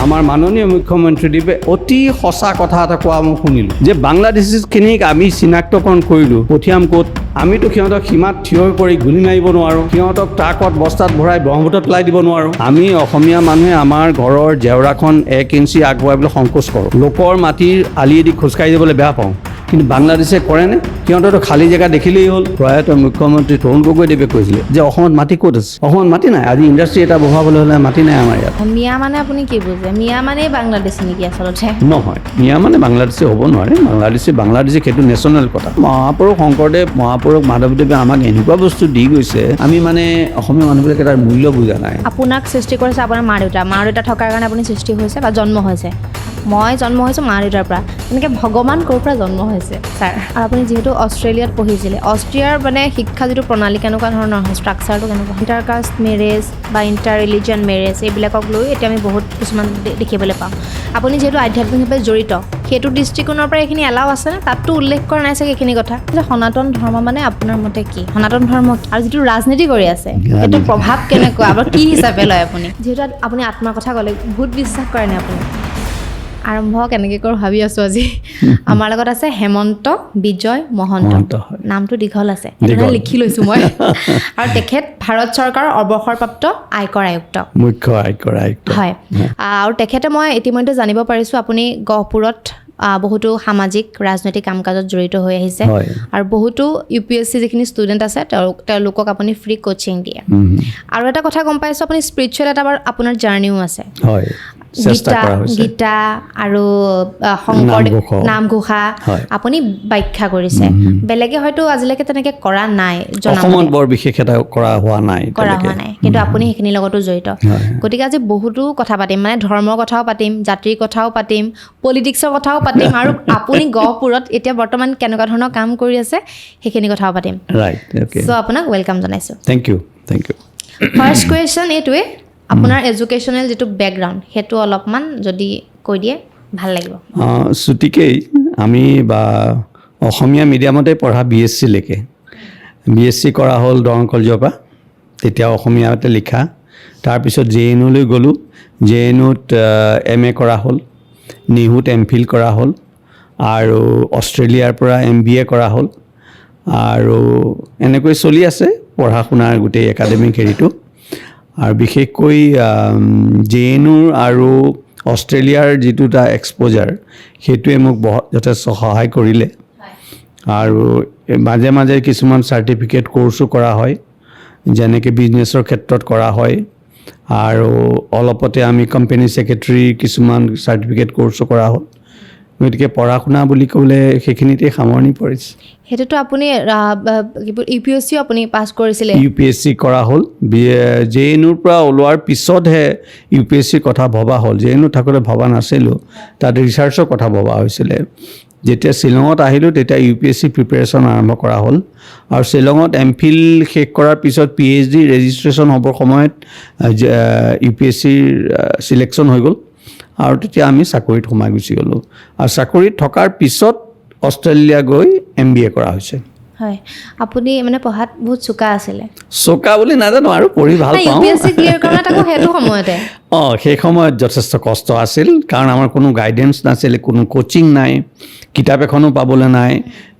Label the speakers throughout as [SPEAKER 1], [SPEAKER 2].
[SPEAKER 1] আমাৰ মাননীয় মুখ্যমন্ত্ৰীদেৱে অতি সঁচা কথা এটা কোৱা মই শুনিলোঁ যে বাংলাদেশীখিনিক আমি চিনাক্তকৰণ কৰিলোঁ, পঠিয়াম ক'ত? আমিতো সিহঁতক সীমাত থিয় কৰি গুলি মাৰিব নোৱাৰোঁ, সিহঁতক ট্ৰাকত বস্তাত ভৰাই ব্ৰহ্মপুত্ৰত পেলাই দিব নোৱাৰোঁ। আমি অসমীয়া মানুহে আমাৰ ঘৰৰ জেওৰাখন 1 ইঞ্চি আগবঢ়াবলৈ সংকোচ কৰোঁ, লোকৰ মাটিৰ আলিয়েদি খোজকাঢ়ি যাবলৈ বেয়া পাওঁ। কিন্তু বাংলাদেশে কৰেনে? সিহঁতৰতো খালী জেগা দেখিলেই হ'ল। প্ৰয়াত মুখ্যমন্ত্ৰী তৰুণ গগৈদেৱে কৈছিলে যে অসমত মাটি ক'ত আছে? অসমত মাটি নাই। আজি ইণ্ডাষ্ট্ৰী এটা বহাবলৈ হ'লে মাটি নাই আমাৰ ইয়াত।
[SPEAKER 2] মিয়া মানে আপুনি কি বুজে? মিয়া মানে বাংলাদেশী নেকি আচলতে?
[SPEAKER 1] নহয়, মিয়া মানে বাংলাদেশী হ'ব নোৱাৰে। বাংলাদেশী সেইটো নেশ্যনেল কথা। মহাপুৰুষ শংকৰদেৱ, মহাপুৰুষ মাধৱদেৱে আমাক এনেকুৱা বস্তু দি গৈছে, আমি মানে অসমীয়া মানুহবিলাকে তাৰ মূল্য বুজা নাই।
[SPEAKER 2] আপোনাক সৃষ্টি কৰিছে আপোনাৰ মা দেউতা থকাৰ কাৰণে আপুনি সৃষ্টি হৈছে বা জন্ম হৈছে। মই জন্ম হৈছোঁ মা দেউতাৰ পৰা, তেনেকৈ ভগৱান ক'ৰ পৰা জন্ম হৈছে ছাৰ? আৰু আপুনি যিহেতু অষ্ট্ৰেলিয়াত পঢ়িছিলে, অষ্ট্ৰিয়াৰ মানে শিক্ষা যিটো প্ৰণালী কেনেকুৱা ধৰণৰ হয়, ষ্ট্ৰাকচাৰটো কেনেকুৱা? ইণ্টাৰ কাষ্ট মেৰেজ বা ইণ্টাৰ ৰিলিজিয়ন মেৰেজ এইবিলাকক লৈ এতিয়া আমি বহুত কিছুমান দেখিবলৈ পাওঁ। আপুনি যিহেতু আধ্যাত্মিকভাৱে জড়িত, সেইটো দৃষ্টিকোণৰ পৰা এইখিনি এলাও আছেনে? তাততো উল্লেখ কৰা নাই চাগে এইখিনি কথা। যে সনাতন ধৰ্ম মানে আপোনাৰ মতে কি? সনাতন ধৰ্ম আৰু যিটো ৰাজনীতি কৰি আছে সেইটো প্ৰভাৱ কেনেকুৱা আৰু কি হিচাপে লয় আপুনি? যিহেতু আপুনি আত্মাৰ কথা ক'লে, ভূত বিশ্বাস কৰে নে আপুনি? আৰম্ভ কেনেকৈ কৰোঁ ভাবি আছোঁ আজি। আমাৰ লগত আছে হেমন্ত বিজয় মহন্ত। নামটো দীঘল আছে, সেইটো লিখি লৈছোঁ মই। আৰু তেখেত ভাৰত চৰকাৰৰ অৱসৰপ্ৰাপ্ত আয়কৰ আয়ুক্ত,
[SPEAKER 1] মুখ্য আয়কৰ আয়ুক্ত।
[SPEAKER 2] হয়। আৰু তেখেতে মই ইতিমধ্যে জানিব পাৰিছোঁ আপুনি গহপুৰত বহুতো সামাজিক ৰাজনৈতিক কাম কাজত জড়িত হৈ আহিছে আৰু বহুতো UPSC যিখিনি ষ্টুডেণ্ট আছে তেওঁলোকক আপুনি ফ্ৰী কোচিং দিয়ে। আৰু এটা কথা গম পাইছোঁ আপুনি স্পিৰিচুৱেল এটা আপোনাৰ জাৰ্নিও আছে। গীতা আৰু শংকৰদেৱ নামঘোষা আপুনি ব্যাখ্যা কৰিছে। বেলেগে হয়তো আজিলৈকে তেনেকৈ কৰা নাই,
[SPEAKER 1] অসমত বৰ বিশেষ এটা কৰা হোৱা নাই,
[SPEAKER 2] কিন্তু আপুনি সেইখিনিৰ লগতো জড়িত। গতিকে আজি বহুতো কথা পাতিম, মানে ধৰ্মৰ কথাও পাতিম, জাতিৰ কথাও পাতিম, পলিটিক্সৰ কথাও পাতিম, আৰু আপুনি গহপুৰত এতিয়া বৰ্তমান কেনেকুৱা ধৰণৰ কাম কৰি আছে সেইখিনি কথাও পাতিম। চ' আপোনাক ৱেলকাম জনাইছোঁ।
[SPEAKER 1] Thank U.
[SPEAKER 2] ফাৰ্ষ্ট কুৱেশ্যন এইটোৱে, আপোনাৰ এডুকেশ্যনেল যিটো বেকগ্ৰাউণ্ড সেইটো অলপমান যদি কৈ দিয়ে ভাল লাগিব।
[SPEAKER 1] চুটিকেই আমি অসমীয়া মিডিয়ামতে পঢ়া BSc লৈকে। BSc কৰা হ'ল দৰং কলেজৰ পৰা, তেতিয়া অসমীয়াতে লিখা। তাৰপিছত JNU লৈ গ'লোঁ, JNUত MA কৰা হ'ল, নিহুত MPhil কৰা হ'ল, আৰু অষ্ট্ৰেলিয়াৰ পৰা MBA কৰা হ'ল, আৰু এনেকৈ চলি আছে পঢ়া শুনাৰ গোটেই একাডেমিক হেৰিটো। আৰু বিশেষকৈ JNU আৰু অষ্ট্ৰেলিয়াৰ যিটো এটা এক্সপ'জাৰ সেইটোৱে মোক যথেষ্ট সহায় কৰিলে। আৰু মাজে মাজে কিছুমান চাৰ্টিফিকেট কৰ্চো কৰা হয়, যেনেকৈ বিজনেছৰ ক্ষেত্ৰত কৰা হয়, আৰু অলপতে আমি কোম্পানী ছেক্ৰেটাৰী কিছুমান চাৰ্টিফিকেট কৰ্চো কৰা হ'ল। গতিকে পঢ়া শুনা বুলি ক'লে সেইখিনিতে সামৰণি পৰিছে।
[SPEAKER 2] সেইটোতো আপুনি UPSC আপুনি পাছ কৰিছিলে?
[SPEAKER 1] UPSC কৰা হ'ল। JNUৰ পৰা ওলোৱাৰ পিছতহে UPSCৰ কথা ভবা হ'ল। JNU থাকোঁতে ভবা নাছিলোঁ, তাত ৰিচাৰ্চৰ কথা ভবা হৈছিলে। যেতিয়া শ্বিলঙত আহিলোঁ তেতিয়া UPSC প্ৰিপেৰেশ্যন আৰম্ভ কৰা হ'ল, আৰু শ্বিলঙত MPhil শেষ কৰাৰ পিছত PhD ৰেজিষ্ট্ৰেশ্যন হ'বৰ সময়ত UPSCৰ ছিলেকশ্যন হৈ গ'ল, আৰু তেতিয়া আমি চাকৰিত সোমাই গুচি গ'লোঁ। আৰু চাকৰিত থকাৰ পিছত অষ্ট্ৰেলিয়া গৈ MBA কৰা হৈছে।
[SPEAKER 2] হয়, আপুনি মানে পঢ়াত বহুত চোকা আছিলে?
[SPEAKER 1] চোকা বুলি নাজানো, আৰু পঢ়ি ভাল পাওঁ।
[SPEAKER 2] UPSC ক্লিয়াৰ কৰা তাকো সেইটো সময়তে?
[SPEAKER 1] সেই সময়ত যথেষ্ট কষ্ট আছিল, কাৰণ আমাৰ কোনো গাইডেন্স নাছিল, কোনো কোচিং নাই, কিতাপ এখনো পাবলৈ নাই।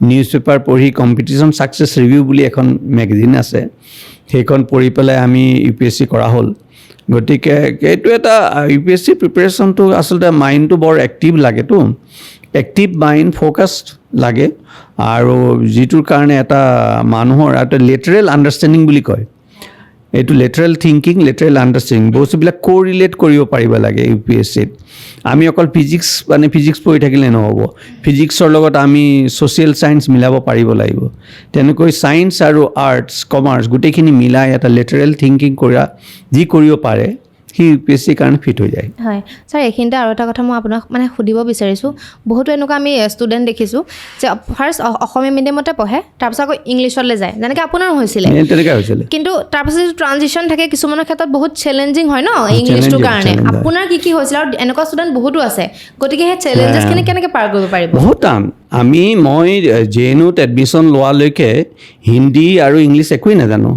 [SPEAKER 1] নিউজ পেপাৰ পঢ়ি কম্পিটিশ্যন ছাকচেছ ৰিভিউ বুলি এখন মেগাজিন আছে, সেইখন পঢ়ি পেলাই আমি UPSC কৰা হ'ল। গতিকে এইটো এটা UPSC প্ৰিপেৰেশ্যনটো আচলতে মাইণ্ডটো বৰ এক্টিভ লাগেতো, এক্টিভ মাইণ্ড ফ'কাছড লাগে, আৰু যিটোৰ কাৰণে এটা মানুহৰ এটা লেটাৰেল আণ্ডাৰষ্টেণ্ডিং বুলি কয়, এইটো লেটাৰেল থিংকিং, লেটাৰেল আণ্ডাৰষ্টেণ্ডিং বস্তুবিলাক কোৰিলেট কৰিব পাৰিব লাগে UPSCত। আমি অকল ফিজিক্স পঢ়ি থাকিলে নহ'ব, ফিজিক্সৰ লগত আমি ছ'চিয়েল ছায়েন্স মিলাব পাৰিব লাগিব। তেনেকৈ ছায়েন্স আৰু আৰ্টছ কমাৰ্চ গোটেইখিনি মিলাই এটা লেটাৰেল থিংকিং যি কৰিব পাৰে সি UPSCৰ কাৰণে ফিট হৈ যায়।
[SPEAKER 2] হয় ছাৰ, এইখিনিতে আৰু এটা কথা মই আপোনাক মানে সুধিব বিচাৰিছোঁ। বহুতো এনেকুৱা আমি ষ্টুডেণ্ট দেখিছোঁ যে ফাৰ্ষ্ট অসমীয়া মিডিয়ামতে পঢ়ে, তাৰপিছত আকৌ ইংলিছলৈ যায়, যেনেকৈ আপোনাৰো হৈছিলে। কিন্তু তাৰপাছত যিটো ট্ৰানজিশ্যন থাকে কিছুমানৰ ক্ষেত্ৰত বহুত চেলেঞ্জিং হয় ন ইংলিছটোৰ কাৰণে। আপোনাৰ কি হৈছিলে? আৰু এনেকুৱা ষ্টুডেণ্ট বহুতো আছে, গতিকে সেই চেলেঞ্জেছখিনি কেনেকৈ পাৰ কৰিব পাৰিব?
[SPEAKER 1] বহুত টান। মই JNUত এডমিশ্যন লোৱালৈকে হিন্দী আৰু ইংলিছ একোৱেই নাজানো,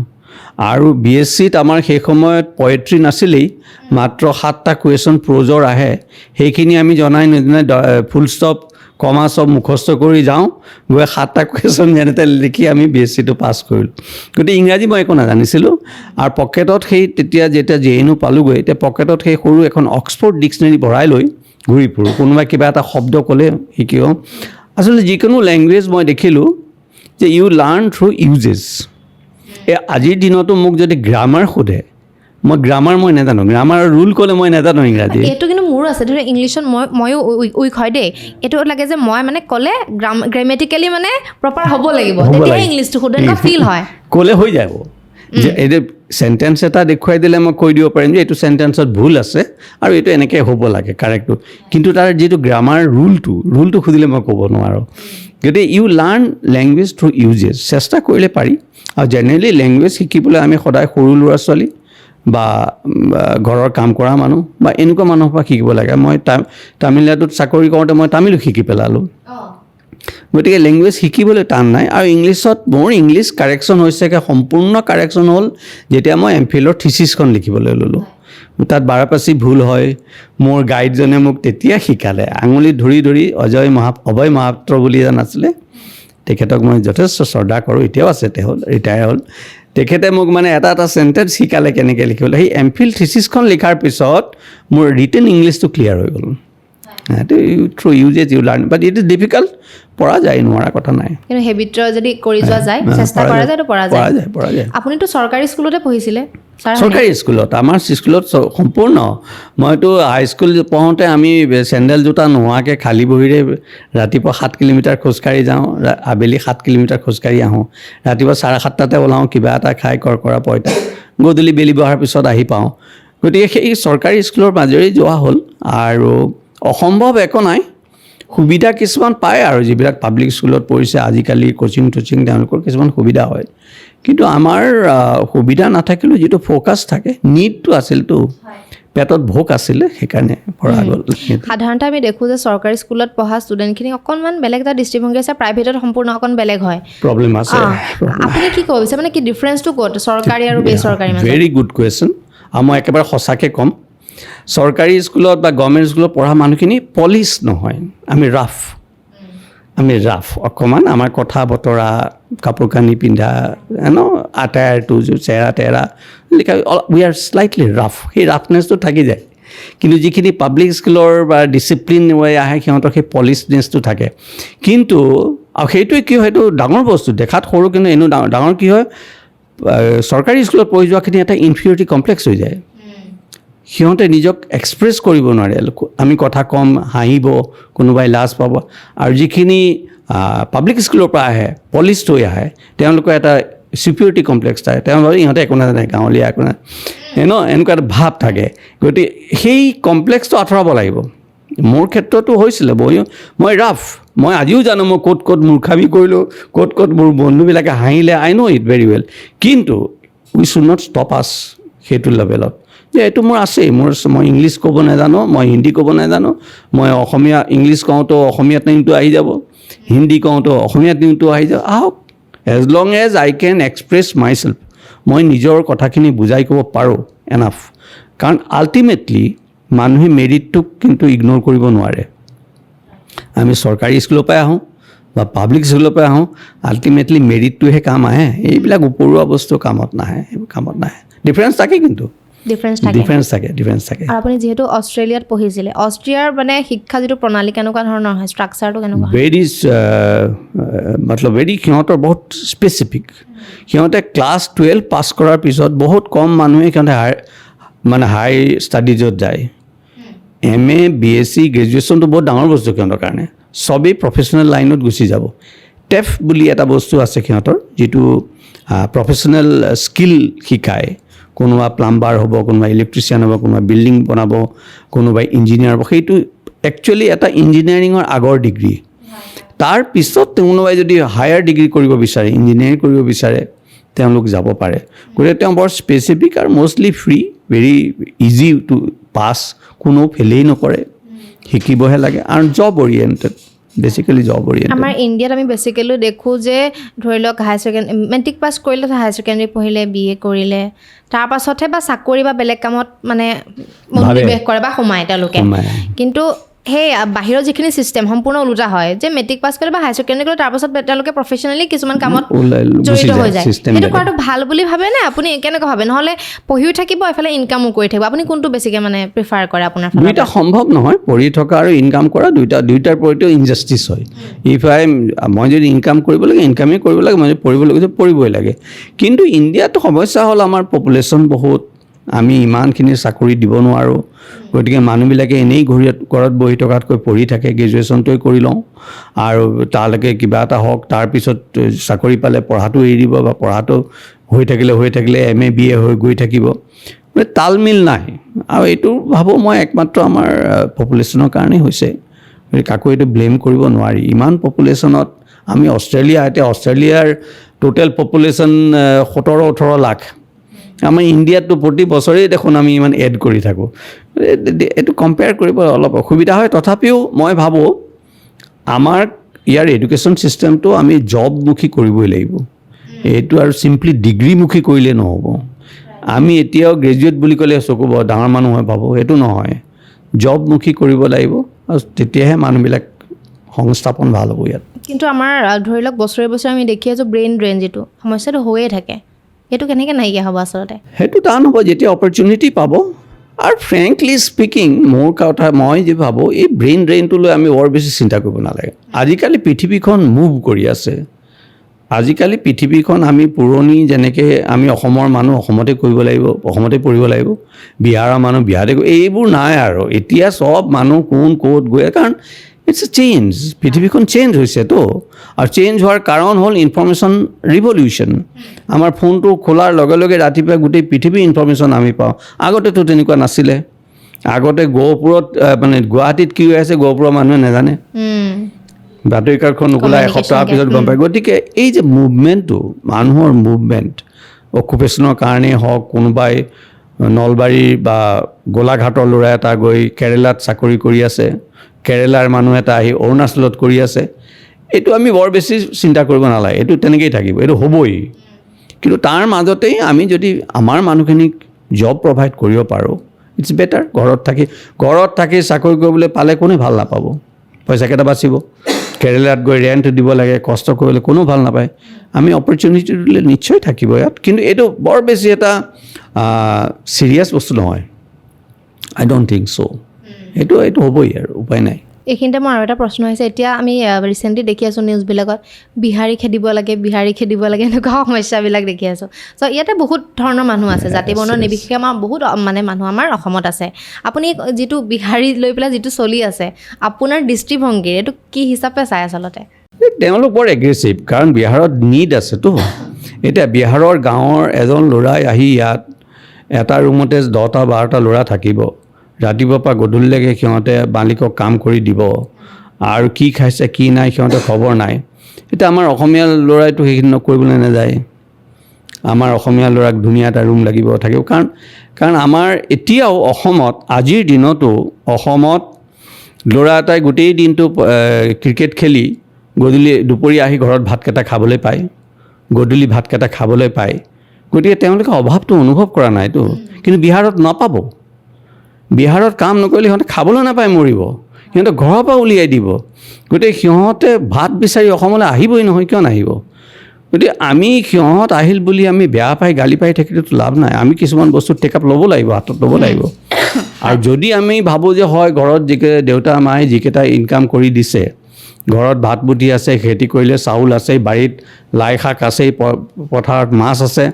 [SPEAKER 1] আৰু BSCত আমাৰ সেই সময়ত পয়েট্ৰি নাছিলেই মাত্ৰ 7টা কুৱেশ্যন প্ৰ'জৰ আহে সেইখিনি আমি জনাই নজনাই ফুল ষ্টপ কমা চব মুখস্থ কৰি যাওঁ গৈ 7টা কুৱেশ্যন যেনেতে লিখি আমি BSCটো পাছ কৰিলোঁ গতিকে ইংৰাজী মই একো নাজানিছিলোঁ আৰু পকেটত সেই তেতিয়া যেতিয়া JNU পালোঁগৈ এতিয়া পকেটত সেই সৰু এখন অক্সফৰ্ড ডিক্সনেৰী ভৰাই লৈ ঘূৰি ফুৰোঁ কোনোবাই কিবা এটা শব্দ ক'লে শিকিও আচলতে যিকোনো লেংগুৱেজ মই দেখিলোঁ যে ইউ লাৰ্ণ থ্ৰু ইউজেছ আজিৰ দিনতো মোক যদি গ্ৰামাৰ সোধে মই গ্ৰামাৰ মই নাজানো গ্ৰামাৰ ৰুল ক'লে মই নাজানো ইংৰাজী
[SPEAKER 2] এইটো কিন্তু মোৰো আছে ধৰি ইংলিছত ময়ো উইক হয় দেই এইটো লাগে যে মই মানে ক'লে গ্ৰামেটিকেলি মানে প্ৰপাৰ হ'ব লাগিব তেতিয়াহে ইংলিছটো সোধে এনেকুৱা ফিল হয়
[SPEAKER 1] ক'লে হৈ যাব যে এইটো চেণ্টেঞ্চ এটা দেখুৱাই দিলে মই কৈ দিব পাৰিম যে এইটো চেণ্টেঞ্চত ভুল আছে আৰু এইটো এনেকৈ হ'ব লাগে কাৰেক্টটো কিন্তু তাৰ যিটো গ্ৰামাৰ ৰুলটো সুধিলে মই ক'ব নোৱাৰোঁ গতিকে you learn language through uses চেষ্টা কৰিলে পাৰি আৰু জেনেৰেলি লেংগুৱেজ শিকিবলৈ আমি সদায় সৰু ল'ৰা ছোৱালী বা ঘৰৰ কাম কৰা মানুহ বা এনেকুৱা মানুহৰ পৰা শিকিব লাগে মই তামিলনাডুত চাকৰি কৰোঁতে মই তামিলো শিকি পেলালোঁ গতিকে লেংগুৱেজ শিকিবলৈ টান নাই আৰু ইংলিছত মোৰ ইংলিছ কাৰেকশ্যন হৈছেগৈ সম্পূৰ্ণ কাৰেকশ্যন হ'ল যেতিয়া মই MPhilৰ থিচিছখন লিখিবলৈ ল'লোঁ তাত বাৰপাচি ভুল হয় মোৰ গাইডজনে মোক তেতিয়া শিকালে আঙুলি ধৰি ধৰি অভয় মহাপাত্ৰ বুলি এজন আছিলে তেখেতক মই যথেষ্ট শ্ৰদ্ধা কৰোঁ এতিয়াও আছে তেওঁ ৰিটায়াৰ হ'ল তেখেতে মোক মানে এটা চেণ্টেঞ্চ শিকালে কেনেকৈ লিখিবলৈ সেই MPhil থিচিছখন লিখাৰ পিছত মোৰ ৰিটেন ইংলিছটো ক্লিয়াৰ হৈ গ'ল through uses you learn but it is difficult পৰা যায় নোৱাৰা কথা নাই
[SPEAKER 2] কিন্তু হেবিটৰ যদি কৰি যোৱা যায় চেষ্টা কৰা যায় তো পৰা যায় আপুনিতো চৰকাৰী স্কুলতে পঢ়িছিলে
[SPEAKER 1] চৰকাৰী স্কুলত আমাৰ স্কুলত সম্পূৰ্ণ মইতো হাইস্কুল পঢ়োঁতে আমি চেণ্ডেল জোতা নোহোৱাকৈ খালী ভৰিৰে ৰাতিপুৱা 7 কিলোমিটাৰ খোজকাঢ়ি যাওঁ আবেলি 7 কিলোমিটাৰ খোজকাঢ়ি আহোঁ ৰাতিপুৱা 7:30 ওলাওঁ কিবা এটা খাই কৰকৰা পইতা গধূলি বেলি বহাৰ পিছত আহি পাওঁ গতিকে সেই চৰকাৰী স্কুলৰ মাজেৰে যোৱা হ'ল আৰু অসম্ভৱ একো নাই সুবিধা কিছুমান পায় আৰু যিবিলাক পাব্লিক স্কুলত পঢ়িছে আজিকালি কোচিং তেওঁলোকৰ কিছুমান সুবিধা হয় কিন্তু আমাৰ সুবিধা নাথাকিলেও যিটো ফ'কাছ থাকে নিডটো আছিলতো পেটত ভোক আছিলে সেইকাৰণে পৰা গ'ল
[SPEAKER 2] সাধাৰণতে আমি দেখোঁ যে চৰকাৰী স্কুলত পঢ়া ষ্টুডেণ্টখিনি অকণমান বেলেগ এটা দৃষ্টিভংগী আছে প্ৰাইভেটত সম্পূৰ্ণ অকণ বেলেগ হয়
[SPEAKER 1] প্ৰব্লেম আছে
[SPEAKER 2] আপুনি কি ক'ব বিচাৰে মানে কি ডিফাৰেঞ্চটো ক'ত চৰকাৰী আৰু বেচৰকাৰী মাজত
[SPEAKER 1] ভেৰি গুড কুৱেশ্যন আৰু মই একেবাৰে সঁচাকৈ ক'ম চৰকাৰী স্কুলত বা গভৰ্ণমেণ্ট স্কুলত পঢ়া মানুহখিনি পলিচ নহয় আমি ৰাফ অকণমান আমাৰ কথা বতৰা কাপোৰ কানি পিন্ধা আটায়াৰটো চেৰা তেৰা লিখা উই আৰ স্লাইটলি ৰাফ সেই ৰাফনেছটো থাকি যায় কিন্তু যিখিনি পাব্লিক স্কুলৰ বা ডিচিপ্লিন ৱে আহে সিহঁতৰ সেই পলিচনেছটো থাকে কিন্তু আৰু সেইটোৱে কি হয় এইটো ডাঙৰ বস্তু দেখাত সৰু কিন্তু এনেও ডাঙৰ কি হয় চৰকাৰী স্কুলত পঢ়ি যোৱাখিনি এটা ইনফিৰিয়ৰিটি কমপ্লেক্স হৈ যায় সিহঁতে নিজক এক্সপ্ৰেছ কৰিব নোৱাৰে আমি কথা কম হাঁহিব কোনোবাই লাজ পাব আৰু যিখিনি পাব্লিক স্কুলৰ পৰা আহে পলিচ হৈ আহে তেওঁলোকৰ এটা ছিকিউৰিটি কমপ্লেক্স থাকে তেওঁলোকে ইহঁতে একো নাজানে গাঁৱলীয়া একো নাই এনেকুৱা এটা ভাৱ থাকে গতিকে সেই কমপ্লেক্সটো আঁতৰাব লাগিব মোৰ ক্ষেত্ৰতো হৈছিলে মই ৰাফ মই আজিও জানো মই ক'ত মূৰ্খামি কৰিলোঁ ক'ত মোৰ বন্ধুবিলাকে হাঁহিলে আই ন' ইট ভেৰি ৱেল কিন্তু উই শুড নট ষ্টপ আছ সেইটো লেভেলত যে এইটো মোৰ আছেই মই ইংলিছ ক'ব নাজানো মই হিন্দী ক'ব নাজানো মই অসমীয়া ইংলিছ কওঁতো অসমীয়াত টিমটো আহি যাব হিন্দী কওঁতো অসমীয়াত টিমটো আহি যাব আহক as long as I can express myself মই নিজৰ কথাখিনি বুজাই ক'ব পাৰোঁ এনাফ কাৰণ আল্টিমেটলি মানুহে মেৰিটটোক কিন্তু ইগন'ৰ কৰিব নোৱাৰে আমি চৰকাৰী স্কুলৰ পৰাই আহোঁ বা পাব্লিক স্কুলৰ পৰা আহোঁ আল্টিমেটলি মেৰিটটোহে কাম আহে এইবিলাক উপৰুৱা বস্তু কামত নাহে ডিফাৰেঞ্চ থাকে কিন্তু ডিফাৰেঞ্চ থাকে
[SPEAKER 2] আৰু আপুনি যিহেতু অষ্ট্ৰেলিয়াত পঢ়িছিলে অষ্ট্ৰিয়াৰ মানে শিক্ষা যিটো প্ৰণালী কেনেকুৱা ধৰণৰ হয় ষ্ট্ৰাকচাৰটো কেনেকুৱা
[SPEAKER 1] ভেৰি সিহঁতৰ বহুত স্পেচিফিক সিহঁতে ক্লাছ 12 পাছ কৰাৰ পিছত বহুত কম মানুহে সিহঁতে হাই ষ্টাডিজত যায় MA BSc গ্ৰেজুৱেশ্যনটো বহুত ডাঙৰ বস্তু সিহঁতৰ কাৰণে চবেই প্ৰফেচনেল লাইনত গুচি যাব টেফ বুলি এটা বস্তু আছে সিহঁতৰ যিটো প্ৰফেচনেল স্কিল শিকায় কোনোবা প্লাম্বাৰ হ'ব কোনোবা ইলেক্ট্ৰিচিয়ান হ'ব কোনোবা বিল্ডিং বনাব কোনোবাই ইঞ্জিনিয়াৰ হ'ব সেইটো একচুৱেলি এটা ইঞ্জিনিয়াৰিঙৰ আগৰ ডিগ্ৰী তাৰ পিছত কোনোবাই যদি হায়াৰ ডিগ্ৰী কৰিব বিচাৰে ইঞ্জিনিয়াৰিং কৰিব বিচাৰে তেওঁলোক যাব পাৰে গতিকে তেওঁ বৰ স্পেচিফিক আৰু mostly free very easy to pass কোনো ফেইলেই নকৰে শিকিবহে লাগে আৰু job oriented basically job oriented
[SPEAKER 2] আমাৰ ইণ্ডিয়াত আমি বেচিকেলি দেখোঁ যে ধৰি লওক হায়াৰ ছেকেণ্ডেৰী মেট্ৰিক পাছ কৰিলে হায়াৰ ছেকেণ্ডেৰী পঢ়িলে BA কৰিলে তাৰপাছতহে বা চাকৰি বা বেলেগ কামত মানে মনোনিৱেশ কৰে বা সোমায় তেওঁলোকে কিন্তু সেই বাহিৰৰ যিখিনি ছিষ্টেম সম্পূৰ্ণ ওলোটা হয় যে মেট্ৰিক পাছ কৰিলে বা হায়াৰ ছেকেণ্ডেৰী কৰিলে তাৰপাছত তেওঁলোকে প্ৰফেচনেলি কিছুমান কামত জড়িত হৈ যায় সেইটো কৰাটো ভাল বুলি ভাবেনে আপুনি কেনেকৈ ভাবে নহ'লে পঢ়িও থাকিব এফালে ইনকামো কৰি থাকিব আপুনি কোনটো বেছিকৈ মানে প্ৰিফাৰ কৰে আপোনাৰ
[SPEAKER 1] দুইটা সম্ভৱ নহয় পঢ়ি থকা আৰু ইনকাম কৰা দুইটাৰ পৰিটো ইনজাষ্টিছ হয় মই যদি ইনকাম কৰিব লাগে ইনকামেই কৰিব লাগে মই যদি পঢ়িব লাগে পঢ়িবই লাগে কিন্তু ইণ্ডিয়াত সমস্যা হ'ল আমাৰ পপুলেশ্যন বহুত আমি ইমানখিনি চাকৰি দিব নোৱাৰোঁ গতিকে মানুহবিলাকে এনেই ঘৰত বহি থকাতকৈ পঢ়ি থাকে গ্ৰেজুৱেশ্যনটোৱে কৰি লওঁ আৰু তালৈকে কিবা এটা হওক তাৰপিছত চাকৰি পালে পঢ়াটো এৰি দিব বা পঢ়াটো হৈ থাকিলে MA BA হৈ গৈ থাকিব তালমিল নাই আৰু এইটো ভাবোঁ মই একমাত্ৰ আমাৰ পপুলেশ্যনৰ কাৰণেই হৈছে কাকো এইটো ব্লেম কৰিব নোৱাৰি ইমান পপুলেশ্যনত আমি অষ্ট্ৰেলিয়াৰ টোটেল পপুলেশ্যন 17-18 লাখ আমাৰ ইণ্ডিয়াততো প্ৰতি বছৰেই দেখোন আমি ইমান এড কৰি থাকোঁ এইটো কম্পেয়াৰ কৰিব অলপ অসুবিধা হয় তথাপিও মই ভাবোঁ আমাৰ ইয়াৰ এডুকেশ্যন ছিষ্টেমটো আমি জবমুখী কৰিবই লাগিব এইটো আৰু চিম্পলি ডিগ্ৰীমুখী কৰিলে নহ'ব আমি এতিয়াও গ্ৰেজুৱেট বুলি ক'লে চকু বৰ ডাঙৰ মানুহ হয় ভাবোঁ সেইটো নহয় জবমুখী কৰিব লাগিব আৰু তেতিয়াহে মানুহবিলাক সংস্থাপন ভাল হ'ব ইয়াত
[SPEAKER 2] কিন্তু আমাৰ ধৰি লওক বছৰে আমি দেখি আছোঁ ব্ৰেইন ড্ৰেইন যিটো সমস্যাটো হৈয়ে থাকে সেইটো কেনেকৈ নাইকিয়া হ'ব আচলতে
[SPEAKER 1] সেইটো টান হ'ব যেতিয়া অপৰচুনিটি পাব আৰু ফ্ৰেংকলি স্পিকিং মোৰ কথা মই যে ভাবোঁ এই ব্ৰেইন ড্ৰেইনটো লৈ আমি বৰ বেছি চিন্তা কৰিব নালাগে আজিকালি পৃথিৱীখন মুভ কৰি আছে আজিকালি পৃথিৱীখন আমি পুৰণি যেনেকৈ আমি অসমৰ মানুহ অসমতে কৰিব লাগিব অসমতে পঢ়িব লাগিব বিহাৰৰ মানুহ বিহাৰতে এইবোৰ নাই আৰু এতিয়া চব মানুহ কোন ক'ত গৈ কাৰণ ইটছ এ চেঞ্জ পৃথিৱীখন চেঞ্জ হৈছেতো আৰু চেঞ্জ হোৱাৰ কাৰণ হ'ল ইনফৰ্মেশ্যন ৰিভলিউশ্যন আমাৰ ফোনটো খোলাৰ লগে লগে ৰাতিপুৱা গোটেই পৃথিৱীৰ ইনফৰ্মেশ্যন আমি পাওঁ আগতেতো তেনেকুৱা নাছিলে আগতে গহপুৰত মানে গুৱাহাটীত কি হৈ আছে গহপুৰৰ মানুহে নাজানে বাতৰি কাকতখন নোখোলা এসপ্তাহৰ পিছত গম পায় গতিকে এই যে মুভমেণ্টটো মানুহৰ মুভমেণ্ট অকুপেশ্যনৰ কাৰণেই হওক কোনোবাই নলবাৰীৰ বা গোলাঘাটৰ ল'ৰা এটা গৈ কেৰেলাত চাকৰি কৰি আছে কেৰেলাৰ মানুহ এটা আহি অৰুণাচলত কৰি আছে এইটো আমি বৰ বেছি চিন্তা কৰিব নালাগে এইটো তেনেকৈয়ে থাকিব এইটো হ'বই কিন্তু তাৰ মাজতেই আমি যদি আমাৰ মানুহখিনিক জব প্ৰভাইড কৰিব পাৰোঁ ইটছ বেটাৰ ঘৰত থাকি চাকৰি কৰিবলৈ পালে কোনে ভাল নাপাব পইচাকেইটা বাচিব কেৰেলাত গৈ ৰেণ্ট দিব লাগে কষ্ট কৰিলে কোনো ভাল নাপায় আমি অপৰচুনিটি দিলে নিশ্চয় থাকিব ইয়াত কিন্তু এইটো বৰ বেছি এটা চিৰিয়াছ বস্তু নহয় আই ডোণ্ট থিংক ছ' এইটো হ'বই আৰু উপায় নাই
[SPEAKER 2] এইখিনিতে মোৰ আৰু এটা প্ৰশ্ন হৈছে এতিয়া আমি ৰিচেণ্টলি দেখি আছোঁ নিউজবিলাকত বিহাৰী খেদিব লাগে এনেকুৱা সমস্যাবিলাক দেখি আছোঁ চ' ইয়াতে বহুত ধৰণৰ মানুহ আছে জাতি বৰ্ণ নিৰ্বিশেষে আমাৰ বহুত মানে মানুহ আমাৰ অসমত আছে আপুনি যিটো বিহাৰী লৈ পেলাই যিটো চলি আছে আপোনাৰ দৃষ্টিভংগীৰ এইটো কি হিচাপে চাই আচলতে
[SPEAKER 1] তেওঁলোক বৰ এগ্ৰেছিভ কাৰণ বিহাৰত নিড আছেতো এতিয়া বিহাৰৰ গাঁৱৰ এজন ল'ৰাই আহি ইয়াত এটা ৰুমতে 10-12টা ল'ৰা থাকিব ৰাতিপুৱাৰ পৰা গধূলিলৈকে সিহঁতে মালিকক কাম কৰি দিব আৰু কি খাইছে কি নাই সিহঁতে খবৰ নাই এতিয়া আমাৰ অসমীয়া ল'ৰাইতো সেইখিনি কৰিবলৈ নাযায় আমাৰ অসমীয়া ল'ৰাক ধুনীয়া এটা ৰুম লাগিব থাকিব কাৰণ আমাৰ এতিয়াও অসমত আজিৰ দিনতো অসমত ল'ৰা এটাই গোটেই দিনটো ক্ৰিকেট খেলি গধূলি দুপৰীয়া আহি ঘৰত ভাতকেইটা খাবলৈ পায় গধূলি ভাতকেইটা খাবলৈ পায় গতিকে তেওঁলোকে অভাৱটো অনুভৱ কৰা নাইতো কিন্তু বিহাৰত নাপাব বিহাৰত কাম নকৰিলে সিহঁতে খাবলৈ নাপায় মৰিব সিহঁতে ঘৰৰ পৰা উলিয়াই দিব গতিকে সিহঁতে ভাত বিচাৰি অসমলৈ আহিবই নহয় কিয় নাহিব গতিকে আমি সিহঁত আহিল বুলি আমি বেয়া পাই গালি পাই থাকিলেতো লাভ নাই আমি কিছুমান বস্তু টেক আপ ল'ব লাগিব হাতত ল'ব লাগিব আৰু যদি আমি ভাবোঁ যে হয় ঘৰত দেউতা মায়ে যিকেইটা ইনকাম কৰি দিছে ঘৰত ভাত বুটি আছে খেতি কৰিলে চাউল আছে বাৰীত লাই শাক আছে পথাৰত মাছ আছে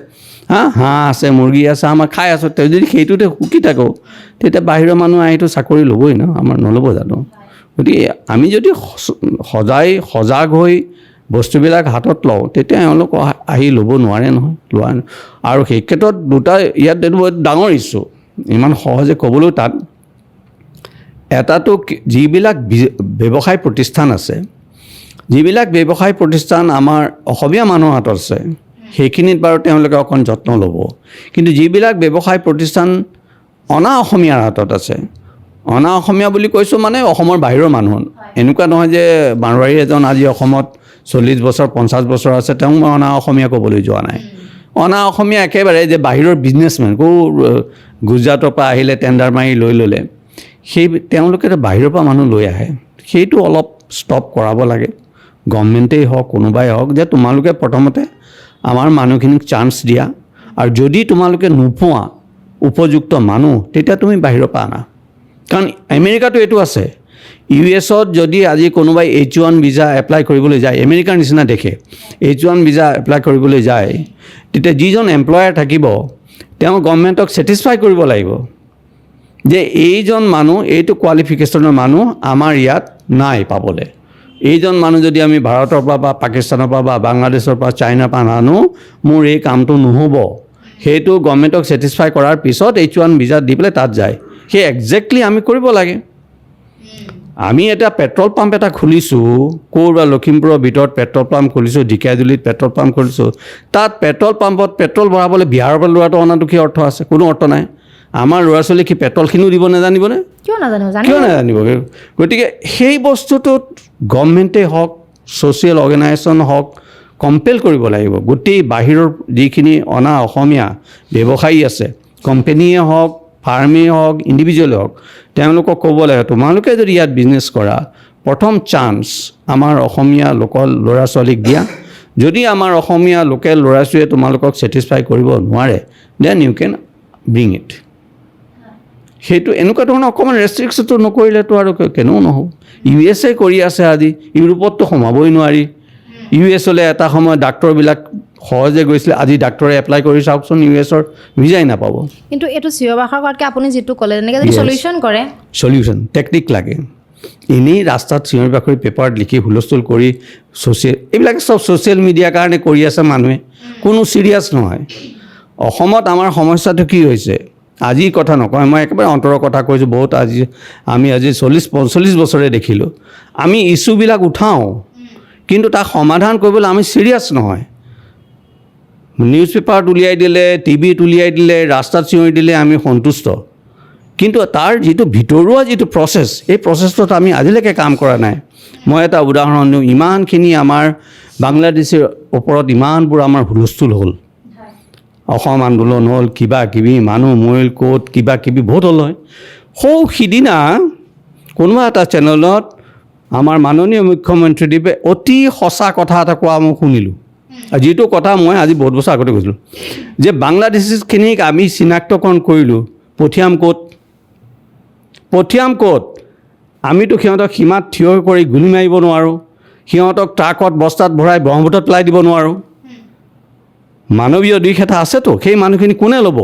[SPEAKER 1] হাঁহ আছে মুৰ্গী আছে আমাৰ খাই আছোঁ যদি সেইটোতে সুখী থাকোঁ তেতিয়া বাহিৰৰ মানুহ আহিতো চাকৰি ল'বই ন আমাৰ নল'ব জানো গতিকে আমি যদি সজাগ হৈ বস্তুবিলাক হাতত লওঁ তেতিয়া এওঁলোক আহি ল'ব নোৱাৰে নহয় লোৱা আৰু সেই ক্ষেত্ৰত দুটা ইয়াত ডাঙৰ ইছ্যু ইমান সহজে ক'বলৈও টান এটাতো যিবিলাক ব্যৱসায় প্ৰতিষ্ঠান আছে যিবিলাক ব্যৱসায় প্ৰতিষ্ঠান আমাৰ অসমীয়া মানুহৰ হাতত আছে সেইখিনিত বাৰু তেওঁলোকে অকণ যত্ন ল'ব কিন্তু যিবিলাক ব্যৱসায় প্ৰতিষ্ঠান অনা অসমীয়াৰ হাতত আছে অনা অসমীয়া বুলি কৈছোঁ মানে অসমৰ বাহিৰৰ মানুহ এনেকুৱা নহয় যে মাৰোৱাৰী এজন আজি অসমত 40 বছৰ 50 বছৰ আছে তেওঁ মই অনা অসমীয়া ক'বলৈ যোৱা নাই অনা অসমীয়া একেবাৰে যে বাহিৰৰ বিজনেছমেন গুজৰাটৰ পৰা আহিলে টেণ্ডাৰ মাৰি লৈ ল'লে সেই তেওঁলোকে বাহিৰৰ পৰা মানুহ লৈ আহে সেইটো অলপ ষ্টপ কৰাব লাগে গভৰ্ণমেণ্টেই হওক কোনোবাই হওক যে তোমালোকে প্ৰথমতে আমাৰ মানুহখিনিক চান্স দিয়া আৰু যদি তোমালোকে নোপোৱা উপযুক্ত মানুহ তেতিয়া তুমি বাহিৰৰ পৰা আনা কাৰণ আমেৰিকাটো এইটো আছে ইউএছত যদি আজি কোনোবাই H1 ভিছা এপ্লাই কৰিবলৈ যায় আমেৰিকাৰ নিচিনা দেখে H1 ভিছা এপ্লাই কৰিবলৈ যায় তেতিয়া যিজন এমপ্লয়াৰ থাকিব তেওঁ গভৰ্ণমেণ্টক ছেটিছফাই কৰিব লাগিব যে এইজন মানুহ এইটো কোৱালিফিকেশ্যনৰ মানুহ আমাৰ ইয়াত নাই পাবলৈ এইজন মানুহ যদি আমি ভাৰতৰ পৰা বা পাকিস্তানৰ পৰা বা বাংলাদেশৰ পৰা চাইনাৰ পৰা নানো মোৰ এই কামটো নহ'ব সেইটো গভৰ্ণমেণ্টক ছেটিছফাই কৰাৰ পিছত H1 ভিছা দি পেলাই তাত যায় সেই একজেক্টলি আমি কৰিব লাগে আমি এটা পেট্ৰল পাম্প এটা খুলিছোঁ ক'ৰবাত লখিমপুৰৰ ভিতৰত পেট্ৰল পাম্প খুলিছোঁ ঢেকীয়াজুলিত পেট্ৰল পাম্প খুলিছোঁ তাত পেট্ৰল পাম্পত পেট্ৰল ভৰাবলৈ বিহাৰৰ পৰা লোৱাটো অনাটো কি অৰ্থ আছে কোনো অৰ্থ নাই আমাৰ ল'ৰা ছোৱালীক কি পেট্ৰলখিনিও দিব নাজানিবনে
[SPEAKER 2] কিয়
[SPEAKER 1] নাজানিব গতিকে সেই বস্তুটোত গভৰ্ণমেণ্টেই হওক ছ'চিয়েল অৰ্গেনাইজেশ্যন হওক কম্পেল কৰিব লাগিব গোটেই বাহিৰৰ যিখিনি অনা অসমীয়া ব্যৱসায়ী আছে কোম্পেনীয়ে হওক ফাৰ্মেই হওক ইণ্ডিভিজুৱেলেই হওক তেওঁলোকক ক'ব লাগে তোমালোকে যদি ইয়াত বিজনেছ কৰা প্ৰথম চান্স আমাৰ অসমীয়া লোকেল ল'ৰা ছোৱালীক দিয়া যদি আমাৰ অসমীয়া লোকেল ল'ৰা ছোৱালীয়ে তোমালোকক ছেটিছফাই কৰিব নোৱাৰে then you can bring it সেইটো এনেকুৱা ধৰণৰ অকণমান ৰেষ্ট্ৰিকশ্যনটো নকৰিলেতো আৰু কেনেও নহ'ব USA কৰি আছে আজি ইউৰোপততো সোমাবই নোৱাৰি USA এটা সময়ত ডাক্তৰবিলাক সহজে গৈছিলে আজি ডাক্তৰে এপ্লাই কৰি চাওকচোন USৰ ভিজাই নাপাব
[SPEAKER 2] কিন্তু এইটো চিঞৰবাখৰ কৰাতকৈ আপুনি যিটো ক'লে তেনেকৈ যদি সলিউশ্যন কৰে
[SPEAKER 1] সলিউশ্যন টেকনিক লাগে এনেই ৰাস্তাত চিঞৰি বাখৰি পেপাৰত লিখি হুলস্থুল কৰি এইবিলাক চব ছ'চিয়েল মিডিয়াৰ কাৰণে কৰি আছে মানুহে কোনো ছিৰিয়াছ নহয় অসমত আমাৰ সমস্যাটো কি হৈছে আজিৰ কথা নকয় মই একেবাৰে অন্তৰৰ কথা কৈছোঁ বহুত আমি আজি 40-45 বছৰে দেখিলোঁ আমি ইছ্যুবিলাক উঠাওঁ কিন্তু তাক সমাধান কৰিবলৈ আমি ছিৰিয়াছ নহয় নিউজ পেপাৰত উলিয়াই দিলে টিভিত উলিয়াই দিলে ৰাস্তাত চিঞৰি দিলে আমি সন্তুষ্ট কিন্তু তাৰ যিটো ভিতৰুৱা যিটো প্ৰচেছ এই প্ৰচেছটোত আমি আজিলৈকে কাম কৰা নাই মই এটা উদাহৰণ দিওঁ ইমানখিনি আমাৰ বাংলাদেশৰ ওপৰত ইমানবোৰ আমাৰ হুলস্থুল হ'ল অসম আন্দোলন হ'ল কিবা কিবি মানুহ মৰিল ক'ত কিবা কিবি বহুত হ'ল হয় সিদিনা কোনোবা এটা চেনেলত আমাৰ মাননীয় মুখ্যমন্ত্ৰীদেৱে অতি সঁচা কথা এটা কোৱা মই শুনিলোঁ যিটো কথা মই আজি বহুত বছৰ আগতে কৈছিলোঁ যে বাংলাদেশীখিনিক আমি চিনাক্তকৰণ কৰিলোঁ পঠিয়াম ক'ত আমিতো সিহঁতক সীমাত থিয় কৰি গুলি মাৰিব নোৱাৰোঁ সিহঁতক ট্ৰাকত বস্তাত ভৰাই ব্ৰহ্মপুত্ৰত পেলাই দিব নোৱাৰোঁ মানৱীয় দিশ এটা আছেতো সেই মানুহখিনি কোনে ল'ব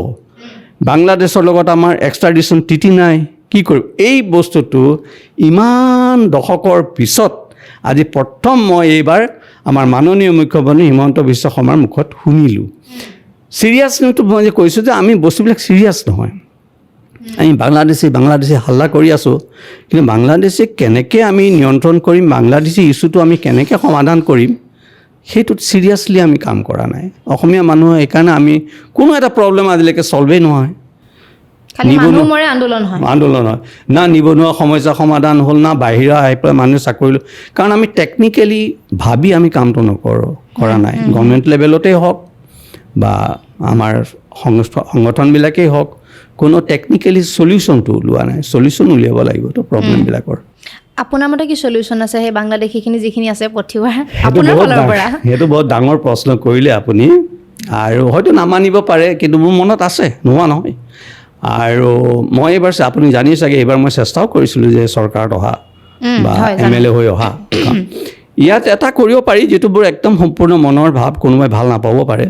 [SPEAKER 1] বাংলাদেশৰ লগত আমাৰ এক্সট্ৰাডিশ্যন ট্ৰিটি নাই কি কৰিম এই বস্তুটো ইমান দশকৰ পিছত আজি প্ৰথম মই এইবাৰ আমাৰ মাননীয় মুখ্যমন্ত্ৰী হিমন্ত বিশ্ব শৰ্মাৰ মুখত শুনিলোঁ ছিৰিয়াছনেছটো মই যে কৈছোঁ যে আমি বস্তুবিলাক ছিৰিয়াছ নহয় আমি বাংলাদেশী হাল্লা কৰি আছোঁ কিন্তু বাংলাদেশীক কেনেকৈ আমি নিয়ন্ত্ৰণ কৰিম বাংলাদেশী ইছ্যুটো আমি কেনেকৈ সমাধান কৰিম সেইটোত ছিৰিয়াছলি আমি কাম কৰা নাই অসমীয়া মানুহ সেইকাৰণে আমি কোনো এটা প্ৰব্লেম আজিলৈকে ছল্ভেই নহয় আন্দোলন হয় না নিবনুৱা সমস্যা সমাধান হ'ল না বাহিৰা আহি পেলাই মানুহে চাকৰি কাৰণ আমি টেকনিকেলি ভাবি আমি কামটো কৰা নাই গভৰ্ণমেণ্ট লেভেলতেই হওক বা আমাৰ সংগঠনবিলাকেই হওক কোনো টেকনিকেলি সলিউশ্যনটো ওলোৱা নাই সলিউশ্যন উলিয়াব লাগিবতো প্ৰব্লেমবিলাকৰ
[SPEAKER 2] আপোনাৰ মতে কি সলিউশ্যন আছে সেই বাংলাদেশীখিনি যিখিনি আছে পঠিওৱাৰ আপোনাৰ ফালৰ পৰা
[SPEAKER 1] সেইটো বহুত ডাঙৰ প্ৰশ্ন কৰিলে আপুনি আৰু হয়তো নামানিব পাৰে কিন্তু মোৰ মনত আছে নোহোৱা নহয় আৰু মই এইবাৰ আপুনি জানি চাগে এইবাৰ মই চেষ্টাও কৰিছিলোঁ যে চৰকাৰত অহা বা MLA হৈ অহা ইয়াত এটা কৰিব পাৰি যিটোবোৰ একদম সম্পূৰ্ণ মনৰ ভাৱ কোনোবাই ভাল নাপাব পাৰে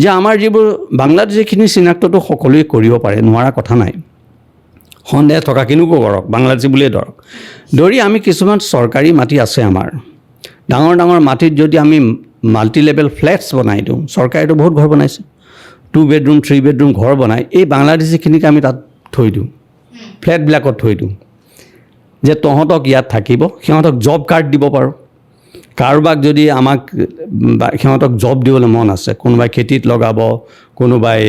[SPEAKER 1] যে আমাৰ যিবোৰ বাংলাদেশীখিনি চিনাক্তটো সকলোৱে কৰিব পাৰে নোৱাৰা কথা নাই সন্দেহ থকা কিনোকো কৰক বাংলাদেশী বুলিয়ে ধৰি আমি কিছুমান চৰকাৰী মাটি আছে আমাৰ ডাঙৰ ডাঙৰ মাটিত যদি আমি মাল্টি লেভেল ফ্লেটছ বনাই দিওঁ চৰকাৰেতো বহুত ঘৰ বনাইছে 2 বেডৰুম 3 বেডৰুম ঘৰ বনাই এই বাংলাদেশীখিনিক আমি তাত থৈ দিওঁ ফ্লেটবিলাকত থৈ দিওঁ যে তহঁতক ইয়াত থাকিব সিহঁতক জব কাৰ্ড দিব পাৰোঁ কাৰোবাক যদি আমাক সিহঁতক জব দিবলৈ মন আছে কোনোবাই খেতিত লগাব কোনোবাই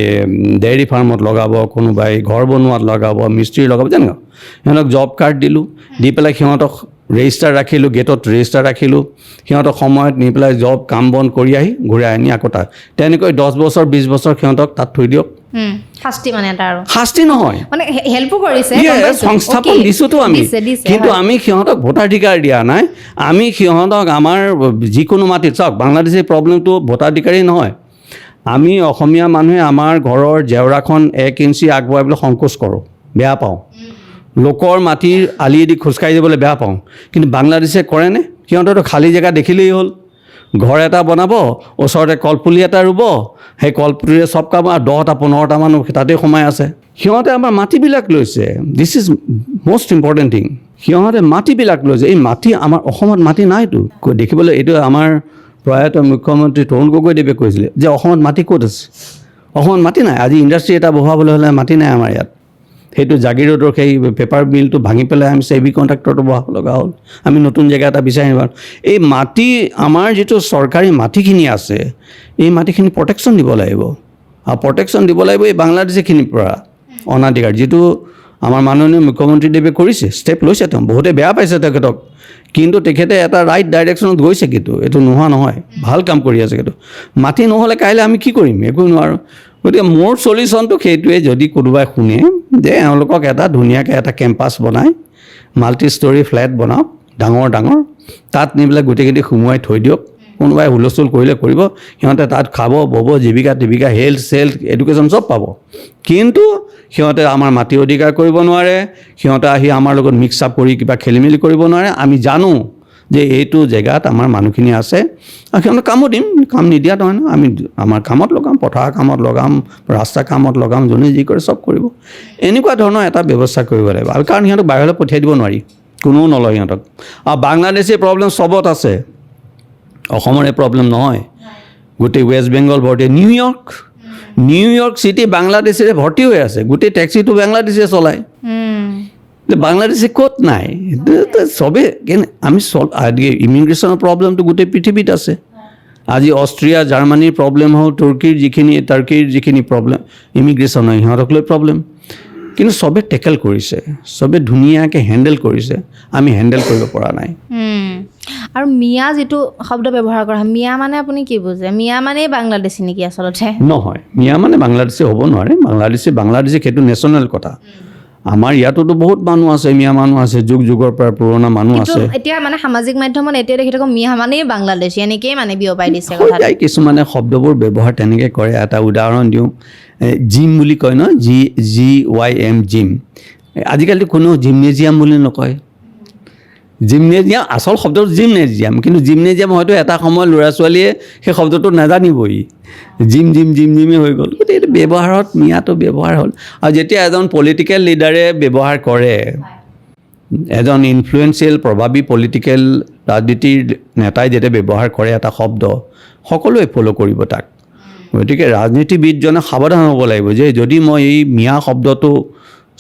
[SPEAKER 1] ডেইৰী ফাৰ্মত লগাব কোনোবাই ঘৰ বনোৱাত লগাব মিস্ত্ৰী লগাব জানো সিহঁতক জব কাৰ্ড দিলোঁ দি পেলাই সিহঁতক ৰেজিষ্টাৰ ৰাখিলোঁ, গেটত ৰেজিষ্টাৰ ৰাখিলোঁ, সিহঁতক সময়ত নি পেলাই জব কাম বন কৰি আহি ঘূৰাই আনি আকৌ তাত তেনেকৈ 10 বছৰ 20 বছৰ সিহঁতক তাত থৈ দিয়ক।
[SPEAKER 2] শাস্তি মানে এটা আৰু
[SPEAKER 1] শাস্তি নহয়,
[SPEAKER 2] মানে হেল্পো কৰিছে,
[SPEAKER 1] সংস্থাপন দিছোঁতো আমি, কিন্তু আমি সিহঁতক ভোটাধিকাৰ দিয়া নাই। আমি সিহঁতক আমাৰ যিকোনো মাটিত চাওক, বাংলাদেশী প্ৰব্লেমটো ভোটাধিকাৰী নহয়। আমি অসমীয়া মানুহে আমাৰ ঘৰৰ জেওৰাখন 1 ইঞ্চি আগবঢ়াবলৈ সংকোচ কৰোঁ, বেয়া পাওঁ। লোকৰ মাটিৰ আলিয়েদি খোজকাঢ়ি যাবলৈ বেয়া পাওঁ, কিন্তু বাংলাদেশে কৰেনে? সিহঁতৰতো খালী জেগা দেখিলেই হ'ল, ঘৰ এটা বনাব, ওচৰতে কলপুলি এটা ৰুব, সেই কলপুলিৰে চব কাম, আৰু 10টা 15টা মানুহ তাতে সোমাই আছে। সিহঁতে আমাৰ মাটিবিলাক লৈছে, this is most important thing. সিহঁতে মাটিবিলাক লৈছে, এই মাটি আমাৰ অসমত মাটি নাইতো দেখিবলৈ। এইটো আমাৰ প্ৰয়াত মুখ্যমন্ত্ৰী তৰুণ গগৈদেৱে কৈছিলে যে অসমত মাটি ক'ত আছে, অসমত মাটি নাই। আজি ইণ্ডাষ্ট্ৰি এটা বহাবলৈ হ'লে মাটি নাই আমাৰ ইয়াত। সেইটো জাগিৰোডৰ সেই পেপাৰ মিলটো ভাঙি পেলাই আমি চেভি কণ্ট্ৰেক্টৰটো বহাব লগা হ'ল, আমি নতুন জেগা এটা বিচাৰি পালোঁ। এই মাটি, আমাৰ যিটো চৰকাৰী মাটিখিনি আছে, এই মাটিখিনি প্ৰটেকশ্যন দিব লাগিব, আৰু প্ৰটেকশ্যন দিব লাগিব এই বাংলাদেশীখিনিৰ পৰা অনাধিকাৰ, যিটো আমাৰ মাননীয় মুখ্যমন্ত্ৰীদেৱে কৰিছে, ষ্টেপ লৈছে। তেওঁ বহুতে বেয়া পাইছে তেখেতক, কিন্তু তেখেতে এটা ৰাইট ডাইৰেকশ্যনত গৈছে, কিন্তু এইটো নোহোৱা নহয়, ভাল কাম কৰি আছে। কিন্তু মাটি নহ'লে কাইলৈ আমি কি কৰিম, একো নোৱাৰোঁ। গতিকে মোৰ চলিউশ্যনটো সেইটোৱে, যদি কোনোবাই শুনে যে এওঁলোকক এটা ধুনীয়াকৈ এটা কেম্পাছ বনাই মাল্টি ষ্টৰী ফ্লেট বনাওক, ডাঙৰ ডাঙৰ, তাত নি পেলাই গোটেইখিনি সোমোৱাই থৈ দিয়ক। কোনোবাই হুলস্থুল কৰিলে কৰিব, সিহঁতে তাত খাব ব'ব, জীৱিকা টিবিকা, হেল্থ চেল্থ এডুকেশ্যন চব পাব। কিন্তু সিহঁতে আমাৰ মাটি অধিকাৰ কৰিব নোৱাৰে, সিহঁতে আহি আমাৰ লগত মিক্স আপ কৰি কিবা খেলি মেলি কৰিব নোৱাৰে। আমি জানো যে এইটো জেগাত আমাৰ মানুহখিনি আছে, আৰু সিহঁতক কামো দিম, কাম নিদিয়া নহয় ন, আমি আমাৰ কামত লগাম, পথাৰ কামত লগাম, ৰাস্তা কামত লগাম, যোনে যি কৰে চব কৰিব। এনেকুৱা ধৰণৰ এটা ব্যৱস্থা কৰিব লাগিব। আৰু কাৰণ সিহঁতক বাহিৰলৈ পঠিয়াই দিব নোৱাৰি, কোনেও নলয় সিহঁতক। আৰু বাংলাদেশী প্ৰব্লেম চবত আছে, অসমৰে প্ৰব্লেম নহয়। গোটেই ৱেষ্ট বেংগল ভৰ্তি, নিউয়ৰ্ক চিটি বাংলাদেশীৰে ভৰ্তি হৈ আছে, গোটেই টেক্সিটো বাংলাদেশীয়ে চলায়। বাংলাদেশী ক'ত নাই? চবেই আমি ইমিগ্ৰেশ্যনৰ প্ৰব্লেমটো গোটেই পৃথিৱীত আছে। আজি অষ্ট্ৰিয়া জাৰ্মানীৰ প্ৰব্লেম হ'ল, টাৰ্কিৰ যিখিনি প্ৰব্লেম ইমিগ্ৰেশ্যনৰ, সিহঁতক লৈ প্ৰব্লেম, কিন্তু চবে টেকেল কৰিছে, চবে ধুনীয়াকৈ হেণ্ডেল কৰিছে, আমি হেণ্ডেল কৰিব পৰা নাই।
[SPEAKER 2] আৰু মিয়া যিটো শব্দ ব্যৱহাৰ কৰা হয়, মিয়া মানে আপুনি কি বুজে? মিয়া মানে বাংলাদেশী নেকি আচলতে? নহয়,
[SPEAKER 1] মিয়া মানে বাংলাদেশী হ'ব নোৱাৰে। বাংলাদেশী সেইটো নেশ্যনেল কথা। আমাৰ ইয়াতোতো বহুত মানুহ আছে, মিয়া মানুহ আছে, যুগ যুগৰ পৰা পুৰণা মানুহ আছে।
[SPEAKER 2] এতিয়া মানে সামাজিক মাধ্যমত এতিয়া দেখি থাকোঁ মিয়া মানেই বাংলাদেশী, এনেকেই মানে বিয়পাই দিছে কথা।
[SPEAKER 1] কিছুমানে শব্দবোৰ ব্যৱহাৰ তেনেকৈ কৰে। এটা উদাহৰণ দিওঁ, জিম বুলি কয় ন, GYM জিম। আজিকালিতো কোনো জিমনেজিয়াম বুলি নকয়, জিমনেজিয়াম আচল শব্দটো জিমনেজিয়াম, কিন্তু জিমনেজিয়াম হয়তো এটা সময়ত ল'ৰা ছোৱালীয়ে সেই শব্দটো নাজানিবই, জিমেই হৈ গ'ল। গতিকে এইটো ব্যৱহাৰত মিয়াটো ব্যৱহাৰ হ'ল। আৰু যেতিয়া এজন পলিটিকেল লিডাৰে ব্যৱহাৰ কৰে, এজন ইনফ্লুৱেঞ্চিয়েল প্ৰভাৱী পলিটিকেল ৰাজনীতিৰ নেতাই যেতিয়া ব্যৱহাৰ কৰে এটা শব্দ, সকলোৱে ফ'ল' কৰিব তাক। গতিকে ৰাজনীতিবিদজনে সাৱধান হ'ব লাগিব যে যদি মই এই মিয়া শব্দটো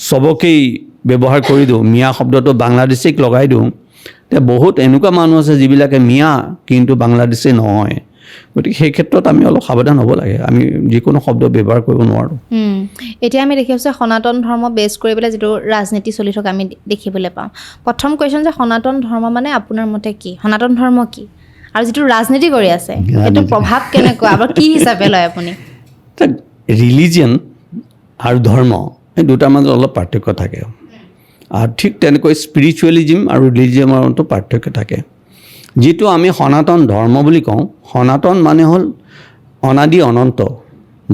[SPEAKER 1] চবকেই ব্যৱহাৰ কৰি দিওঁ, মিয়া শব্দটো বাংলাদেশীক লগাই দিওঁ, এতিয়া বহুত এনেকুৱা মানুহ আছে যিবিলাকে মিয়া কিন্তু বাংলাদেশী নহয়। গতিকে সেই ক্ষেত্ৰত আমি অলপ সাৱধান হ'ব লাগে, আমি যিকোনো শব্দ ব্যৱহাৰ কৰিব নোৱাৰোঁ।
[SPEAKER 2] এতিয়া আমি দেখি আছোঁ সনাতন ধৰ্ম বেছ কৰি পেলাই যিটো ৰাজনীতি চলি থকা আমি দেখিবলৈ পাওঁ। প্ৰথম কুৱেশ্যন যে সনাতন ধৰ্ম মানে আপোনাৰ মতে কি? সনাতন ধৰ্ম কি? আৰু যিটো ৰাজনীতি কৰি আছে সেইটো প্ৰভাৱ কেনেকুৱা, আৰু কি হিচাপে লয় আপুনি?
[SPEAKER 1] ৰিলিজিয়ন আৰু ধৰ্ম এই দুটাৰ মাজত অলপ পাৰ্থক্য থাকে, আৰু ঠিক তেনেকৈ স্পিৰিচুৱেলিজিম আৰু ৰিলিজিয়নৰ মাজতো পাৰ্থক্য থাকে। যিটো আমি সনাতন ধৰ্ম বুলি কওঁ, সনাতন মানে হ'ল অনাদি অনন্ত,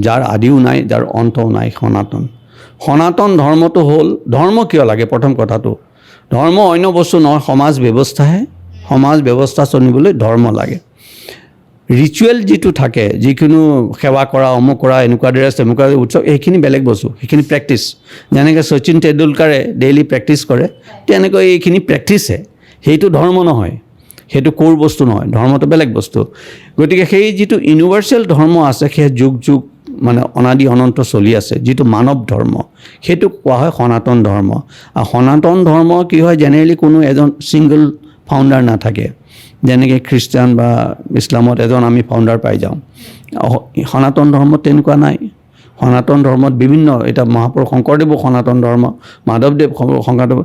[SPEAKER 1] যাৰ আদিও নাই, যাৰ অন্তও নাই, সনাতন ধৰ্মটো হ'ল, ধৰ্ম কিয় লাগে? প্ৰথম কথাটো, ধৰ্ম অন্য বস্তু নহয়, সমাজ ব্যৱস্থাহে, সমাজ ব্যৱস্থা চলিবলৈ ধৰ্ম লাগে। ৰিচুৱেল যিটো থাকে, যিকোনো সেৱা কৰা, অমুক কৰা, এনেকুৱা ড্ৰেছ, তেনেকুৱা উৎসৱ, এইখিনি বেলেগ বস্তু, সেইখিনি প্ৰেক্টিছ। যেনেকৈ শচীন তেণ্ডুলকাৰে ডেইলি প্ৰেক্টিছ কৰে, তেনেকৈ এইখিনি প্ৰেক্টিছহে, সেইটো ধৰ্ম নহয়, সেইটো ক'ৰ বস্তু নহয়, ধৰ্মটো বেলেগ বস্তু। গতিকে সেই যিটো ইউনিভাৰ্চেল ধৰ্ম আছে, সেই যুগ যুগ মানে অনাদি অনন্ত চলি আছে, যিটো মানৱ ধৰ্ম, সেইটো কোৱা হয় সনাতন ধৰ্ম। আৰু সনাতন ধৰ্ম কি হয়, জেনেৰেলি কোনো এজন ছিংগল ফাউণ্ডাৰ নাথাকে, যেনেকৈ খ্ৰীষ্টান বা ইছলামত এজন আমি ফাউণ্ডাৰ পাই যাওঁ। সনাতন ধৰ্মত তেনেকুৱা নাই, সনাতন ধৰ্মত বিভিন্ন এতিয়া মহাপুৰুষ শংকৰদেৱো সনাতন ধৰ্ম, মাধৱদেৱ শংকৰদেৱ,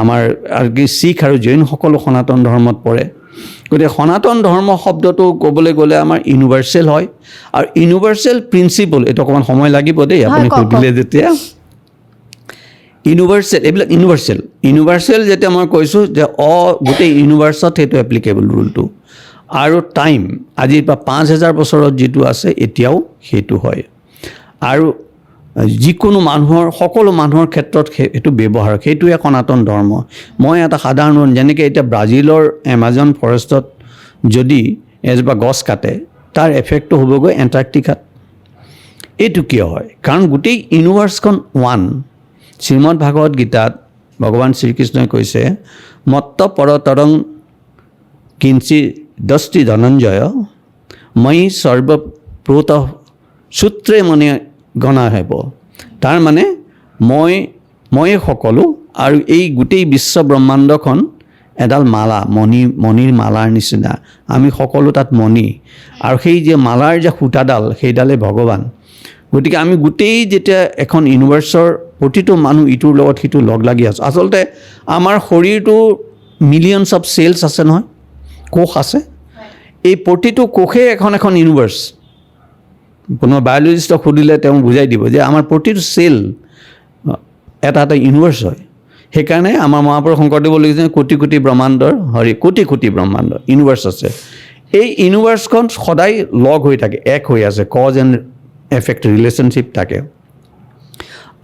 [SPEAKER 1] আমাৰ আনকি শিখ আৰু জৈন সকলো সনাতন ধৰ্মত পৰে। গতিকে সনাতন ধৰ্ম শব্দটো ক'বলৈ গ'লে আমাৰ ইউনিভাৰ্চেল হয় আৰু ইউনিভাৰ্চেল প্ৰিন্সিপল, এইটো অকণমান সময় লাগিব দেই আপুনি সুধিলে যেতিয়া। ইউনিভাৰ্চেল, এইবিলাক ইউনিভাৰ্চেল যেতিয়া মই কৈছোঁ যে গোটেই ইউনিভাৰ্চত সেইটো এপ্লিকেবল ৰুলটো। আৰু টাইম আজিৰ পৰা 5000 বছৰত যিটো আছে এতিয়াও সেইটো হয়। আৰু যিকোনো মানুহৰ সকলো মানুহৰ ক্ষেত্ৰত সেইটো ব্যৱহাৰ, সেইটোৱে সনাতন ধৰ্ম। মই এটা সাধাৰণ, যেনেকৈ এতিয়া ব্ৰাজিলৰ এমাজন ফৰেষ্টত যদি এজোপা গছ কাটে তাৰ এফেক্টটো হ'বগৈ এণ্টাৰ্কটিকাত। এইটো কিয় হয়? কাৰণ গোটেই ইউনিভাৰ্চখন ওৱান। শ্ৰীমদ ভাগৱত গীতাত ভগৱান শ্ৰীকৃষ্ণই কৈছে মত্ত পৰতৰং কিঞ্চি দষ্টি ধনঞ্জয় মই সৰ্বপ্ৰোত সূত্ৰে মানে গণা হ'ব। তাৰমানে ময়ে সকলো, আৰু এই গোটেই বিশ্ব ব্ৰহ্মাণ্ডখন এডাল মালা, মণিৰ মালাৰ নিচিনা। আমি সকলো তাত মণি, আৰু সেই যে মালাৰ যে সূতাডাল সেইডালে ভগৱান। গতিকে আমি গোটেই যেতিয়া এখন ইউনিভাৰ্চৰ প্ৰতিটো মানুহ ইটোৰ লগত সিটো লগ লাগি আছোঁ। আচলতে আমাৰ শৰীৰটো মিলিয়নছ অফ চেলছ আছে নহয়, কোষ আছে। এই প্ৰতিটো কোষেই এখন ইউনিভাৰ্চ। কোনোবা বায়'লজিষ্টক সুধিলে তেওঁ বুজাই দিব যে আমাৰ প্ৰতিটো চেল এটা ইউনিভাৰ্চ হয়। সেইকাৰণে আমাৰ মহাপুৰুষ শংকৰদেৱ লিখিছে কোটি কোটি ব্ৰহ্মাণ্ডৰ কোটি ব্ৰহ্মাণ্ড ইউনিভাৰ্চ আছে। এই ইউনিভাৰ্চখন সদায় লগ হৈ থাকে, এক হৈ আছে, কজ এণ্ড এফেক্ট ৰিলেশ্যনশ্বিপ থাকে।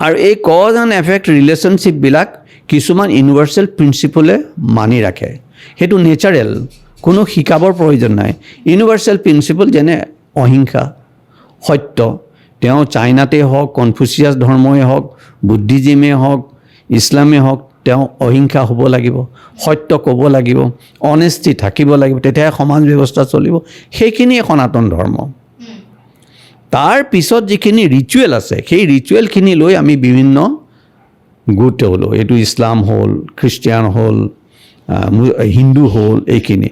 [SPEAKER 1] আৰু এই কজ এণ্ড এফেক্ট ৰিলেশ্যনশ্বিপবিলাক কিছুমান ইউনিভাৰ্চেল প্ৰিন্সিপলে মানি ৰাখে। সেইটো নেচাৰেল, কোনো শিকাবৰ প্ৰয়োজন নাই। ইউনিভাৰ্চেল প্ৰিন্সিপল যেনে অহিংসা, সত্য। তেওঁ চাইনাতেই হওক, কনফুচিয়াছ ধৰ্মই হওক, বুদ্ধিজিমেই হওক, ইছলামেই হওক, তেওঁ অহিংসা হ'ব লাগিব, সত্য ক'ব লাগিব, অনেষ্টি থাকিব লাগিব, তেতিয়াহে সমাজ ব্যৱস্থা চলিব। সেইখিনিয়ে সনাতন ধৰ্ম। তাৰ পিছত যিখিনি ৰিচুৱেল আছে সেই ৰিচুৱেলখিনি লৈ আমি বিভিন্ন গোট হ'লোঁ। এইটো ইছলাম হ'ল, খ্ৰীষ্টিয়ান হ'ল, হিন্দু হ'ল, এইখিনি।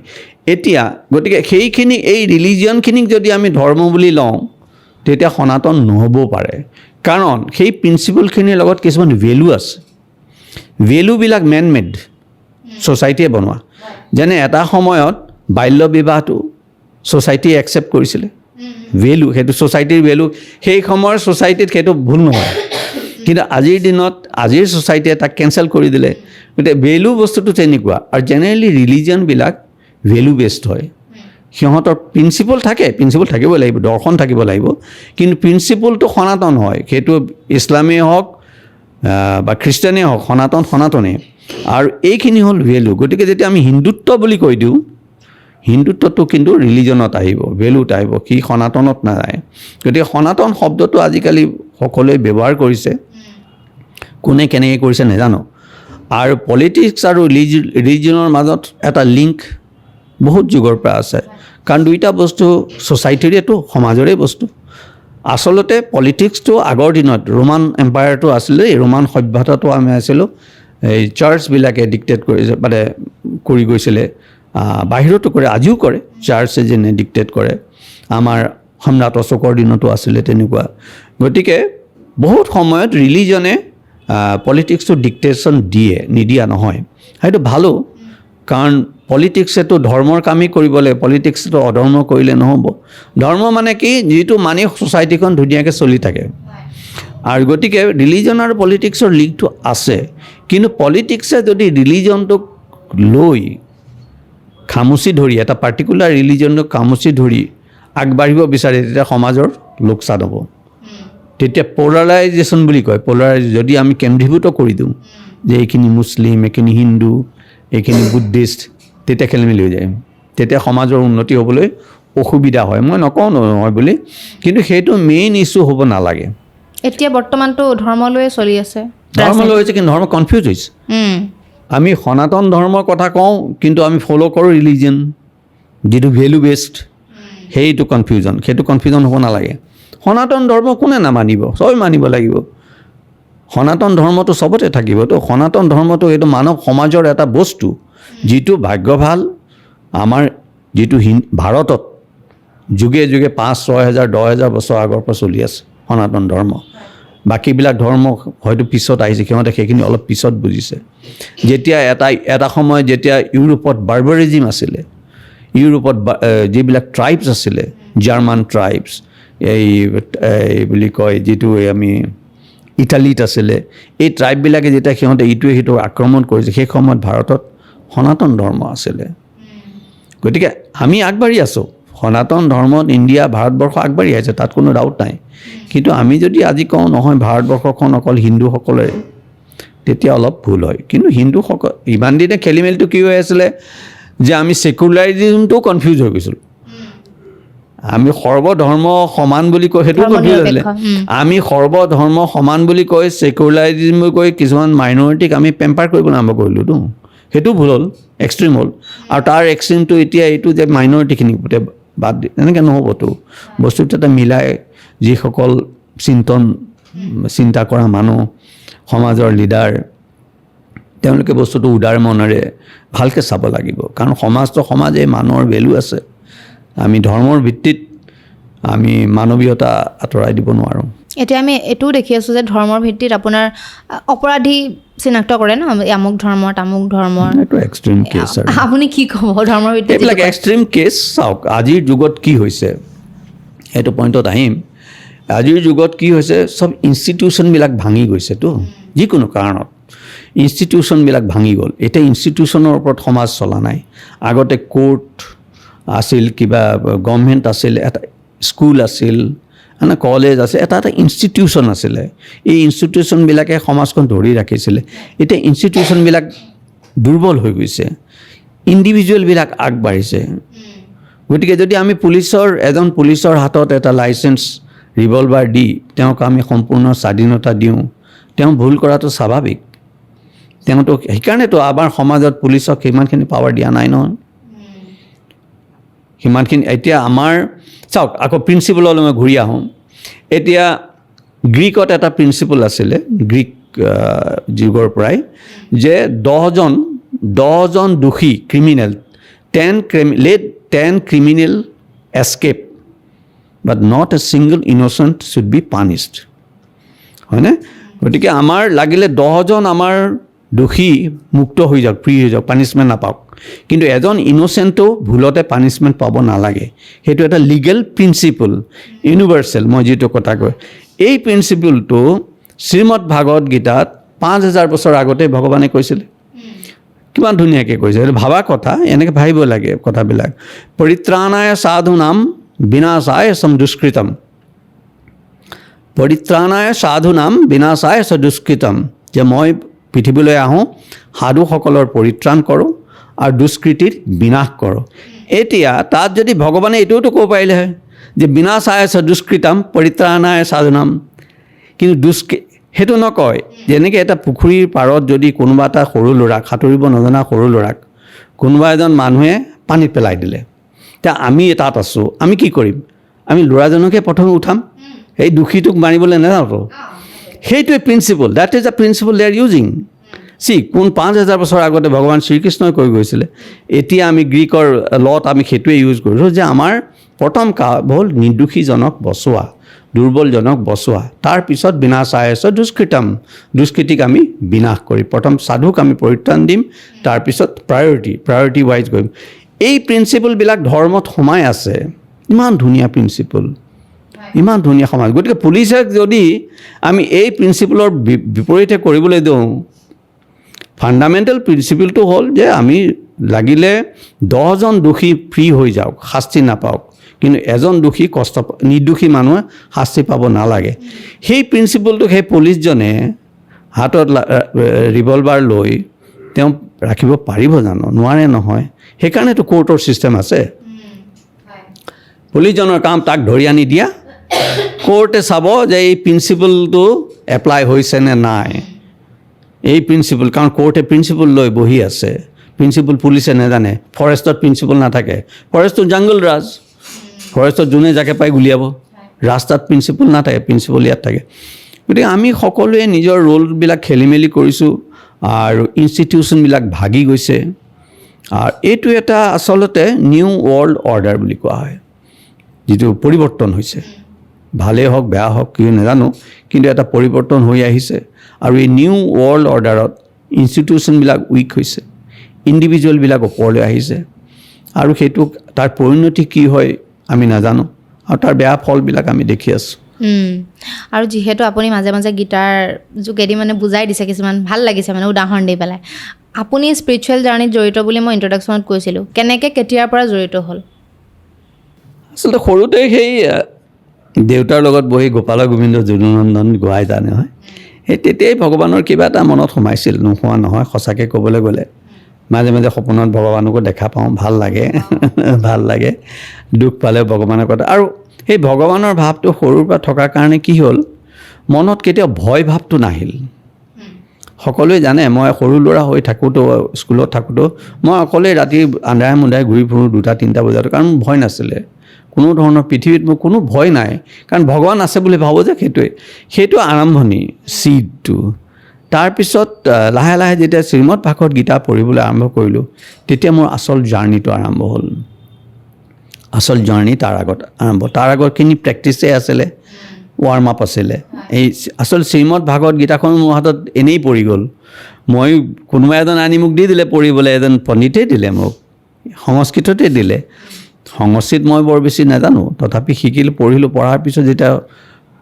[SPEAKER 1] এতিয়া গতিকে সেইখিনি এই ৰিলিজিয়নখিনিক যদি আমি ধৰ্ম বুলি লওঁ তেতিয়া সনাতন নহ'বও পাৰে। কাৰণ সেই প্ৰিন্সিপলখিনিৰ লগত কিছুমান ভেলু আছে। ভেলুবিলাক মেন মেড, ছ'চাইটিয়ে বনোৱা। যেনে এটা সময়ত বাল্য বিবাহটো ছ'চাইটিয়ে একচেপ্ট কৰিছিলে, ভেলু, সেইটো ছ'চাইটিৰ ভেলু। সেই সময়ৰ ছ'চাইটিত সেইটো ভুল নহয়, কিন্তু আজিৰ দিনত আজিৰ ছ'চাইটিয়ে তাক কেঞ্চেল কৰি দিলে। গতিকে ভেলু বস্তুটো তেনেকুৱা। আৰু জেনেৰেলি ৰিলিজিয়নবিলাক ভেলু বেছড হয়। সিহঁতৰ প্ৰিন্সিপল থাকে, প্ৰিন্সিপল থাকিব লাগিব, দৰ্শন থাকিব লাগিব, কিন্তু প্ৰিন্সিপলটো সনাতন হয়। সেইটো ইছলামেই হওক বা খ্ৰীষ্টানেই হওক, সনাতনেই। আৰু এইখিনি হ'ল ভেলু। গতিকে যেতিয়া আমি হিন্দুত্ব বুলি কৈ দিওঁ, হিন্দুত্বটো কিন্তু ৰিলিজনত আহিব, ভেলুত আহিব, সি সনাতনত নাযায়। গতিকে সনাতন শব্দটো আজিকালি সকলোৱে ব্যৱহাৰ কৰিছে, কোনে কেনেকৈ কৰিছে নাজানো। আৰু পলিটিক্স আৰু ৰিলিজনৰ মাজত এটা লিংক বহুত যুগৰ পৰা আছে, কাৰণ দুইটা বস্তু ছ'চাইটিৰেতো, সমাজৰে বস্তু। আচলতে পলিটিক্সটো আগৰ দিনত ৰোমান এম্পায়াৰটো আছিলে, ৰোমান সভ্যতাটো আমি আছিলোঁ, এই চাৰ্চবিলাকে ডিক্টেট কৰি গৈছিলে। বাহিৰতো কৰে, আজিও কৰে, চাৰ্চে যেনে ডিক্টেট কৰে। আমাৰ সম্ৰাট অশোকৰ দিনতো আছিলে তেনেকুৱা। গতিকে বহুত সময়ত ৰিলিজনে পলিটিক্সটো ডিক্টেশ্যন নিদিয়া নহয়। সেইটো ভালো, কাৰণ পলিটিক্সেতো ধৰ্মৰ কামেই কৰিব লাগে, পলিটিক্সটো অধৰ্ম কৰিলে নহ'ব। ধৰ্ম মানে কি, যিটো মানি ছ'চাইটিখন ধুনীয়াকৈ চলি থাকে। আৰু গতিকে ৰিলিজন আৰু পলিটিক্সৰ লিংকটো আছে, কিন্তু পলিটিক্সে যদি ৰিলিজনটোক লৈ খামুচি ধৰি, এটা পাৰ্টিকুলাৰ ৰিলিজনক খামুচি ধৰি আগবাঢ়িব বিচাৰে, তেতিয়া সমাজৰ লোকচান হ'ব। তেতিয়া পলাৰাইজেশ্যন বুলি কয়। যদি আমি কেন্দ্ৰীভূত কৰি দিওঁ যে এইখিনি মুছলিম, এইখিনি হিন্দু, এইখিনি বুদ্ধিষ্ট, তেতিয়া খেলিমেলি হৈ যায়। তেতিয়া সমাজৰ উন্নতি হ'বলৈ অসুবিধা হয়। মই নকওঁ নহয় বুলি, কিন্তু সেইটো মেইন ইছ্যু হ'ব নালাগে।
[SPEAKER 2] এতিয়া বৰ্তমানটো ধৰ্ম লৈয়ে চলি আছে,
[SPEAKER 1] ধৰ্ম লৈ হৈছে, কিন্তু ধৰ্ম কনফিউজ হৈছে। আমি সনাতন ধৰ্মৰ কথা কওঁ, কিন্তু আমি ফ'ল' কৰোঁ ৰিলিজন, যিটো ভেলু বেছড, সেইটো কনফিউজন হ'ব নালাগে। সনাতন ধৰ্ম কোনে নামানিব, চবেই মানিব লাগিব। সনাতন ধৰ্মটো চবতে থাকিবতো। সনাতন ধৰ্মটো এইটো মানৱ সমাজৰ এটা বস্তু, যিটো ভাগ্য ভাল আমাৰ যিটো ভাৰতত যুগে যুগে 5,000, 6,000, 10,000 বছৰ আগৰ পৰা চলি আছে সনাতন ধৰ্ম বাকীবিলাক ধৰ্ম হয়তো পিছত আহিছে সিহঁতে সেইখিনি অলপ পিছত বুজিছে যেতিয়া এটা সময় যেতিয়া ইউৰোপত বাৰ্বাৰিজিম আছিলে ইউৰোপত যিবিলাক ট্ৰাইবছ আছিলে জাৰ্মান ট্ৰাইবছ এই বুলি কয় যিটো আমি ইটালীত আছিলে এই ট্ৰাইববিলাকে যেতিয়া সিহঁতে ইটোৱে সিটোক আক্ৰমণ কৰিছে সেই সময়ত ভাৰতত সনাতন ধৰ্ম আছিলে গতিকে আমি আগবাঢ়ি আছোঁ সনাতন ধৰ্মত ইণ্ডিয়া ভাৰতবৰ্ষ আগবাঢ়ি আছে তাত কোনো ডাউট নাই কিন্তু আমি যদি আজি কওঁ নহয় ভাৰতবৰ্ষখন অকল হিন্দুসকলৰে তেতিয়া অলপ ভুল হয় কিন্তু হিন্দুসকল ইমান দিনে খেলি মেলিটো কি হৈ আছিলে যে আমি ছেকুলাৰিজিমটোও কনফিউজ হৈ গৈছিলোঁ আমি সৰ্বধৰ্ম সমান বুলি কৈ সেইটো কনফিউজ হৈছিলে আমি সৰ্বধৰ্ম সমান বুলি কৈ ছেকুলাৰিজিম বুলি কৈ কিছুমান মাইনৰিটিক আমি পেম্পাৰ কৰিবলৈ আৰম্ভ কৰিলোঁতো সেইটো ভুল হ'ল এক্সট্ৰিম হ'ল আৰু তাৰ এক্সট্ৰিমটো এতিয়া এইটো যে মাইনৰিটিখিনিক গোটেই বাদ দি এনেকৈ নহ'বতো বস্তুটো এটা মিলাই যিসকল চিন্তা কৰা মানুহ সমাজৰ লিডাৰ তেওঁলোকে বস্তুটো উদাৰ মনেৰে ভালকৈ চাব লাগিব কাৰণ সমাজটো সমাজে মানুহৰ ভেলু আছে আমি ধৰ্মৰ ভিত্তিত আমি মানৱীয়তা আঁতৰাই দিব নোৱাৰোঁ
[SPEAKER 2] এতিয়া আমি এইটোও দেখি আছোঁ যে ধৰ্মৰ ভিত্তিত আপোনাৰ অপৰাধী চিনাক্ত কৰে ন আমুক ধৰ্মৰ তামুক ধৰ্মৰ
[SPEAKER 1] এইটো এক্সট্ৰিম কেছ আৰু
[SPEAKER 2] আপুনি কি ক'ব ধৰ্মৰ ভিত্তিত
[SPEAKER 1] এইবিলাক এক্সট্ৰিম কেছ চাওক আজিৰ যুগত কি হৈছে সেইটো পইণ্টত আহিম আজিৰ যুগত কি হৈছে চব ইনষ্টিটিউশ্যনবিলাক ভাঙি গৈছেতো যিকোনো কাৰণত ইনষ্টিটিউশ্যনবিলাক ভাঙি গ'ল এতিয়া ইনষ্টিটিউশ্যনৰ ওপৰত সমাজ চলা নাই আগতে কোৰ্ট আছিল কিবা গভৰ্ণমেণ্ট আছিল এটা স্কুল আছিল মানে কলেজ আছে এটা ইনষ্টিটিউশ্যন আছিলে এই ইনষ্টিটিউশ্যনবিলাকে সমাজখন ধৰি ৰাখিছিলে এতিয়া ইনষ্টিটিউশ্যনবিলাক দুৰ্বল হৈ গৈছে ইণ্ডিভিজুৱেলবিলাক আগবাঢ়িছে গতিকে যদি আমি এজন পুলিচৰ হাতত এটা লাইচেঞ্চ ৰিভলভাৰ দি তেওঁক আমি সম্পূৰ্ণ স্বাধীনতা দিওঁ তেওঁ ভুল কৰাটো স্বাভাৱিক তেওঁতো সেইকাৰণেতো আমাৰ সমাজত পুলিচক সিমানখিনি পাৱাৰ দিয়া নাই নহয় সিমানখিনি এতিয়া আমাৰ চাওক আকৌ প্ৰিন্সিপললৈ মই ঘূৰি আহোঁ এতিয়া গ্ৰীকত এটা প্ৰিন্সিপল আছিলে গ্ৰীক যুগৰ পৰাই যে 10জন দোষী criminal 10 criminal escape but not a single innocent should be punished হয়নে গতিকে আমাৰ লাগিলে 10জন আমাৰ দোষী মুক্ত হৈ যাওক ফ্ৰী হৈ যাওক পানিছমেণ্ট নাপাওক কিন্তু এজন ইন'চেণ্টো ভুলতে পানিছমেণ্ট পাব নালাগে সেইটো এটা লিগেল প্ৰিন্সিপল ইউনিভাৰ্চেল মই যিটো কথা কয় এই প্ৰিন্সিপলটো শ্ৰীমদ ভাগৱত গীতাত 5000 বছৰ আগতে ভগৱানে কৈছিলে কিমান ধুনীয়াকৈ কৈছে ভাবা কথা এনেকৈ ভাবিব লাগে কথাবিলাক পৰিত্ৰাণায় সাধুনাম বিনাশায় দুষ্কৃতম পৰিত্ৰাণায় সাধুনাম বিনাশায় দুষ্কৃতম যে মই পৃথিৱীলৈ আহোঁ সাধুসকলৰ পৰিত্ৰাণ কৰোঁ আৰু দুষ্কৃতিৰ বিনাশ কৰোঁ এতিয়া তাত যদি ভগৱানে এইটোওতো ক'ব পাৰিলে হয় যে বিনাশায় দুষ্কৃতম পৰিত্ৰাণায় সাধুনাম কিন্তু সেইটো নকয় যেনেকৈ এটা পুখুৰীৰ পাৰত যদি কোনোবা এটা সৰু ল'ৰাক সাঁতুৰিব নজনা সৰু ল'ৰাক কোনোবা এজন মানুহে পানীত পেলাই দিলে এতিয়া আমি তাত আছোঁ আমি কি কৰিম আমি ল'ৰাজনকে প্ৰথমে উঠাম এই দোষীটোক মাৰিবলৈ নাযাওঁতো সেইটোৱে principle that is a principle they are using কোন 5000 বছৰ আগতে ভগৱান শ্ৰীকৃষ্ণই কৈ গৈছিলে এতিয়া আমি গ্ৰীকৰ লত আমি সেইটোৱে ইউজ কৰিছোঁ যে আমাৰ প্ৰথম কাম হ'ল নিৰ্দোষীজনক বচোৱা দুৰ্বলজনক বচোৱা তাৰপিছত বিনাশায় দুষ্কৃতিক আমি বিনাশ কৰি প্ৰথম সাধুক আমি পৰিত্ৰাণ দিম তাৰপিছত প্ৰায়ৰিটি ৱাইজ কৰিম এই প্ৰিন্সিপলবিলাক ধৰ্মত সোমাই আছে ইমান ধুনীয়া প্ৰিন্সিপল ইমান ধুনীয়া সমাজ গতিকে পুলিচক যদি আমি এই প্ৰিন্সিপলৰ বিপৰীতে কৰিবলৈ দিওঁ ফাণ্ডামেণ্টেল প্ৰিন্সিপলটো হ'ল যে আমি লাগিলে 10জন দোষী ফ্ৰী হৈ যাওক শাস্তি নাপাওক কিন্তু এজন দোষী নিৰ্দোষী মানুহে শাস্তি পাব নালাগে সেই প্ৰিন্সিপলটোক সেই পুলিচজনে হাতত ৰিভলভাৰ লৈ তেওঁ ৰাখিব পাৰিব জানো নোৱাৰে নহয় সেইকাৰণেতো কোৰ্টৰ ছিষ্টেম আছে পুলিচজনৰ কাম তাক ধৰি আনি দিয়া কোৰ্টে চাব যে এই প্ৰিন্সিপলটো এপ্লাই হৈছে নে নাই এই প্ৰিন্সিপল কাৰণ কোৰ্টে প্ৰিন্সিপল লৈ বহি আছে প্ৰিন্সিপল পুলিচে নাজানে ফৰেষ্টত প্ৰিন্সিপল নাথাকে ফৰেষ্টটো জংগল ৰাজ ফৰেষ্টত যোনে যাকে পাই গুলিয়াব ৰাস্তাত প্ৰিন্সিপল নাথাকে প্ৰিন্সিপল ইয়াত থাকে গতিকে আমি সকলোৱে নিজৰ ৰোলবিলাক খেলি মেলি কৰিছোঁ আৰু ইনষ্টিটিউশ্যনবিলাক ভাগি গৈছে আৰু এইটো এটা আচলতে নিউ ৱৰ্ল্ড অৰ্ডাৰ বুলি কোৱা হয় যিটো পৰিৱৰ্তন হৈছে ভালেই হওক বেয়া হওক কি নাজানো, কিন্তু এটা পৰিৱৰ্তন হৈ আহিছে। আৰু এই নিউ ৱৰ্ল্ড অৰ্ডাৰত ইনষ্টিটিউশ্যনবিলাক উইক হৈছে, ইণ্ডিভিজুৱেলবিলাক ওপৰলৈ আহিছে, আৰু সেইটো তাৰ পৰিণতি কি হয় আমি নাজানো, আৰু তাৰ বেয়া ফলবিলাক আমি দেখি আছোঁ।
[SPEAKER 2] আৰু যিহেতু আপুনি মাজে মাজে গীটাৰ যোগেদি মানে বুজাই দিছে কিছুমান, ভাল লাগিছে মানে উদাহৰণ দি পেলাই। আপুনি স্পিৰিচুৱেল জাৰ্ণিত জড়িত বুলি মই ইণ্ট্ৰডাকশ্যনত কৈছিলোঁ, কেনেকৈ কেতিয়াৰ পৰা জড়িত হ'ল?
[SPEAKER 1] আচলতে সৰুতে সেই দেউতাৰ লগত বহি গোপাল গোবিন্দ যদুনন্দন গোৱাই জানে হয়, সেই তেতিয়াই ভগৱানৰ কিবা এটা মনত সোমাইছিল, নোহোৱা নহয়। সঁচাকৈ ক'বলৈ গ'লে মাজে মাজে সপোনত ভগৱানকো দেখা পাওঁ, ভাল লাগে ভাল লাগে। দুখ পালেও ভগৱানৰ কথা, আৰু সেই ভগৱানৰ ভাৱটো সৰুৰ পৰা থকাৰ কাৰণে কি হ'ল, মনত কেতিয়াও ভয় ভাৱটো নাহিল। সকলোৱে জানে মই সৰু ল'ৰা হৈ থাকোঁতেও, স্কুলত থাকোঁতেও মই অকলেই ৰাতি আন্ধাৰে মুন্ধাৰে ঘূৰি ফুৰোঁ 2-3টা বজাত, কাৰণ মোৰ ভয় নাছিলে কোনো ধৰণৰ। পৃথিৱীত মোৰ কোনো ভয় নাই, কাৰণ ভগৱান আছে বুলি ভাবোঁ যে, সেইটো আৰম্ভণি, চিডটো। তাৰপিছত লাহে লাহে যেতিয়া শ্ৰীমদ ভাগৱত গীতা পঢ়িবলৈ আৰম্ভ কৰিলোঁ, তেতিয়া মোৰ আচল জাৰ্ণিটো আৰম্ভ হ'ল। আচল জাৰ্ণি তাৰ আগতখিনি প্ৰেক্টিছেই আছিলে, ৱাৰ্ম আপ আছিলে। এই আচল শ্ৰীমদ ভাগৱত গীতাখন মোৰ হাতত এনেই পৰি গ'ল। মই কোনোবা এজন আনি মোক দি দিলে পঢ়িবলৈ, এজন পণ্ডিতেই দিলে মোক, সংস্কৃততে দিলে। সংস্কৃত মই বৰ বেছি নাজানো, তথাপি শিকিলোঁ, পঢ়িলোঁ। পঢ়াৰ পিছত যেতিয়া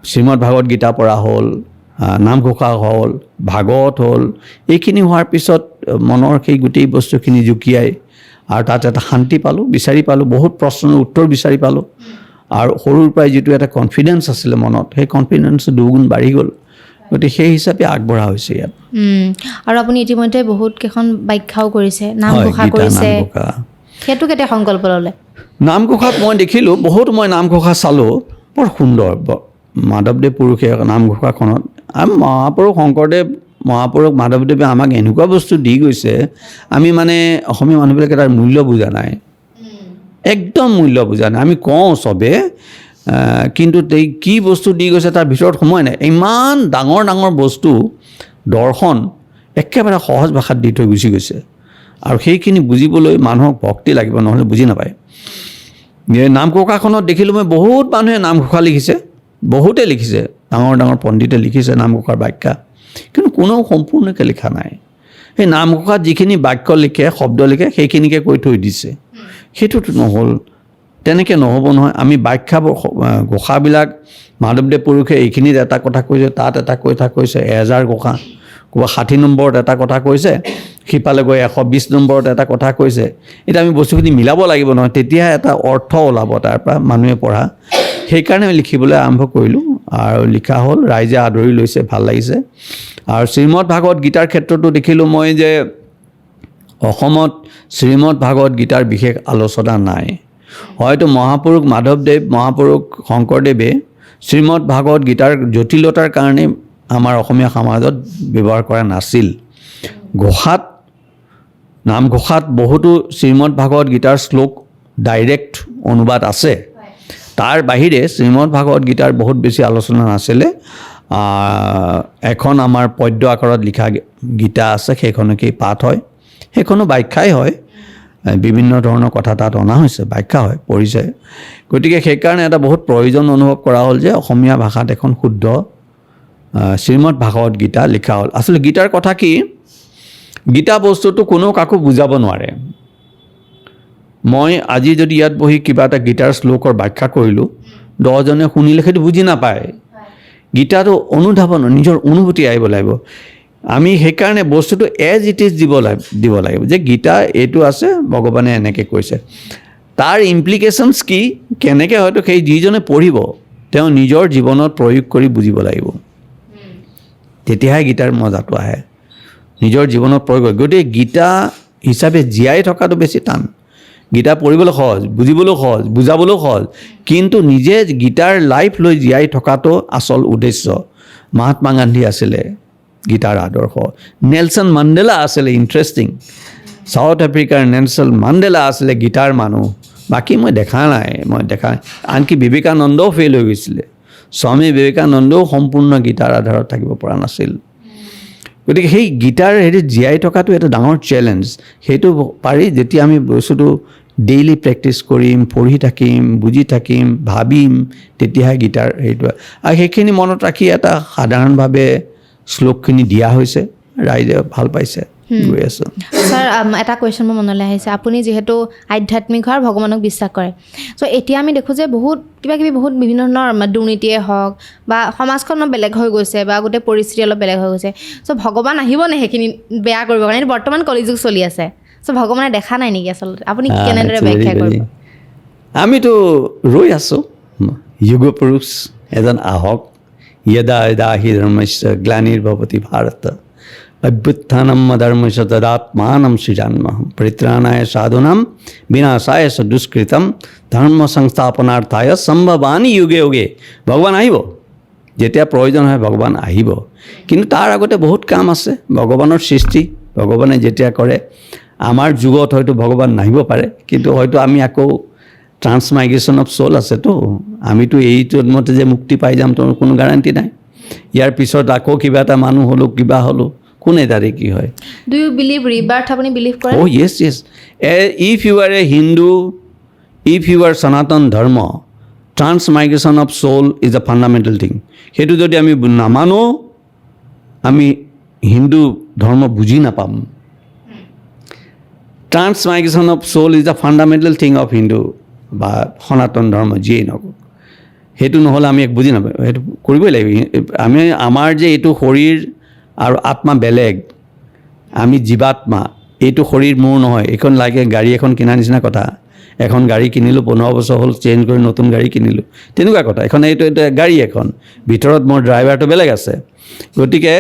[SPEAKER 1] শ্ৰীমদ ভাগৱত গীতা পঢ়া হ'ল, নামঘোষা হ'ল, ভাগৱত হ'ল, এইখিনি হোৱাৰ পিছত মনৰ সেই গোটেই বস্তুখিনি জুকিয়াই, আৰু তাত এটা শান্তি পালোঁ, বিচাৰি পালোঁ, বহুত প্ৰশ্নৰ উত্তৰ বিচাৰি পালোঁ। আৰু সৰুৰ পৰাই যিটো এটা কনফিডেঞ্চ আছিলে মনত, সেই কনফিডেঞ্চ দুগুণ বাঢ়ি গ'ল। গতিকে সেই হিচাপে আগবঢ়া হৈছে ইয়াত।
[SPEAKER 2] আৰু আপুনি ইতিমধ্যে বহুত কেইখন ব্যাখ্যাও কৰিছে, নামঘোষা কৰিছে, সেইটো কেতিয়া সংকল্প ল'লে?
[SPEAKER 1] নামঘোষাত মই দেখিলোঁ বহুত, মই নামঘোষা চালোঁ, বৰ সুন্দৰ। মাধৱদেৱ পুৰুষে নামঘোষাখনত, মহাপুৰুষ শংকৰদেৱ, মহাপুৰুষ মাধৱদেৱে আমাক এনেকুৱা বস্তু দি গৈছে, আমি মানে অসমীয়া মানুহবিলাকে তাৰ মূল্য বুজা নাই, একদম মূল্য বুজা নাই। আমি কওঁ চবে, কিন্তু কি বস্তু দি গৈছে তাৰ ভিতৰত সময় নাই। ইমান ডাঙৰ ডাঙৰ বস্তু, দৰ্শন একেবাৰে সহজ ভাষাত দি থৈ গুচি গৈছে, আৰু সেইখিনি বুজিবলৈ মানুহক ভক্তি লাগিব, নহ'লে বুজি নাপায়। নামঘোষাখনত দেখিলোঁ মই বহুত মানুহে নামঘোষা লিখিছে, বহুতে লিখিছে, ডাঙৰ ডাঙৰ পণ্ডিতে লিখিছে নামঘোষাৰ ব্যাখ্যা, কিন্তু কোনেও সম্পূৰ্ণকৈ লিখা নাই। সেই নামঘোষাত যিখিনি বাক্য লিখে, শব্দ লিখে, সেইখিনিকে কৈ থৈ দিছে। সেইটোতো নহ'ল, তেনেকৈ নহ'ব নহয়। আমি ব্যাখ্যাবোৰ, ঘোষাবিলাক মাধৱদেৱ পুৰুষে এইখিনিত এটা কথা কৈছে, তাত এটা কথা কৈছে, 1000 ঘোষা, ক'ৰবাত 60 নম্বৰত এটা কথা কৈছে, সিফালে গৈ 120 নম্বৰত এটা কথা কৈছে। এতিয়া আমি বস্তুখিনি মিলাব লাগিব নহয়, তেতিয়াহে এটা অৰ্থ ওলাব তাৰ পৰা মানুহে পঢ়া। সেইকাৰণে আমি লিখিবলৈ আৰম্ভ কৰিলোঁ, আৰু লিখা হ'ল, ৰাইজে আদৰি লৈছে, ভাল লাগিছে। আৰু শ্ৰীমদ ভাগৱত গীতাৰ ক্ষেত্ৰতো দেখিলোঁ মই যে অসমত শ্ৰীমদ ভাগৱত গীতাৰ বিশেষ আলোচনা নাই। হয়তো মহাপুৰুষ মাধৱদেৱ, মহাপুৰুষ শংকৰদেৱে শ্ৰীমদ ভাগৱত গীতাৰ জটিলতাৰ কাৰণে আমাৰ অসমীয়া সমাজত ব্যৱহাৰ কৰা নাছিল। ঘোষাত, নামঘোষাত বহুতো শ্ৰীমদ ভাগৱত গীতাৰ শ্লোক ডাইৰেক্ট অনুবাদ আছে, তাৰ বাহিৰে শ্ৰীমদ ভাগৱত গীতাৰ বহুত বেছি আলোচনা নাছিলে। এখন আমাৰ পদ্য আকাৰত লিখা গীতা আছে, সেইখনকেই পাঠ হয়, সেইখনো ব্যাখ্যাই হয়, বিভিন্ন ধৰণৰ কথা তাত অনা হৈছে, ব্যাখ্যা হয়, পঢ়িছে। গতিকে সেইকাৰণে এটা বহুত প্ৰয়োজন অনুভৱ কৰা হ'ল যে অসমীয়া ভাষাত এখন শুদ্ধ শ্ৰীমদ ভাগৱত গীতা লিখা হ'ল। আচলতে গীতাৰ কথা কি, গীতা বস্তুটো কোনেও কাকো বুজাব নোৱাৰে। মই আজি যদি ইয়াত বহি কিবা এটা গীতাৰ শ্লোকৰ ব্যাখ্যা কৰিলোঁ, 10জনে শুনিলে সেইটো বুজি নাপায়। গীতাটো অনুধাৱন, নিজৰ অনুভূতি আহিব লাগিব। আমি সেইকাৰণে বস্তুটো এজ ইট ইজ দিব লাগিব, যে গীতা এইটো আছে, ভগৱানে এনেকৈ কৈছে, তাৰ ইমপ্লিকেশ্যনছ কি, কেনেকৈ হয়তো সেই যিজনে পঢ়িব তেওঁ নিজৰ জীৱনত প্ৰয়োগ কৰি বুজিব লাগিব, তেতিয়াহে গীতাৰ মজাটো আহে, নিজৰ জীৱনত প্ৰয়োগ হয়। গতিকে গীতা হিচাপে জীয়াই থকাটো বেছি টান। গীতা পঢ়িবলৈ সহজ, বুজিবলৈও সহজ, বুজাবলৈও সহজ, কিন্তু নিজে গীতাৰ লাইফ লৈ জীয়াই থকাটো আচল উদ্দেশ্য। মহাত্মা গান্ধী আছিলে গীতাৰ আদৰ্শ, নেলছন মাণ্ডেলা আছিলে, ইণ্টাৰেষ্টিং, চাউথ আফ্ৰিকাৰ নেলছন মাণ্ডেলা আছিলে গীতাৰ মানুহ। বাকী মই দেখা নাই, আনকি বিবেকানন্দও ফেইল হৈ গৈছিলে, স্বামী বিবেকানন্দও সম্পূৰ্ণ গীতাৰ আধাৰত থাকিব পৰা নাছিল। গতিকে সেই গীতাৰ হেৰি জীয়াই থকাটো এটা ডাঙৰ চেলেঞ্জ সেইটো পাৰি যেতিয়া আমি বস্তুটো ডেইলি প্ৰেক্টিছ কৰিম পঢ়ি থাকিম বুজি থাকিম ভাবিম তেতিয়াহে গীতাৰ সেইটো আৰু সেইখিনি মনত ৰাখি এটা সাধাৰণভাৱে শ্লোকখিনি দিয়া হৈছে ৰাইজে ভাল পাইছে গৈ আছোঁ
[SPEAKER 2] ছাৰ এটা কুৱেশ্যন মোৰ মনলৈ আহিছে আপুনি যিহেতু আধ্যাত্মিক আৰু ভগৱানক বিশ্বাস কৰে চ' এতিয়া আমি দেখোঁ যে বহুত বহুত বিভিন্ন ধৰণৰ দুৰ্নীতিয়ে হওক বা সমাজখন বেলেগ হৈ গৈছে বা গোটেই পৰিস্থিতি অলপ বেলেগ হৈ গৈছে চ' ভগৱান আহিব নে সেইখিনি বেয়া কৰিব কাৰণে বৰ্তমান কলিযুগ চলি আছে চ' ভগৱানে দেখা নাই নেকি আচলতে আপুনি কেনেদৰে ব্যাখ্যা কৰিব
[SPEAKER 1] আমিতো ৰৈ আছোঁ যুগ পুৰুষ এজন আহক यदा यदा हि धर्मस्य ग्लानिर्भवति भारत अभ्युत्थानम धर्मस्य तदात्मानं सृजाम्यहं परित्राणाय साधूनां विनाशाय च दुष्कृतं धर्म संस्थापनार्थाय सम्भवामि युगे युगे ভগৱান আহিব যেতিয়া প্ৰয়োজন হয় ভগৱান আহিব কিন্তু তাৰ আগতে বহুত কাম আছে ভগৱানৰ সৃষ্টি ভগৱানে যেতিয়া কৰে আমাৰ যুগত হয়তো ভগৱান নাহিব পাৰে কিন্তু হয়তো আমি আকৌ ট্ৰান্সমাইগ্ৰেশ্যন অফ সোল আছেতো আমিতো এই জন্মতে যে মুক্তি পাই যাম তোৰ কোনো গ্যাৰাণ্টি নাই ইয়াৰ পিছত আকৌ কিবা এটা মানুহ হলো কিবা হলো কোনে তাৰে কি হয়
[SPEAKER 2] ডু ইউ বিলিভ ৰিবাৰ্থ আপুনি বিলিভ কৰে
[SPEAKER 1] ও yes yes if you are a Hindu if you are Sanatan Dharma transmigration of soul is a fundamental thing সেইটো যদি আমি নামানো আমি হিন্দু ধর্ম বুঝি নাপাম transmigration of soul is a fundamental thing of Hindu বা সনাতন ধৰ্ম যিয়েই নকওঁ সেইটো নহ'লে আমি এক বুজি নাপাওঁ সেইটো কৰিবই লাগিব আমি আমাৰ যে এইটো শৰীৰ আৰু আত্মা বেলেগ আমি জীৱাত্মা এইটো শৰীৰ মোৰ নহয় এইখন লাগে গাড়ী এখন কিনাৰ নিচিনা কথা এখন গাড়ী কিনিলোঁ 15 বছৰ হ'ল চেঞ্জ কৰি নতুন গাড়ী কিনিলোঁ তেনেকুৱা কথা এখন এইটো গাড়ী এখন ভিতৰত মোৰ ড্ৰাইভাৰটো বেলেগ আছে গতিকে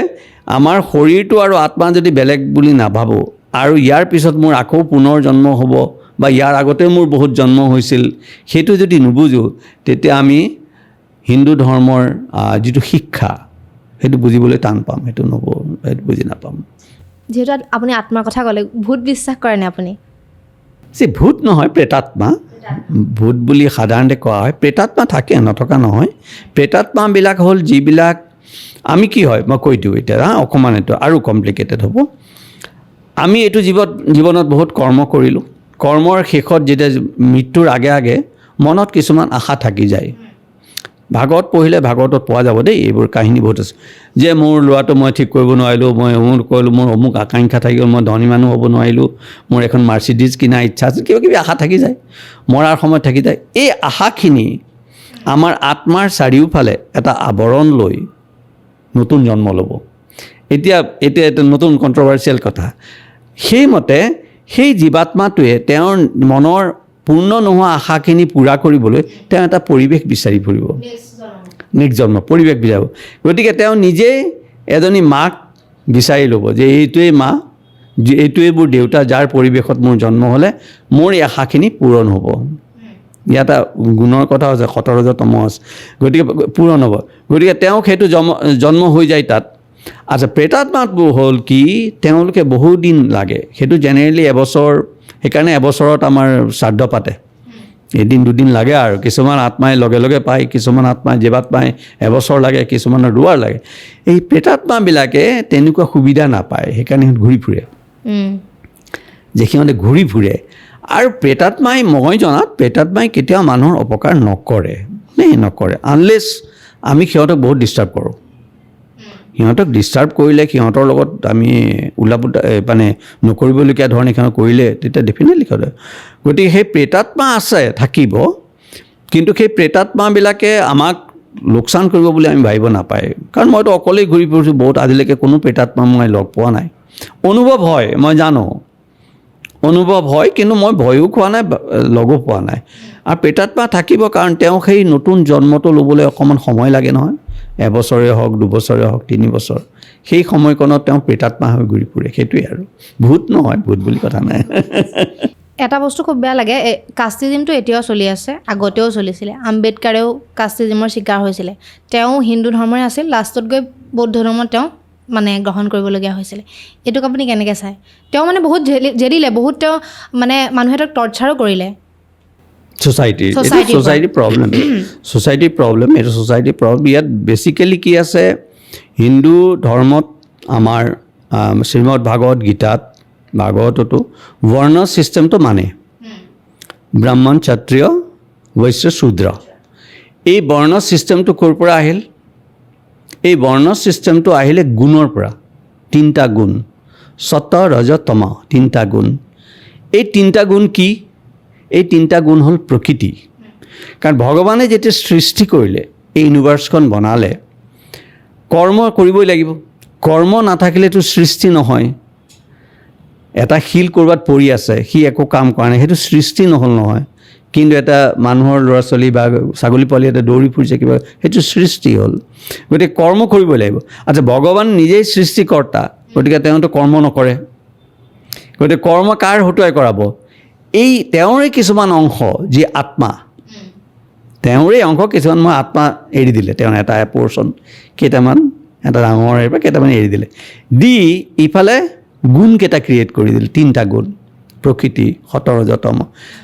[SPEAKER 1] আমাৰ শৰীৰটো আৰু আত্মা যদি বেলেগ বুলি নাভাবোঁ আৰু ইয়াৰ পিছত মোৰ আকৌ পুনৰ জন্ম হ'ব বা ইয়াৰ আগতে মোৰ বহুত জন্ম হৈছিল সেইটো যদি নুবুজো তেতিয়া আমি হিন্দু ধৰ্মৰ যিটো শিক্ষা সেইটো বুজিবলৈ টান পাম সেইটো সেইটো বুজি নাপাম
[SPEAKER 2] যেহেতু আপুনি আত্মাৰ কথা ক'লে ভূত বিশ্বাস কৰেনে আপুনি
[SPEAKER 1] যে ভূত নহয় প্ৰেতাত্মা ভূত বুলি সাধাৰণতে কোৱা হয় প্ৰেতাত্মা থাকে নথকা নহয় প্ৰেতাত্মাবিলাক হ'ল যিবিলাক আমি কি হয় মই কৈ দিওঁ এতিয়া অকণমান এইটো আৰু কমপ্লিকেটেড হ'ব আমি এইটো জীৱনত বহুত কৰ্ম কৰিলোঁ কৰ্মৰ শেষত যেতিয়া মৃত্যুৰ আগে আগে মনত কিছুমান আশা থাকি যায় ভাগৱত পঢ়িলে ভাগৱতত পোৱা যাব দেই এইবোৰ কাহিনী বহুত আছে যে মোৰ ল'ৰাটো মই ঠিক কৰিব নোৱাৰিলোঁ মই অমুক কৰিলোঁ মোৰ অমুক আকাংক্ষা থাকি গ'ল মই ধনী মানুহ হ'ব নোৱাৰিলোঁ মোৰ এখন মাৰ্চিডিজ কিনা ইচ্ছা আছিল কিবা কিবি আশা থাকি যায় মৰাৰ সময়ত থাকি যায় এই আশাখিনি আমাৰ আত্মাৰ চাৰিওফালে এটা আৱৰণ লৈ নতুন জন্ম ল'ব এতিয়া এটা নতুন কণ্ট্ৰভাৰ্চিয়েল কথা সেইমতে সেই জীৱাত্মাটোৱে তেওঁৰ মনৰ পূৰ্ণ নোহোৱা আশাখিনি পূৰা কৰিবলৈ তেওঁ এটা পৰিৱেশ বিচাৰি ফুৰিব নেক্সট জন্ম পৰিৱেশ বিচাৰিব গতিকে তেওঁ নিজেই এজনী মাক বিচাৰি ল'ব যে এইটোৱেই মা এইটোৱেই মোৰ দেউতা যাৰ পৰিৱেশত মোৰ জন্ম হ'লে মোৰ এই আশাখিনি পূৰণ হ'ব ইয়াত গুণৰ কথা আছে 17 তম আছে গতিকে পূৰণ হ'ব গতিকে তেওঁক সেইটো জন্ম হৈ যায় তাত আচ্ছা প্ৰেতাত্মাবোৰ হ'ল কি তেওঁলোকে বহুদিন লাগে সেইটো জেনেৰেলি এবছৰ সেইকাৰণে এবছৰত আমাৰ শ্ৰাদ্ধ পাতে এদিন দুদিন লাগে আৰু কিছুমান আত্মাই লগে লগে পায় কিছুমান আত্মাই জীৱাত্মাই এবছৰ লাগে কিছুমানৰ দুৱাৰ লাগে এই প্ৰেতাত্মাবিলাকে তেনেকুৱা সুবিধা নাপায় সেইকাৰণে ঘূৰি ফুৰে যে সিহঁতে ঘূৰি ফুৰে আৰু প্ৰেতাত্মাই মই জনাত প্ৰেতাত্মাই কেতিয়াও মানুহৰ অপকাৰ নকৰে নকৰে আনলেছ আমি সিহঁতক বহুত ডিষ্টাৰ্ব কৰোঁ সিহঁতক ডিষ্টাৰ্ব কৰিলে সিহঁতৰ লগত আমি ওলাপুটা মানে নকৰিবলগীয়া ধৰণে সিহঁতক কৰিলে তেতিয়া ডেফিনেটলি কৰে গতিকে সেই প্ৰেতাত্মা আছে থাকিব কিন্তু সেই প্ৰেতাত্মাবিলাকে আমাক লোকচান কৰিব বুলি আমি ভাবিব নাপায় কাৰণ মইতো অকলেই ঘূৰি ফুৰিছোঁ বহুত আজিলৈকে কোনো প্ৰেতাত্মা মই লগ পোৱা নাই অনুভৱ হয় মই জানো অনুভৱ হয় কিন্তু মই ভয়ো খোৱা নাই লগো পোৱা নাই আৰু প্ৰেতাত্মা থাকিব কাৰণ তেওঁ সেই নতুন জন্মটো ল'বলৈ অকণমান সময় লাগে নহয় এবছৰে হওক 2 বছৰে হওক 3 বছৰ সেই সময়কণত তেওঁ প্ৰেতাত্মা হৈ ঘূৰি ফুৰে সেইটোৱে আৰু ভূত নহয় ভূত বুলি কথা নাই
[SPEAKER 2] এটা বস্তু খুব বেয়া লাগে কাষ্টিজিমটো এতিয়াও চলি আছে আগতেও চলিছিলে আম্বেদকাৰেও কাষ্টিজিমৰ শিকাৰ হৈছিলে তেওঁ হিন্দু ধৰ্মৰে আছিল লাষ্টত গৈ বৌদ্ধ ধৰ্ম তেওঁ মানে গ্ৰহণ কৰিবলগীয়া হৈছিলে এইটোক আপুনি কেনেকৈ চায় তেওঁ মানে বহুত জেৰিলে বহুত তেওঁ মানে মানুহে তেওঁক টৰ্চাৰো কৰিলে
[SPEAKER 1] সোসাইটিৰ প্ৰব্লেম এইটো সোসাইটিৰ প্ৰব্লেম ইয়াত বেচিকেলি কি আছে হিন্দু ধৰ্মত আমাৰ শ্ৰীমদ ভাগৱত গীতাত ভাগৱততো বৰ্ণ ছিষ্টেমটো মানে ব্ৰাহ্মণ ক্ষত্ৰিয় বৈশ্য শূদ্ৰ এই বৰ্ণ ছিষ্টেমটো ক'ৰ পৰা আহিল এই বৰ্ণ ছিষ্টেমটো আহিলে গুণৰ পৰা তিনিটা গুণ সত ৰজ তম তিনিটা গুণ এই তিনিটা গুণ কি এই তিনিটা গুণ হ'ল প্ৰকৃতি কাৰণ ভগৱানে যেতিয়া সৃষ্টি কৰিলে এই ইউনিভাৰ্ছখন বনালে কৰ্ম কৰিবই লাগিব কৰ্ম নাথাকিলেতো সৃষ্টি নহয় এটা শিল ক'ৰবাত পৰি আছে সি একো কাম কৰা নাই সেইটো সৃষ্টি নহ'ল নহয় কিন্তু এটা মানুহৰ ল'ৰা ছোৱালী বা ছাগলী পোৱালি এটা দৌৰি ফুৰিছে কিবা সেইটো সৃষ্টি হ'ল গতিকে কৰ্ম কৰিবই লাগিব আচ্ছা ভগৱান নিজেই সৃষ্টিকৰ্তা গতিকে তেওঁতো কৰ্ম নকৰে গতিকে কৰ্ম কাৰ হতুৱাই কৰাব এই তেওঁৰে কিছুমান অংশ যি আত্মা তেওঁৰে অংশ কিছুমান মই আত্মা এৰি দিলে তেওঁ এটা পৰ্চন কেইটামান এটা ডাঙৰ এৰিব কেইটামান এৰি দিলে দি ইফালে গুণকেইটা ক্ৰিয়েট কৰি দিলে তিনিটা গুণ প্ৰকৃতি সত ৰজ তম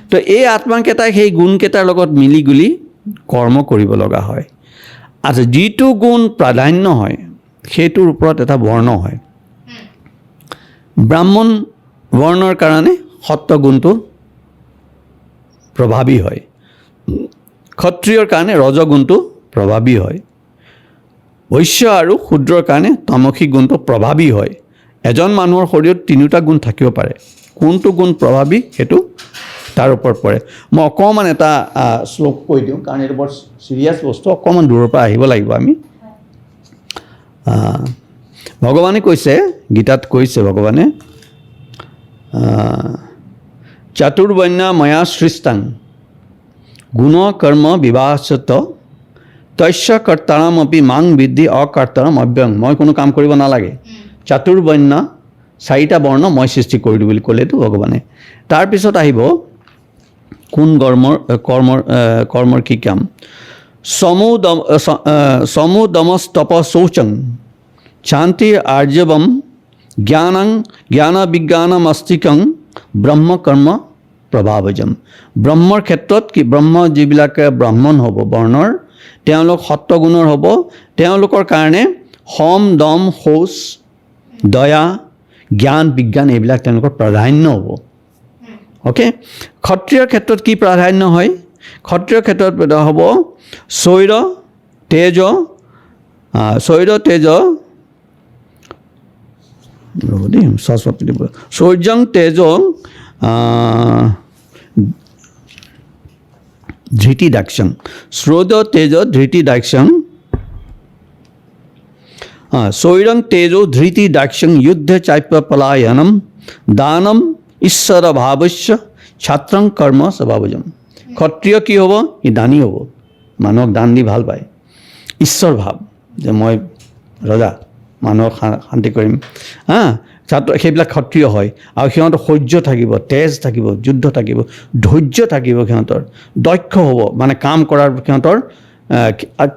[SPEAKER 1] তো এই আত্মাকেইটাই সেই গুণকেইটাৰ লগত মিলি গুলি কৰ্ম কৰিব লগা হয় আচ্ছা যিটো গুণ প্ৰাধান্য হয় সেইটোৰ ওপৰত এটা বৰ্ণ হয় ব্ৰাহ্মণ বৰ্ণৰ কাৰণে সত্য গুণটো প্ৰভাৱী হয় ক্ষত্ৰিয়ৰ কাৰণে ৰজগুণটো প্ৰভাৱী হয় বৈশ্য আৰু শূদ্ৰৰ কাৰণে তমসিক গুণটো প্ৰভাৱী হয় এজন মানুহৰ শৰীৰত তিনিটা গুণ থাকিব পাৰে কোনটো গুণ প্ৰভাৱী সেইটো তাৰ ওপৰত পৰে মই অকণমান এটা শ্লোক কৈ দিওঁ কাৰণ এইটো বৰ চিৰিয়াছ বস্তু অকণমান দূৰৰ পৰা আহিব লাগিব আমি ভগৱানে কৈছে গীতাত কৈছে ভগৱানে চতুৰ্বৰ্ণ্য ময়া সৃষ্টাং গুণ কৰ্ম বিভাষত তস্য কৰ্তাৰমপি মাং বিদ্ধি অকৰ্তাৰম অব্যং মই কোনো কাম কৰিব নালাগে চতুৰ্বৰ্ণ্য চাৰিটা বৰ্ণ মই সৃষ্টি কৰিলোঁ বুলি ক'লেতো ভগৱানে তাৰপিছত আহিব কোন কৰ্মৰ কি কাম সমুদমস্তপ শৌচং শান্তি আৰ্যৱম জ্ঞান বিজ্ঞানমস্তিকং ব্ৰহ্ম কৰ্ম প্ৰভাৱজম ব্ৰহ্মৰ ক্ষেত্ৰত কি ব্ৰহ্ম যিবিলাকে ব্ৰাহ্মণ হ'ব বৰ্ণৰ তেওঁলোক সত্বগুণৰ হ'ব তেওঁলোকৰ কাৰণে সম দম শৌচ দয়া জ্ঞান বিজ্ঞান এইবিলাক তেওঁলোকৰ প্ৰাধান্য হ'ব অ'কে ক্ষত্ৰিয়ৰ ক্ষেত্ৰত কি প্ৰাধান্য হয় ক্ষত্ৰিয়ৰ ক্ষেত্ৰত হ'ব শৈৰ তেজ সূৰ্যং তেজ ধৃতি দাক্ষং শ্ৰোদ তেজ ধৃতি দাক্ষং শৈরং তেজো ধৃতি দাক্ষং যুদ্ধ চাপ্য পলায়নম দানম ঈশ্বর ভাবস্য ছাত্রং কর্ম স্বভাবজম ক্ষত্রিয় কি হ'ব ই দানী হ'ব মানুহক দান দি ভাল পায় ঈশ্বৰ ভাৱ যে মই ৰজা মানুহক শান্তি কৰিম ছাত্ৰ সেইবিলাক ক্ষত্ৰিয় হয় আৰু সিহঁতৰ সহ্য থাকিব তেজ থাকিব যুদ্ধ থাকিব ধৈৰ্য থাকিব সিহঁতৰ দক্ষ হ'ব মানে কাম কৰাৰ সিহঁতৰ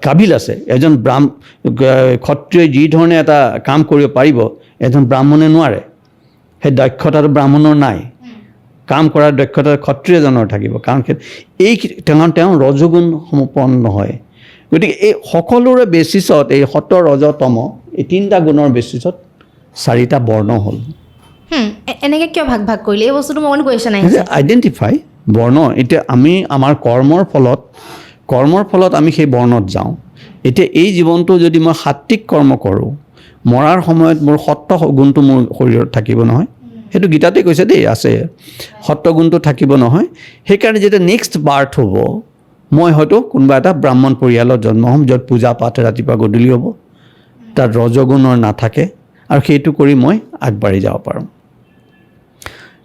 [SPEAKER 1] কাবিল আছে এজন ক্ষত্ৰিয়ই যি ধৰণে এটা কাম কৰিব পাৰিব এজন ব্ৰাহ্মণে নোৱাৰে সেই দক্ষতাটো ব্ৰাহ্মণৰ নাই কাম কৰাৰ দক্ষতা ক্ষত্ৰিয়জনৰ থাকিব কাৰণ তেওঁ ৰজগুণ সম্পন্ন হয় গতিকে এই সকলোৰে বেচিছত এই সত ৰজ তম এই তিনিটা গুণৰ বেচিছত চাৰিটা বৰ্ণ হ'ল
[SPEAKER 2] এনেকৈ কিয় ভাগ ভাগ কৰিলে এই বস্তুটো মোৰ কুৱেশ্যন আহিছে
[SPEAKER 1] আইডেণ্টিফাই বৰ্ণ এতিয়া আমি আমাৰ কৰ্মৰ ফলত আমি সেই বৰ্ণত যাওঁ এতিয়া এই জীৱনটো যদি মই সাত্বিক কৰ্ম কৰোঁ মৰাৰ সময়ত মোৰ সত্য গুণটো মোৰ শৰীৰত থাকিব নহয় সেইটো গীতাতে কৈছে দেই আছে সত্য গুণটো থাকিব নহয় সেইকাৰণে যেতিয়া নেক্সট বাৰ্থ হ'ব মই হয়তো কোনোবা এটা ব্ৰাহ্মণ পৰিয়ালত জন্ম হ'ম য'ত পূজা পাঠ ৰাতিপুৱা গধূলি হ'ব তাত ৰজগুণৰ নাথাকে আৰু সেইটো কৰি মই আগবাঢ়ি যাব পাৰোঁ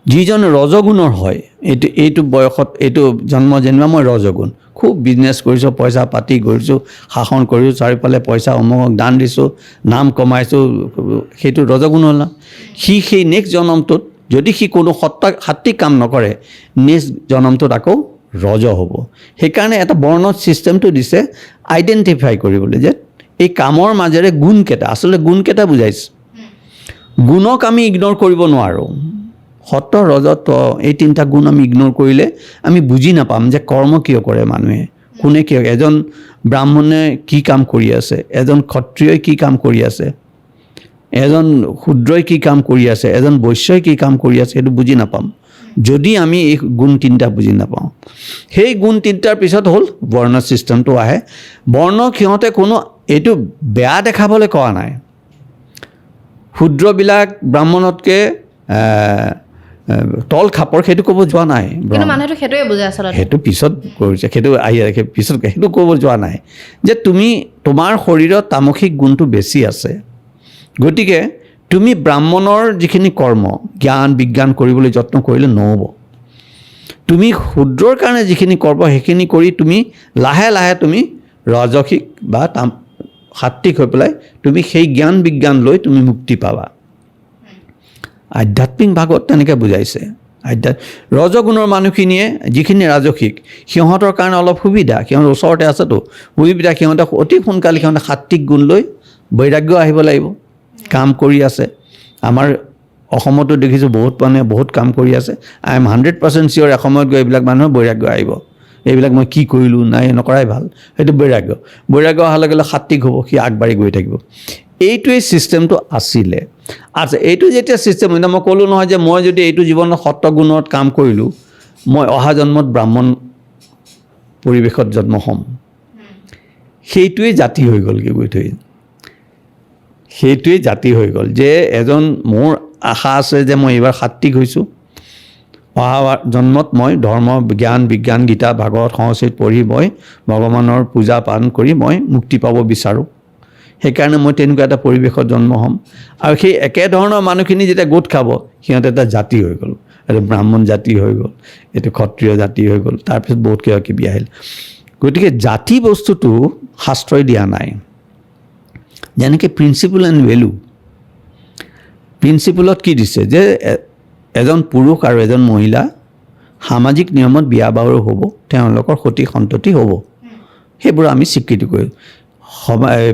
[SPEAKER 1] যিজন ৰজগুণৰ হয় এইটো বয়সত এইটো জন্ম জন্ম মই ৰজগুণ খুব বিজনেছ কৰিছোঁ পইচা পাতি কৰিছোঁ শাসন কৰিছোঁ চাৰিওফালে পইচা অমুক দান দিছোঁ নাম কমাইছোঁ সেইটো ৰজগুণ হ'ল সেই নেক্সট জন্মটোত যদি সি কোনো সাত্বিক কাম নকৰে নেক্সট জন্মটোত আকৌ ৰজ হ'ব সেইকাৰণে এটা বৰ্ণ ছিষ্টেমটো দিছে আইডেণ্টিফাই কৰিবলৈ যে এই কামৰ মাজেৰে গুণকেইটা আচলতে গুণকেইটা বুজাইছে গুণক আমি ইগন'ৰ কৰিব নোৱাৰোঁ সত্য ৰজত এই তিনিটা গুণ আমি ইগন'ৰ কৰিলে আমি বুজি নাপাম যে কৰ্ম কিয় কৰে মানুহে কোনে কিয় এজন ব্ৰাহ্মণে কি কাম কৰি আছে এজন ক্ষত্ৰিয়ই কি কাম কৰি আছে এজন শূদ্ৰই কি কাম কৰি আছে, এজন বৈশ্যই কি কাম কৰি আছে, সেইটো বুজি নাপাম যদি আমি এই গুণ তিনিটা বুজি নাপাওঁ। সেই গুণ তিনিটাৰ পিছত হ'ল বৰ্ণ ছিষ্টেমটো আহে। বৰ্ণ সিহঁতে কোনো এইটো বেয়া দেখাবলৈ কোৱা নাই। শূদ্ৰবিলাক ব্ৰাহ্মণতকৈ তল খাপৰ সেইটো ক'ব যোৱা নাই,
[SPEAKER 2] কিন্তু মানুহেতো সেইটোৱে বুজে আচলতে।
[SPEAKER 1] সেইটো পিছত কৰিছে, সেইটো আহি ৰাখে পিছত, সেইটো ক'ব যোৱা নাই যে তুমি তোমাৰ শৰীৰত তামসিক গুণটো বেছি আছে, গতিকে তুমি ব্ৰাহ্মণৰ যিখিনি কৰ্ম জ্ঞান বিজ্ঞান কৰিবলৈ যত্ন কৰিলে নহ'ব। তুমি শূদ্ৰৰ কাৰণে যিখিনি কৰ্ম সেইখিনি কৰি তুমি লাহে লাহে তুমি ৰাজসিক বা সাত্বিক হৈ পেলাই তুমি সেই জ্ঞান বিজ্ঞান লৈ তুমি মুক্তি পাবা। আধ্যাত্মিক ভাগত তেনেকৈ বুজাইছে। ৰজগুণৰ মানুহখিনিয়ে যিখিনি ৰাজসিক সিহঁতৰ কাৰণে অলপ সুবিধা, সিহঁতৰ ওচৰতে আছেতো সুবিধা, সিহঁতে অতি সোনকালে সিহঁতে সাত্বিক গুণ লৈ বৈৰাগ্য আহিব লাগিব। কাম কৰি আছে, আমাৰ অসমতো দেখিছোঁ বহুত মানুহে বহুত কাম কৰি আছে। আই এম 100% চিয়'ৰ এসময়ত গৈ এইবিলাক মানুহৰ বৈৰাগ্য আহিব, এইবিলাক মই কি কৰিলোঁ নাই নকৰাই ভাল, সেইটো বৈৰাগ্য অহাৰ লগে লগে সাত্বিক হ'ব, সি আগবাঢ়ি গৈ থাকিব। এইটোৱেই ছিষ্টেমটো আছিলে। আচ্ছা, এইটো যেতিয়া ছিষ্টেম এতিয়া মই ক'লোঁ নহয় যে মই যদি এইটো জীৱনত সত্ত্বগুণত কাম কৰিলোঁ, মই অহা জন্মত ব্ৰাহ্মণ পৰিৱেশত জন্ম হ'ম। সেইটোৱেই জাতি হৈ গ'লগৈ গৈ থৈ, সেইটোৱেই জাতি হৈ গ'ল যে এজন মোৰ আশা আছে যে মই এইবাৰ সাত্বিক হৈছোঁ, অহা জন্মত মই ধৰ্ম জ্ঞান বিজ্ঞান গীতা ভাগৱত সংস্কৃত পঢ়ি মই ভগৱানৰ পূজা পালন কৰি মই মুক্তি পাব বিচাৰোঁ। সেইকাৰণে মই তেনেকুৱা এটা পৰিৱেশত জন্ম হ'ম। আৰু সেই একেধৰণৰ মানুহখিনি যেতিয়া গোট খাব, সিহঁতে এটা জাতি হৈ গ'ল, এইটো ব্ৰাহ্মণ জাতি হৈ গ'ল, এইটো ক্ষত্ৰিয় জাতি হৈ গ'ল, তাৰপিছত বহুত কিবা কিবি আহিল। গতিকে জাতি বস্তুটো শাস্ত্ৰই দিয়া নাই। যেনেকৈ প্ৰিন্সিপল এণ্ড ভেলু, প্ৰিন্সিপলত কি দিছে যে এজন পুৰুষ আৰু এজন মহিলা সামাজিক নিয়মত বিয়া বাৰু হ'ব, তেওঁলোকৰ সতি সন্ততি হ'ব, সেইবোৰ আমি স্বীকৃতি কৰোঁ।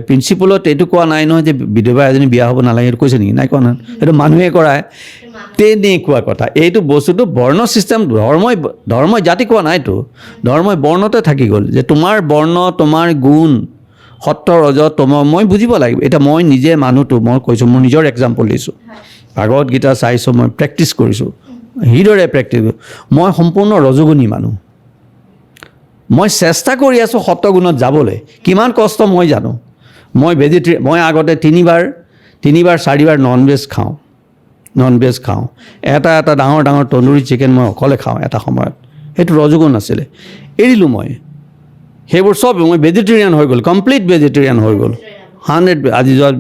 [SPEAKER 1] প্ৰিন্সিপলত এইটো কোৱা নাই নহয় যে বিধৱা এজনী বিয়া হ'ব নালাগে, এইটো কৈছে নেকি? নাই কোৱা নহয়, সেইটো মানুহে কৰায়, তেনেকুৱা কথা। এইটো বস্তুটো বৰ্ণ ছিষ্টেম, ধৰ্মই জাতি কোৱা নাইতো, ধৰ্মই বৰ্ণতে থাকি গ'ল যে তোমাৰ বৰ্ণ তোমাৰ গুণ সত্য ৰজ মই বুজিব লাগিব। এতিয়া মই নিজে মানুহটো মই কৈছোঁ, মোৰ নিজৰ এক্সাম্পল দিছোঁ, ভাগৱত গীতা চাইছোঁ, মই প্ৰেক্টিছ কৰিছোঁ, সেইদৰে প্ৰেক্টিছ কৰোঁ। মই সম্পূৰ্ণ ৰজগুণী মানুহ, মই চেষ্টা কৰি আছোঁ সত্ত্বগুণত যাবলৈ, কিমান কষ্ট মই জানো। মই মই আগতে তিনিবাৰ 4বাৰ নন ভেজ খাওঁ, এটা ডাঙৰ ডাঙৰ তন্দুৰী চিকেন মই অকলে খাওঁ এটা সময়ত, সেইটো ৰজগুণ আছিলে, এৰিলোঁ মই সেইবোৰ চব। মই ভেজিটেৰিয়ান হৈ গ'লোঁ, কমপ্লিট ভেজিটেৰিয়ান হৈ গ'লোঁ, 100 আজি যোৱা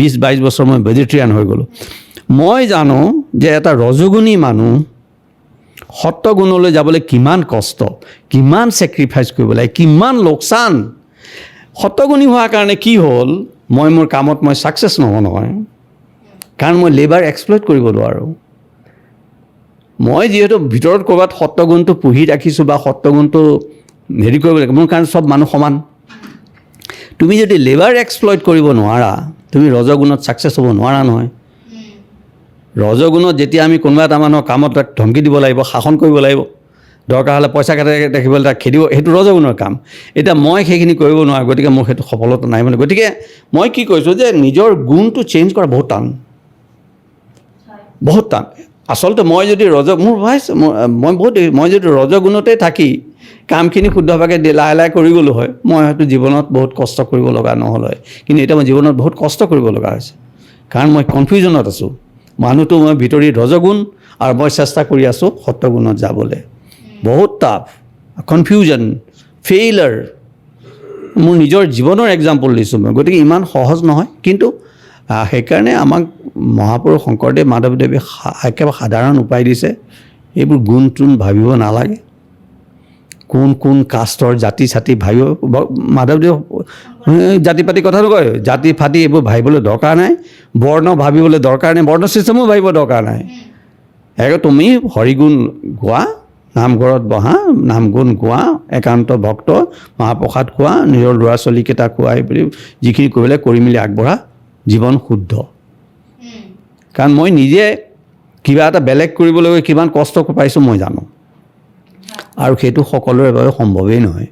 [SPEAKER 1] 20-22 বছৰ মই ভেজিটেৰিয়ান হৈ গ'লোঁ। মই জানো যে এটা ৰজগুণী মানুহ সত্ত্বগুণলৈ যাবলৈ কিমান কষ্ট, কিমান ছেক্ৰিফাইচ কৰিব লাগে, কিমান লোকচান। সত্ত্বগুণী হোৱাৰ কাৰণে কি হ'ল, মই মোৰ কামত মই ছাকচেছ নহ'ব নহয়, কাৰণ মই লেবাৰ এক্সপ্লইট কৰিব নোৱাৰোঁ। মই যিহেতু ভিতৰত ক'ৰবাত সত্ত্বগুণটো পুহি ৰাখিছোঁ বা সত্ত্বগুণটো হেৰি কৰিব লাগে, মোৰ কাৰণে চব মানুহ সমান। তুমি যদি লেবাৰ এক্সপ্লইট কৰিব নোৱাৰা, তুমি ৰজগুণত ছাকচেছ হ'ব নোৱাৰা নহয়। ৰজগুণত যেতিয়া আমি কোনোবা এটা মানুহৰ কামত তাক ধমকি দিব লাগিব, শাসন কৰিব লাগিব, দৰকাৰ হ'লে পইচা কাটি ৰাখিবলৈ তাক খেদিব, সেইটো ৰজগুণৰ কাম। এতিয়া মই সেইখিনি কৰিব নোৱাৰোঁ, গতিকে মোৰ সেইটো সফলতা নাই মানে। গতিকে মই কি কৈছোঁ যে নিজৰ গুণটো চেঞ্জ কৰা বহুত টান, বহুত টান। আচলতে মই যদি মই যদি ৰজগুণতে থাকি কামখিনি শুদ্ধভাৱে লাহে লাহে কৰি গ'লোঁ হয়, মই হয়তো জীৱনত বহুত কষ্ট কৰিব লগা নহ'ল হয়। কিন্তু এতিয়া মই জীৱনত বহুত কষ্ট কৰিব লগা হৈছে, কাৰণ মই কনফিউজনত আছোঁ। মানুহটো মই ভিতৰি ৰজগুণ আৰু মই চেষ্টা কৰি আছোঁ সত্ত্বগুণত যাবলৈ, বহুত টাফ, কনফিউজন, ফেইলাৰ। মোৰ নিজৰ জীৱনৰ এক্সাম্পল দিছোঁ মই, গতিকে ইমান সহজ নহয়। কিন্তু সেইকাৰণে আমাক মহাপুৰুষ শংকৰদেৱ মাধৱদেৱে একেবাৰে সাধাৰণ উপায় দিছে, এইবোৰ গুণ টুণ ভাবিব নালাগে, কোন কাষ্টৰ জাতি ছাতি ভাবিব। মাধৱদেৱ জাতি পাতি কথা নকয়, জাতি ফাতি এইবোৰ ভাবিবলৈ দৰকাৰ নাই, বৰ্ণ ভাবিবলৈ দৰকাৰ নাই, বৰ্ণ ছিষ্টেমো ভাবিব দৰকাৰ নাই। তুমি হৰিগুণ গোৱা, নামঘৰত বহা, নাম গুণ গোৱা, একান্ত ভক্ত, মহাপ্ৰসাদ খোৱা, নিজৰ ল'ৰা ছোৱালীকেইটা খোৱাই বুলি যিখিনি কৰিবলৈ কৰি মেলি আগবঢ়া, জীৱন শুদ্ধ। কাৰণ মই নিজে কিবা এটা বেলেগ কৰিবলৈ কিমান কষ্ট পাইছোঁ মই জানো, আৰু সেইটো সকলোৰে বাবে সম্ভৱেই নহয়।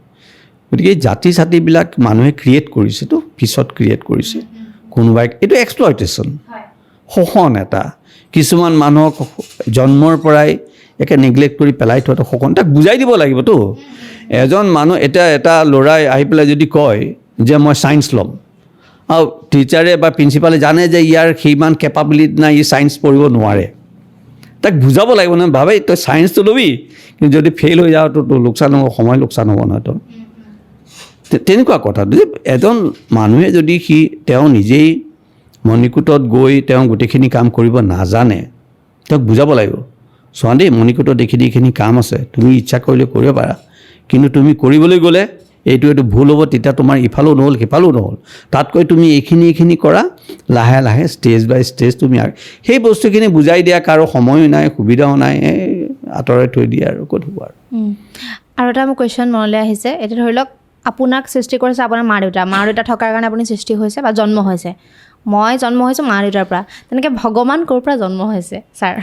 [SPEAKER 1] গতিকে জাতি ছাতিবিলাক মানুহে ক্ৰিয়েট কৰিছেতো, পিছত ক্ৰিয়েট কৰিছে কোনোবাই, এইটো এক্সপ্লইটেশ্যন। শোষণ এটা কিছুমান মানুহক জন্মৰ পৰাই একে নেগলেক্ট কৰি পেলাই থোৱাটো শোষণ তাক বুজাই দিব লাগিবতো এজন মানুহ এতিয়া এটা ল'ৰাই আহি পেলাই যদি কয় যে মই ছায়েন্স ল'ম আৰু টিচাৰে বা প্ৰিন্সিপালে জানে যে ইয়াৰ সিমান কেপাবিলিটি নাই ই ছায়েন্স পঢ়িব নোৱাৰে তাক বুজাব লাগিব নহয় ভাবে তই ছায়েন্সটো ল'বি কিন্তু যদি ফেইল হৈ যাওঁ তোৰ লোকচান হ'ব সময় লোকচান হ'ব নহয় তোৰ তেনেকুৱা কথা যে এজন মানুহে যদি তেওঁ নিজেই মণিকূটত গৈ তেওঁ গোটেইখিনি কাম কৰিব নাজানে তেওঁক বুজাব লাগিব চোৱা দেই মণিকূটত এইখিনি কাম আছে তুমি ইচ্ছা কৰিলে কৰিব পাৰা কিন্তু তুমি কৰিবলৈ গ'লে এইটো ভুল হ'ব তেতিয়া তোমাৰ ইফালেও নহ'ল সিফালেও নহ'ল তাতকৈ তুমি এইখিনি কৰা লাহে লাহে ষ্টেজ বাই ষ্টেজ তুমি সেই বস্তুখিনি বুজাই দিয়া কাৰো সময়ো নাই সুবিধাও নাই আঁতৰাই থৈ দিয়ে আৰু ক'ত হ'ব
[SPEAKER 2] আৰু এটা মোৰ কুৱেশ্যন মনলৈ আহিছে এতিয়া ধৰি লওক আপোনাক সৃষ্টি কৰিছে আপোনাৰ মা দেউতা থকাৰ কাৰণে আপুনি সৃষ্টি হৈছে বা জন্ম হৈছে মই জন্ম হৈছোঁ মা দেউতাৰ পৰা তেনেকৈ ভগৱান ক'ৰ পৰা জন্ম হৈছে ছাৰ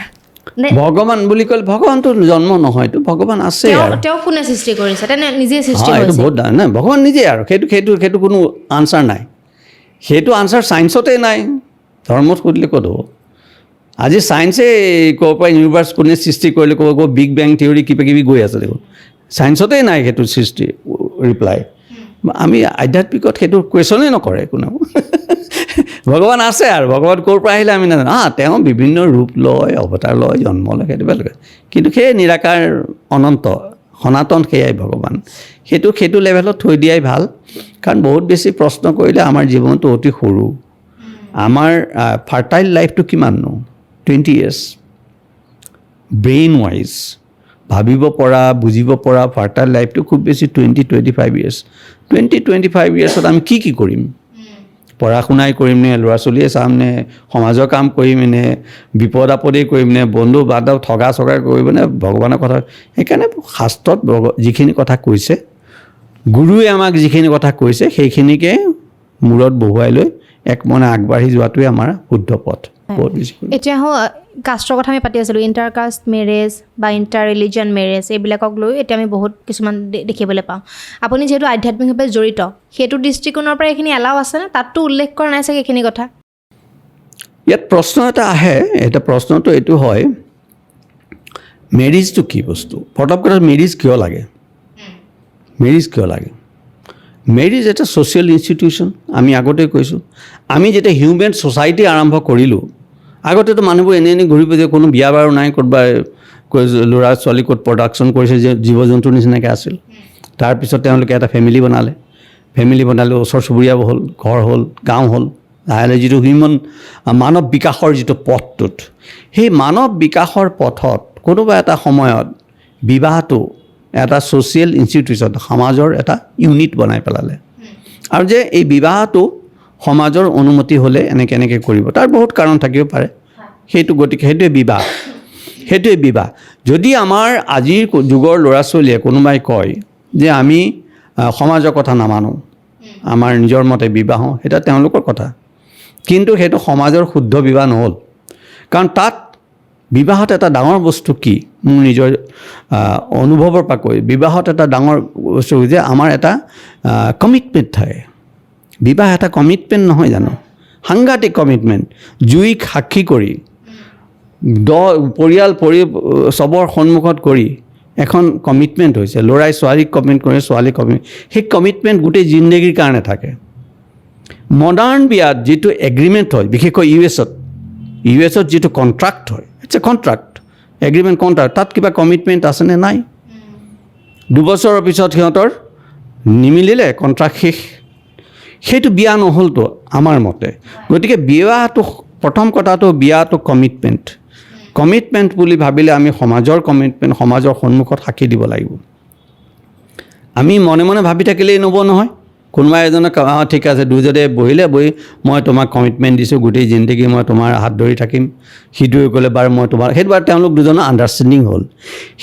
[SPEAKER 1] ভগৱান বুলি ক'লে ভগৱানটো জন্ম নহয়তো ভগৱান আছে
[SPEAKER 2] তেওঁ কোনে সৃষ্টি কৰিছে তেনে নিজে সৃষ্টি
[SPEAKER 1] হৈছে বহুত নাই ভগৱান নিজে আৰু সেইটো কোনো আনচাৰ নাই সেইটো আনচাৰ ছায়েন্সতে নাই ধৰ্মত সুধিলে ক'ত হ'ব আজি ছায়েন্সে ক'ৰ পৰা ইউনিভাৰ্ছ কোনে সৃষ্টি কৰিলে ক'ব বিগ বেং থিয়ৰী কিবাকিবি গৈ আছে দেখোন ছায়েন্সতেই নাই সেইটো সৃষ্টি ৰিপ্লাই আমি আধ্যাত্মিকত সেইটো কুৱেশ্যনেই নকৰে কোনেও ভগৱান আছে আৰু ভগৱান ক'ৰ পৰা আহিলে আমি নাজানো তেওঁ বিভিন্ন ৰূপ লয় অৱতাৰ লয় জন্ম লয় সেইটো বেলেগ কিন্তু সেই নিৰাকাৰ অনন্ত সনাতন সেয়াই ভগৱান সেইটো লেভেলত থৈ দিয়াই ভাল কাৰণ বহুত বেছি প্ৰশ্ন কৰিলে আমাৰ জীৱনটো অতি সৰু আমাৰ ফাৰ্টাইল লাইফটো কিমাননো 20 years ব্ৰেইন ৱাইজ ভাবিব পৰা বুজিব পৰা ফাৰ্টাইল লাইফটো খুব বেছি 20-25 years 20-25 yearsত আমি কি কৰিম পঢ়া শুনাই কৰিম নে ল'ৰা ছোৱালীয়ে চাম নে সমাজৰ কাম কৰিম নে বিপদ আপদেই কৰিম নে বন্ধু বান্ধৱ ঠগা চগা কৰিব নে ভগৱানৰ কথা সেইকাৰণে শাস্ত্ৰত যিখিনি কথা কৈছে গুৰুৱে আমাক যিখিনি কথা কৈছে সেইখিনিকে মূৰত বহুৱাই লৈ এক মনে আগবাঢ়ি যোৱাটোৱে আমাৰ শুদ্ধ পথ
[SPEAKER 2] এতিয়া কাষ্টৰ কথা আমি পাতি আছিলোঁ ইণ্টাৰ কাষ্ট মেৰেজ বা ইণ্টাৰ ৰিলিজন মেৰেজ এইবিলাকক লৈ এতিয়া আমি বহুত কিছুমান দেখিবলৈ পাওঁ আপুনি যিহেতু আধ্যাত্মিকভাৱে জড়িত সেইটো দৃষ্টিকোণৰ পৰা এইখিনি এলাও আছেনে তাততো উল্লেখ কৰা নাই চাগে এইখিনি কথা
[SPEAKER 1] ইয়াত প্ৰশ্ন এটা আহে এটা প্ৰশ্নটো এইটো হয় মেৰিজটো কি বস্তু প্ৰথম কথা মেৰিজ কিয় লাগে মেৰিজ এটা ছ'চিয়েল ইনষ্টিটিউশ্যন আমি আগতে কৈছোঁ আমি যেতিয়া হিউমেন ছ'চাইটি আৰম্ভ কৰিলোঁ আগতেতো মানুহবোৰ এনে ঘূৰি ফুৰিছে কোনো বিয়া বাৰু নাই ক'ৰবাত ল'ৰা ছোৱালী ক'ত প্ৰডাকশ্যন কৰিছে যে জীৱ জন্তুৰ নিচিনাকৈ আছিল তাৰপিছত তেওঁলোকে এটা ফেমিলি বনালে ওচৰ চুবুৰীয়া হ'ল ঘৰ হ'ল গাঁও হ'ল লাহে লাহে যিটো হিউমেন মানৱ বিকাশৰ যিটো পথটোত সেই মানৱ বিকাশৰ পথত কোনোবা এটা সময়ত বিবাহটো এটা ছ'চিয়েল ইনষ্টিটিউশ্যন সমাজৰ এটা ইউনিট বনাই পেলালে আৰু যে এই বিবাহটো সমাজৰ অনুমতি হ'লে এনেকৈ কৰিব তাৰ বহুত কাৰণ থাকিব পাৰে গতিকে সেইটোৱে বিবাহ যদি আমাৰ আজিৰ যুগৰ ল'ৰা ছোৱালীয়ে কোনোবাই কয় যে আমি সমাজৰ কথা নামানো আমাৰ নিজৰ মতে বিবাহ এটা তেওঁলোকৰ কথা কিন্তু সেইটো সমাজৰ শুদ্ধ বিবাহ নহ'ল কাৰণ তাত বিবাহত এটা ডাঙৰ বস্তু কি মোৰ নিজৰ অনুভৱৰ পৰা কৈ বিবাহত এটা ডাঙৰ বস্তু যে আমাৰ এটা কমিটমেণ্ট থাকে বিবাহ এটা কমিটমেণ্ট নহয় জানো সাংঘাতিক কমিটমেণ্ট জুইক সাক্ষী কৰি পৰিয়াল চবৰ সন্মুখত কৰি এখন কমিটমেণ্ট হৈছে ল'ৰাই ছোৱালীক কমিট কৰে ছোৱালীক সেই কমিটমেণ্ট গোটেই জিন্দগীৰ কাৰণে থাকে মডাৰ্ণ বিয়াত যিটো এগ্ৰিমেণ্ট হয় বিশেষকৈ ইউ এছত যিটো কণ্ট্ৰাক্ট হয় it's a contract agreement contract তাত কিবা কমিটমেণ্ট আছেনে নাই 2 বছৰৰ পিছত সিহঁতৰ নিমিলিলে কণ্ট্ৰাক্ট শেষ সেইটো বিয়া নহ'লতো আমাৰ মতে গতিকে বিয়াটো প্ৰথম কথাটো বিয়াটো কমিটমেণ্ট বুলি ভাবিলে আমি সমাজৰ কমিটমেণ্ট সমাজৰ সন্মুখত সাক্ষী দিব লাগিব আমি মনে মনে ভাবি থাকিলেই নহ'ব নহয় কোনোবা এজনে ঠিক আছে দুজনে বহি মই তোমাক কমিটমেণ্ট দিছোঁ গোটেই জিন্দগী মই তোমাৰ হাত ধৰি থাকিম সিটোৱে ক'লে বাৰু মই তোমাৰ সেইটো বাৰু তেওঁলোক দুজনৰ আণ্ডাৰষ্টেণ্ডিং হ'ল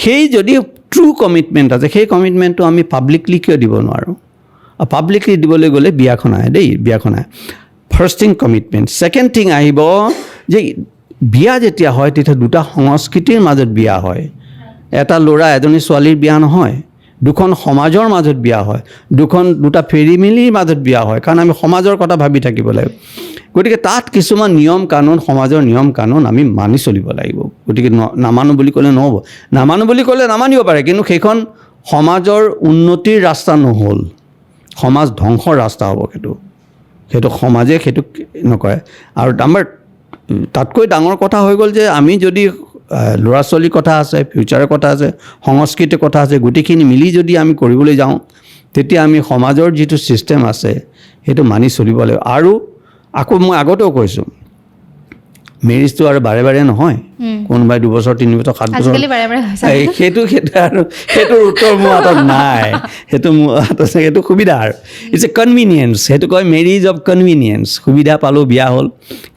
[SPEAKER 1] সেই যদি ট্ৰু কমিটমেণ্ট আছে সেই কমিটমেণ্টটো আমি পাব্লিকলি কিয় দিব নোৱাৰোঁ পাব্লিকলি দিবলৈ গ'লে বিয়াখন আহে first thing commitment second thing আহিব যে বিয়া যেতিয়া হয় তেতিয়া দুটা সংস্কৃতিৰ মাজত বিয়া হয় এটা ল'ৰা এজনী ছোৱালীৰ বিয়া নহয় দুখন সমাজৰ মাজত বিয়া হয় দুটা ফেমিলিৰ মাজত বিয়া হয় কাৰণ আমি সমাজৰ কথা ভাবি থাকিব লাগিব গতিকে তাত কিছুমান নিয়ম কানুন সমাজৰ নিয়ম কানুন আমি মানি চলিব লাগিব গতিকে নামানো বুলি ক'লে নহ'ব নামানো বুলি ক'লে নামানিব পাৰে কিন্তু সেইখন সমাজৰ উন্নতিৰ ৰাস্তা নহ'ল সমাজ ধ্বংসৰ ৰাস্তা হ'ব সেইটো সমাজে সেইটো নকৰে আৰু আমাৰ তাতকৈ ডাঙৰ কথা হৈ গ'ল যে আমি যদি ল'ৰা ছোৱালীৰ কথা আছে ফিউচাৰৰ কথা আছে সংস্কৃতিৰ কথা আছে গোটেইখিনি মিলি যদি আমি কৰিবলৈ যাওঁ তেতিয়া আমি সমাজৰ যিটো ছিষ্টেম আছে সেইটো মানি চলিব লাগিব আৰু আকৌ মই আগতেও কৈছোঁ মেৰিজটো আৰু বাৰে বাৰে নহয় কোনোবাই 2 বছৰ 3 বছৰ 7 বছৰ সেইটোৰ উত্তৰ মোৰ হাতত নাই সেইটো মোৰ হাতত আছে সেইটো সুবিধা আৰু ইটছ এ কনভিনিয়েঞ্চ সেইটো কয় মেৰিজ অফ কনভিনিয়েঞ্চ সুবিধা পালোঁ বিয়া হ'ল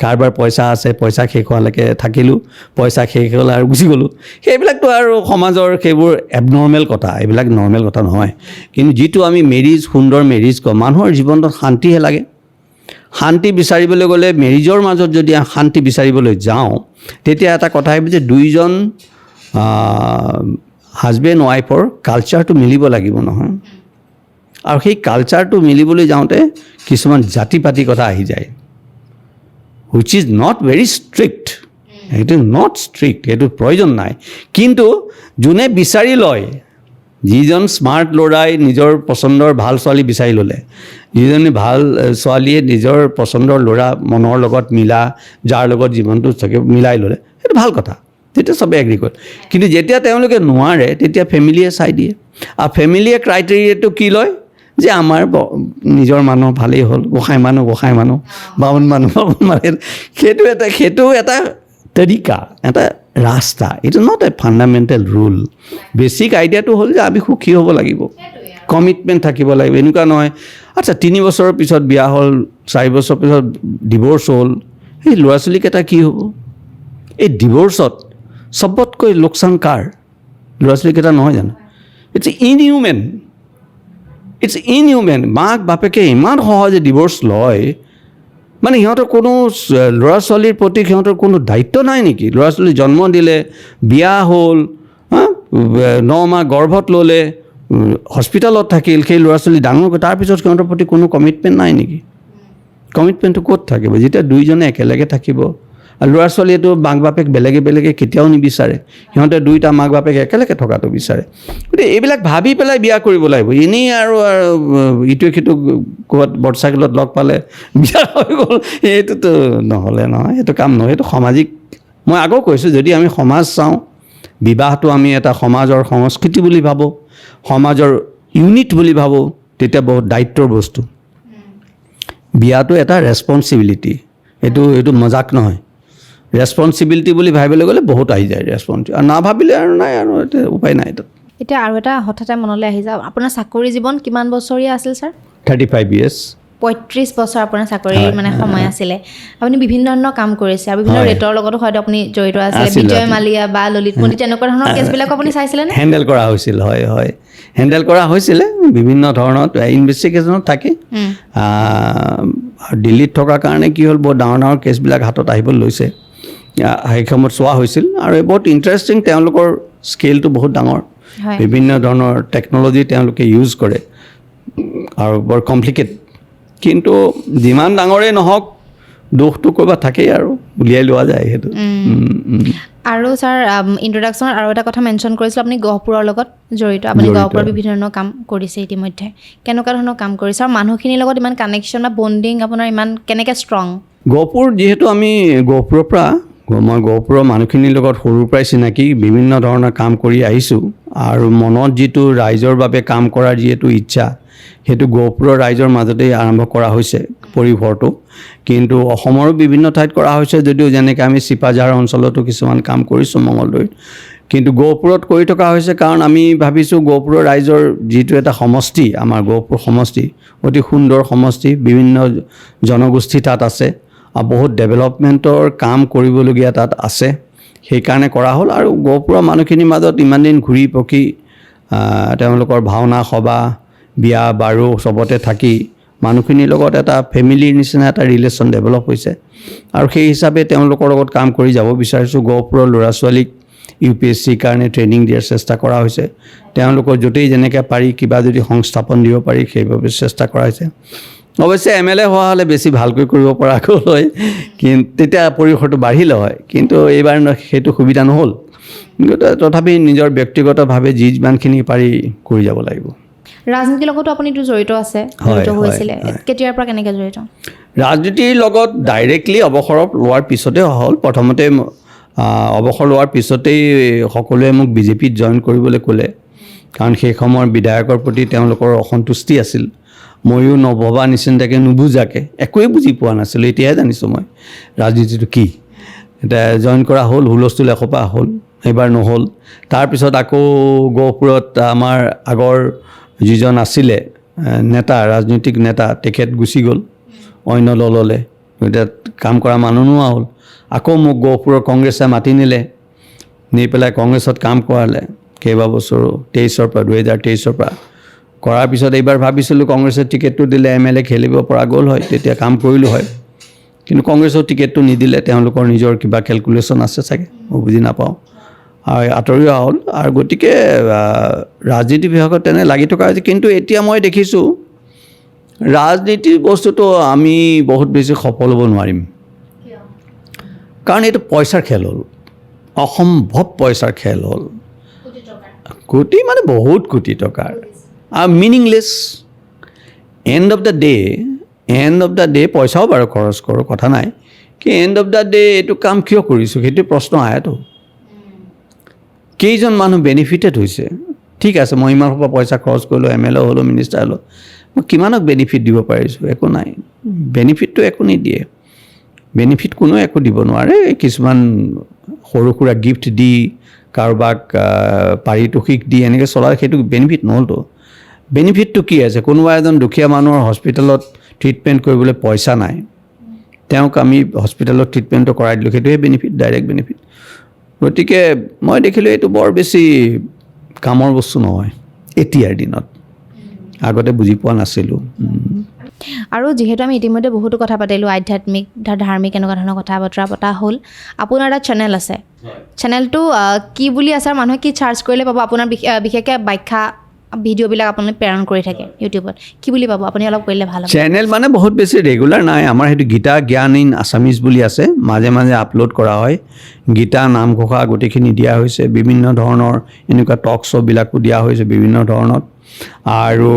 [SPEAKER 1] কাৰোবাৰ পইচা আছে পইচা শেষ হোৱালৈকে থাকিলোঁ পইচা শেষ হ'ল আৰু গুচি গ'লোঁ সেইবিলাকতো আৰু সমাজৰ সেইবোৰ এবনৰ্মেল কথা এইবিলাক নৰ্মেল কথা নহয় কিন্তু যিটো আমি মেৰিজ সুন্দৰ মেৰিজ কওঁ মানুহৰ জীৱনত শান্তিহে লাগে শান্তি বিচাৰিবলৈ গ'লে মেৰিজৰ মাজত যদি শান্তি বিচাৰিবলৈ যাওঁ তেতিয়া এটা কথা আহিব যে দুইজন হাজবেণ্ড ৱাইফৰ কালচাৰটো মিলিব লাগিব নহয় আৰু সেই কালচাৰটো মিলিবলৈ যাওঁতে কিছুমান জাতি পাতি কথা আহি যায় which is not very strict সেইটো নট ষ্ট্ৰিক্ট সেইটো প্ৰয়োজন নাই কিন্তু যোনে বিচাৰি লয় যিজন স্মাৰ্ট ল'ৰাই নিজৰ পচন্দৰ ভাল ছোৱালী বিচাৰি ল'লে যিজনী ভাল ছোৱালীয়ে নিজৰ পচন্দৰ ল'ৰা মনৰ লগত মিলা যাৰ লগত জীৱনটো থাকে মিলাই ল'লে সেইটো ভাল কথা তেতিয়া চবে এগ্ৰী কৰে কিন্তু যেতিয়া তেওঁলোকে নোৱাৰে তেতিয়া ফেমিলিয়ে চাই দিয়ে আৰু ফেমিলিয়ে ক্ৰাইটেৰিয়াটো কি লয় যে আমাৰ নিজৰ মানুহ ভালেই হ'ল গোসাঁই মানুহ বামুণ মানুহ সেইটো এটা তৰিকা এটা ৰাস্তা it's not a fundamental rule basic আইডিয়াটো হ'ল যে আমি সুখী হ'ব লাগিব কমিটমেণ্ট থাকিব লাগিব এনেকুৱা নহয় আচ্ছা 3 বছৰৰ পিছত বিয়া হ'ল 4 বছৰ পিছত ডিভ'ৰ্চ হ'ল সেই ল'ৰা ছোৱালীকেইটা কি হ'ব এই ডিভ'ৰ্চত চবতকৈ লোকচান কাৰ ল'ৰা ছোৱালীকেইটা নহয় জানো ইটছ ইনহিউমেন মাক বাপেকে ইমান সহজে ডিভ'ৰ্চ লয় মানে সিহঁতৰ কোনো ল'ৰা ছোৱালীৰ প্ৰতি সিহঁতৰ কোনো দায়িত্ব নাই নেকি ল'ৰা ছোৱালী জন্ম দিলে বিয়া হ'ল 9 মাহ গৰ্ভত ল'লে হস্পিটেলত থাকিল সেই ল'ৰা ছোৱালী ডাঙৰ তাৰপিছত সিহঁতৰ প্ৰতি কোনো কমিটমেণ্ট নাই নেকি কমিটমেণ্টটো ক'ত থাকিব যেতিয়া দুইজনে একেলগে থাকিব আৰু ল'ৰা ছোৱালীয়েতো মাক বাপেক বেলেগে কেতিয়াও নিবিচাৰে সিহঁতে দুইটা মাক বাপেক একেলগে থকাটো বিচাৰে গতিকে এইবিলাক ভাবি পেলাই বিয়া কৰিব লাগিব এনেই আৰু ইটোৱে সিটোক ক'ৰবাত মটৰচাইকেলত লগ পালে বিয়া হৈ গ'ল এইটোতো নহ'লে নহয় সেইটো কাম নহয় সেইটো সামাজিক মই আগেও কৈছোঁ যদি আমি সমাজ চাওঁ বিবাহটো আমি এটা সমাজৰ সংস্কৃতি বুলি ভাবোঁ সমাজৰ ইউনিট বুলি ভাবোঁ তেতিয়া বহুত দায়িত্বৰ বস্তু বিয়াটো এটা ৰেছপনচিবিলিটি এইটো মজাক নহয় ৰেছপনচিবিলিটি বুলি ভাবিবলৈ গ'লে বহুত আহি যায় ৰেছপনচিবিলিটি আৰু নাভাবিলে আৰু নাই আৰু এতিয়া উপায় নাই তাত
[SPEAKER 2] এতিয়া আৰু এটা হঠাতে মনলৈ আহি যাওক আপোনাৰ চাকৰি জীৱন কিমান বছৰীয়া আছিল ছাৰ
[SPEAKER 1] 35 years
[SPEAKER 2] 35 বছৰ আপোনাৰ চাকৰিৰ মানে সময় আছিলে আপুনি বিভিন্ন ধৰণৰ কাম কৰিছে আৰু বিভিন্ন ৰেটৰ লগতো হয়তো আপুনি জড়িত আছিলে বিজয় মালিয়া বা ললিত মোদী তেনেকুৱা ধৰণৰ কেছবিলাক আপুনি চাইছিলেনে
[SPEAKER 1] হেণ্ডেল কৰা হৈছিল হয় হেণ্ডেল কৰা হৈছিলে বিভিন্ন ধৰণৰ ইনভেষ্টিগেশ্যনত থাকে দিল্লীত থকাৰ কাৰণে কি হ'ল বহুত ডাঙৰ কেছবিলাক হাতত আহিব লৈছে সেই সময়ত চোৱা হৈছিল আৰু বহুত ইণ্টাৰেষ্টিং তেওঁলোকৰ স্কেলটো বহুত ডাঙৰ বিভিন্ন ধৰণৰ টেকন'লজি তেওঁলোকে ইউজ কৰে আৰু বৰ কমপ্লিকেট কিন্তু যিমান ডাঙৰেই নহওক দোষটো ক'ৰবাত থাকেই আৰু উলিয়াই লোৱা যায় সেইটো
[SPEAKER 2] আৰু ছাৰ ইন্ট্ৰডাকশ্যনত আৰু এটা কথা মেনশ্যন কৰিছিলোঁ আপুনি গহপুৰৰ লগত জড়িত আপুনি গহপুৰৰ বিভিন্ন ধৰণৰ কাম কৰিছে ইতিমধ্যে কেনেকুৱা ধৰণৰ কাম কৰিছে আৰু মানুহখিনিৰ লগত ইমান কানেকশ্যন বা বণ্ডিং আপোনাৰ ইমান কেনেকৈ ষ্ট্ৰং
[SPEAKER 1] গহপুৰ যিহেতু আমি গহপুৰৰ পৰা মই গহপুৰৰ মানুহখিনিৰ লগত সৰুৰ পৰাই চিনাকি বিভিন্ন ধৰণৰ কাম কৰি আহিছোঁ আৰু মনত যিটো ৰাইজৰ বাবে কাম কৰাৰ যিহেতু ইচ্ছা সেইটো গহপুৰৰ ৰাইজৰ মাজতেই আৰম্ভ কৰা হৈছে পৰিভৰটো কিন্তু অসমৰো বিভিন্ন ঠাইত কৰা হৈছে যদিও যেনেকৈ আমি চিপাঝাৰ অঞ্চলতো কিছুমান কাম কৰিছোঁ মঙলদৈত কিন্তু গহপুৰত কৰি থকা হৈছে কাৰণ আমি ভাবিছোঁ গহপুৰৰ ৰাইজৰ যিটো এটা সমষ্টি আমাৰ গহপুৰ সমষ্টি অতি সুন্দৰ সমষ্টি বিভিন্ন জনগোষ্ঠী তাত আছে আৰু বহুত ডেভেলপমেণ্টৰ কাম কৰিবলগীয়া তাত আছে সেইকাৰণে কৰা হ'ল আৰু গহপুৰৰ মানুহখিনিৰ মাজত ইমান দিন ঘূৰি পকি তেওঁলোকৰ ভাওনা সভা বিয়া বাৰু চবতে থাকি মানুহখিনিৰ লগত এটা ফেমিলিৰ নিচিনা এটা ৰিলেশ্যন ডেভেলপ হৈছে আৰু সেই হিচাপে তেওঁলোকৰ লগত কাম কৰি যাব বিচাৰিছোঁ গহপুৰৰ ল'ৰা ছোৱালীক UPSCৰ কাৰণে ট্ৰেইনিং দিয়াৰ চেষ্টা কৰা হৈছে তেওঁলোকৰ য'তেই যেনেকৈ পাৰি কিবা যদি সংস্থাপন দিব পাৰি সেইবাবে চেষ্টা কৰা হৈছে অৱশ্যে MLA হোৱা হ'লে বেছি ভালকৈ কৰিব পৰা গ'ল হয়, কিন্তু তেতিয়া পৰিসৰটো বাঢ়িলে হয়, কিন্তু এইবাৰ সেইটো সুবিধা নহ'ল। কিন্তু তথাপি নিজৰ ব্যক্তিগতভাৱে যিমানখিনি পাৰি কৰি যাব লাগিব।
[SPEAKER 2] ৰাজনীতিৰ লগতো আপুনিতো জড়িত আছে, জড়িত হৈছিলে, কেতিয়াৰ পৰা কেনেকৈ জড়িত?
[SPEAKER 1] ৰাজনীতিৰ লগত ডাইৰেক্টলি অৱসৰ লোৱাৰ পিছতে হ'ল। প্ৰথমতে অৱসৰ লোৱাৰ পিছতেই সকলোৱে মোক BJPত জইন কৰিবলৈ ক'লে, কাৰণ সেই সময়ৰ বিধায়কৰ প্ৰতি তেওঁলোকৰ অসন্তুষ্টি আছিল। ময়ো নভবা নিচিন্তাকৈ নুবুজাকৈ একোৱেই বুজি পোৱা নাছিলোঁ, এতিয়াহে জানিছোঁ মই ৰাজনীতিটো কি। এতিয়া জইন কৰা হ'ল, হুলস্থুল এসোপা হ'ল, এইবাৰ নহ'ল। তাৰপিছত আকৌ গহপুৰত আমাৰ আগৰ যিজন আছিলে নেতা, ৰাজনৈতিক নেতা, তেখেত গুচি গ'ল অন্য দললৈ, এতিয়া কাম কৰা মানুহ নোহোৱা হ'ল। আকৌ মোক গহপুৰৰ কংগ্ৰেছে মাতি নিলে, নি পেলাই কংগ্ৰেছত কাম কৰালে কেইবাবছৰো, 2023 পৰা কৰাৰ পিছত এইবাৰ ভাবিছিলোঁ কংগ্ৰেছে টিকেটটো দিলে MLA খেলিব পৰা গ'ল হয়, তেতিয়া কাম কৰিলোঁ হয়। কিন্তু কংগ্ৰেছৰ টিকেটটো নিদিলে, তেওঁলোকৰ নিজৰ কিবা কেলকুলেশ্যন আছে চাগে, মই বুজি নাপাওঁ, আৰু আঁতৰি অহা হ'ল। আৰু গতিকে ৰাজনীতি বিভাগত তেনে লাগি থকা হৈছে। কিন্তু এতিয়া মই দেখিছোঁ ৰাজনীতিৰ বস্তুটো আমি বহুত বেছি সফল হ'ব নোৱাৰিম, কাৰণ এইটো পইচাৰ খেল হ'ল, অসম্ভৱ পইচাৰ খেল হ'ল। কোটি মানে বহুত কোটি টকাৰ, আৰু meaningless. And of the day পইচাও বাৰু খৰচ কৰোঁ, কথা নাই, কি এণ্ড অফ দ্য ডে এইটো কাম কিয় কৰিছোঁ সেইটো প্ৰশ্ন আহেতো। কেইজন মানুহ বেনিফিটেড হৈছে? ঠিক আছে, মই ইমান সোপা পইচা খৰচ কৰিলোঁ, MLA হ'লোঁ, মিনিষ্টাৰ হ'লোঁ, মই কিমানক বেনিফিট দিব পাৰিছোঁ? একো নাই, বেনিফিটটো একো নিদিয়ে। বেনিফিট কোনেও একো দিব নোৱাৰে। কিছুমান সৰু সুৰা গিফ্ট দি, কাৰোবাক পাৰিতোষিক দি এনেকৈ চলাৰ, সেইটো বেনিফিট নহ'লতো। বেনিফিটটো কি আছে? কোনোবা এজন দুখীয়া মানুহৰ হস্পিটেলত ট্ৰিটমেণ্ট কৰিবলৈ পইচা নাই, তেওঁক আমি হস্পিটেলত ট্ৰিটমেণ্টটো কৰাই দিলোঁ, সেইটোৱে বেনিফিট, ডাইৰেক্ট বেনিফিট। গতিকে মই দেখিলোঁ এইটো বৰ বেছি কামৰ বস্তু নহয় এতিয়াৰ দিনত, আগতে বুজি পোৱা নাছিলোঁ।
[SPEAKER 2] আৰু যিহেতু আমি ইতিমধ্যে বহুতো কথা পাতিলোঁ, আধ্যাত্মিক, ধাৰ্মিক, এনেকুৱা ধৰণৰ কথা বতৰা পতা হ'ল। আপোনাৰ এটা চেনেল আছে, চেনেলটো কি বুলি আছে আৰু মানুহে কি চাৰ্চ কৰিলে পাব? আপোনাৰ বিশেষকৈ ব্যাখ্যা ভিডিঅ'বিলাক আপুনি প্ৰেৰণ কৰি থাকে ইউটিউবত, কি বুলি পাব? আপুনি অলপ কৰিলে ভাল হ'ব।
[SPEAKER 1] চেনেল মানে বহুত বেছি ৰেগুলাৰ নাই আমাৰ, সেইটো গীতা জ্ঞান ইন আছামিজ বুলি আছে, মাজে মাজে আপলোড কৰা হয়। গীতা নামঘোষা গোটেইখিনি দিয়া হৈছে, বিভিন্ন ধৰণৰ এনেকুৱা টক শ্ব'বিলাকো দিয়া হৈছে বিভিন্ন ধৰণৰ, আৰু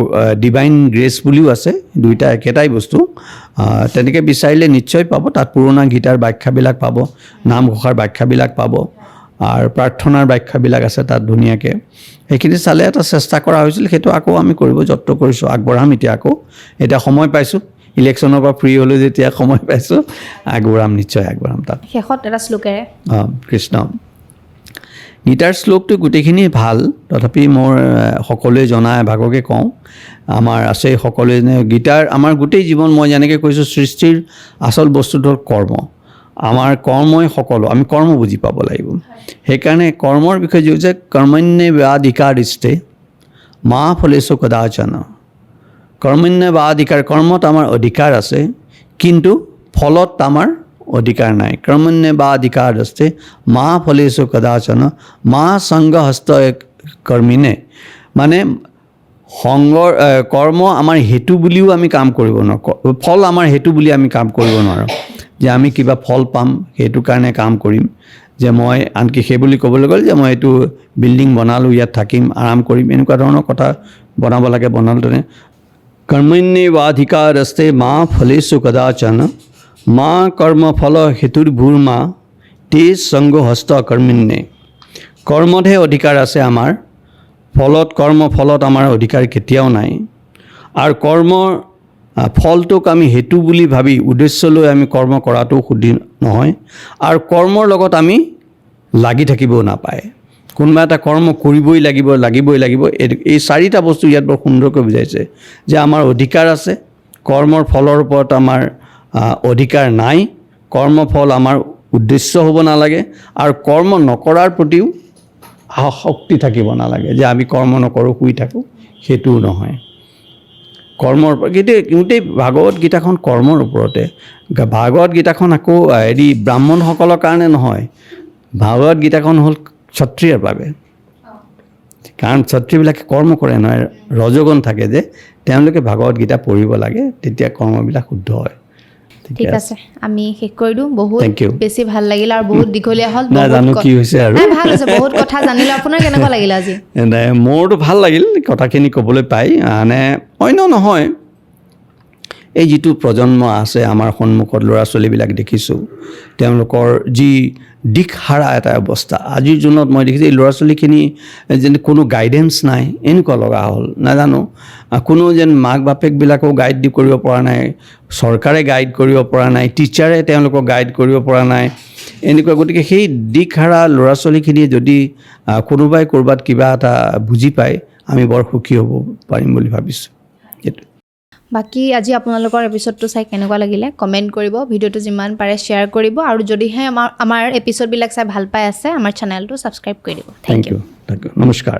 [SPEAKER 1] ডিভাইন গ্ৰেছ বুলিও আছে, দুইটা একেটাই বস্তু। তেনেকৈ বিচাৰিলে নিশ্চয় পাব, তাত পুৰণা গীতাৰ ব্যাখ্যাবিলাক পাব, নামঘোষাৰ ব্যাখ্যাবিলাক পাব, আৰু প্ৰাৰ্থনাৰ ব্যাখ্যাবিলাক আছে তাত ধুনীয়াকৈ। সেইখিনি চালে এটা চেষ্টা কৰা হৈছিল, সেইটো আকৌ আমি কৰিব যত্ন কৰিছোঁ, আগবঢ়াম। এতিয়া সময় পাইছোঁ, ইলেকশ্যনৰ পৰা ফ্ৰী হ'লোঁ যেতিয়া সময় পাইছোঁ, আগবঢ়াম, নিশ্চয় আগবঢ়াম তাত।
[SPEAKER 2] শেষত এটা শ্লোকেৰে।
[SPEAKER 1] কৃষ্ণ। গীতাৰ শ্লোকটো গোটেইখিনি ভাল, তথাপি মোৰ সকলোৱে জনা এভাগকে কওঁ। আমাৰ আছে সকলোৱে গীতাৰ, আমাৰ গোটেই জীৱন, মই যেনেকৈ কৈছোঁ, সৃষ্টিৰ আচল বস্তুটো হ'ল কৰ্ম। আমাৰ কৰ্মই সকলো, আমি কৰ্ম বুজি পাব লাগিব। সেইকাৰণে কৰ্মৰ বিষয়ে যি যে কৰ্মণ্যেৱাধিকাৰিষ্টে মা ফলেষু কদাচন। কৰ্মণ্যেৱাধিকাৰ, কৰ্মত আমাৰ অধিকাৰ আছে, কিন্তু ফলত আমাৰ অধিকাৰ নাই। কৰ্মণ্যেৱাধিকাৰস্তে মা ফলেষু কদাচন মা সংগহস্ত কৰ্মিনে, মানে কৰ্ম আমাৰ হেতু বুলিও আমি কাম কৰিব নোৱাৰোঁ, ফল আমাৰ হেতু বুলি আমি কাম কৰিব নোৱাৰোঁ, যে আমি কিবা ফল পাম সেইটো কাৰণে কাম কৰিম। যে মই আনকি সেই বুলি ক'বলৈ গ'ল যে মই এইটো বিল্ডিং বনালোঁ, ইয়াত থাকিম, আৰাম কৰিম, এনেকুৱা ধৰণৰ কথা বনাব লাগে, বনালে। কৰ্মণ্যেৱাধিকাৰস্তে মা ফলেষু কদাচন মা কৰ্মফল হেতুৰ্ভূৰ্মা তে সংগহস্ত কৰ্মিণে। কৰ্মতহে অধিকাৰ আছে আমাৰ, কৰ্মফলত আমাৰ অধিকাৰ কেতিয়াও নাই। আৰু কৰ্মৰ ফলটোক আমি হেতু বুলি ভাবি উদ্দেশ্য লৈ আমি কৰ্ম কৰাটো শুদ্ধ নহয়। আৰু কৰ্মৰ লগত আমি লাগি থাকিবও নাপায়, কোনোবা এটা কৰ্ম কৰিবই লাগিব। এই চাৰিটা বস্তু ইয়াত বৰ সুন্দৰকৈ বুজাইছে, যে আমাৰ অধিকাৰ আছে, কৰ্মৰ ফলৰ ওপৰত আমাৰ অধিকাৰ নাই, কৰ্মফল আমাৰ উদ্দেশ্য হ'ব নালাগে, আৰু কৰ্ম নকৰাৰ প্ৰতিও আসক্তি থাকিব নালাগে, যে আমি কৰ্ম নকৰোঁ, শুই থাকোঁ, সেইটোও নহয়। কৰ্মৰ গোটেই ভাগৱত গীতাখন কৰ্মৰ ওপৰতে। ভাগৱত গীতাখন আকৌ ব্ৰাহ্মণসকলৰ কাৰণে নহয়, ভাগৱত গীতাখন হ'ল ক্ষত্ৰিয়ৰ বাবে। কাৰণ ক্ষত্ৰিয়বিলাকে কৰ্ম কৰে নহয়, ৰজগুণ থাকে যে তেওঁলোকে ভাগৱত গীতা পঢ়িব লাগে, তেতিয়া কৰ্মবিলাক শুদ্ধ হয়।
[SPEAKER 2] ঠিক আছে, আমি শেষ কৰি দিওঁ। বহুত
[SPEAKER 1] Thank you.
[SPEAKER 2] বেছি ভাল লাগিল আৰু বহুত দীঘলীয়া হ'ল।
[SPEAKER 1] নাজানো কি হৈছে আৰু।
[SPEAKER 2] নাই, ভাল হৈছে, বহুত কথা জানিলোঁ। আপোনাৰ কেনেকুৱা লাগিল আজি?
[SPEAKER 1] মোৰতো ভাল লাগিল কথাখিনি ক'বলৈ পাই। মানে অন্য নহয়, এই যিটো প্ৰজন্ম আছে আমাৰ সন্মুখত, ল'ৰা ছোৱালীবিলাক দেখিছোঁ, তেওঁলোকৰ যি দিশহাৰা এটা অৱস্থা আজিৰ দিনত মই দেখিছোঁ। এই ল'ৰা ছোৱালীখিনি যেন কোনো গাইডেঞ্চ নাই এনেকুৱা লগা হ'ল, নাজানো। কোনো যেন মাক বাপেকবিলাকো গাইড কৰিব পৰা নাই, চৰকাৰে গাইড কৰিব পৰা নাই, টিচাৰে তেওঁলোকক গাইড কৰিব পৰা নাই এনেকুৱা। গতিকে সেই দিশহাৰা ল'ৰা ছোৱালীখিনিয়ে যদি কোনোবাই ক'ৰবাত কিবা এটা বুজি পায়, আমি বৰ সুখী হ'ব পাৰিম বুলি ভাবিছোঁ। সেইটো
[SPEAKER 2] বাকী আজি আপোনালোকৰ এপিছ'ডটো চাই কেনেকুৱা লাগিলে কমেণ্ট কৰিব, ভিডিঅ'টো যিমান পাৰে শ্বেয়াৰ কৰিব, আৰু যদিহে আমাৰ এপিছ'ডবিলাক চাই ভাল পাই আছে, আমাৰ চেনেলটো ছাবস্ক্ৰাইব কৰি দিব।
[SPEAKER 1] থেংক ইউ, নমস্কাৰ।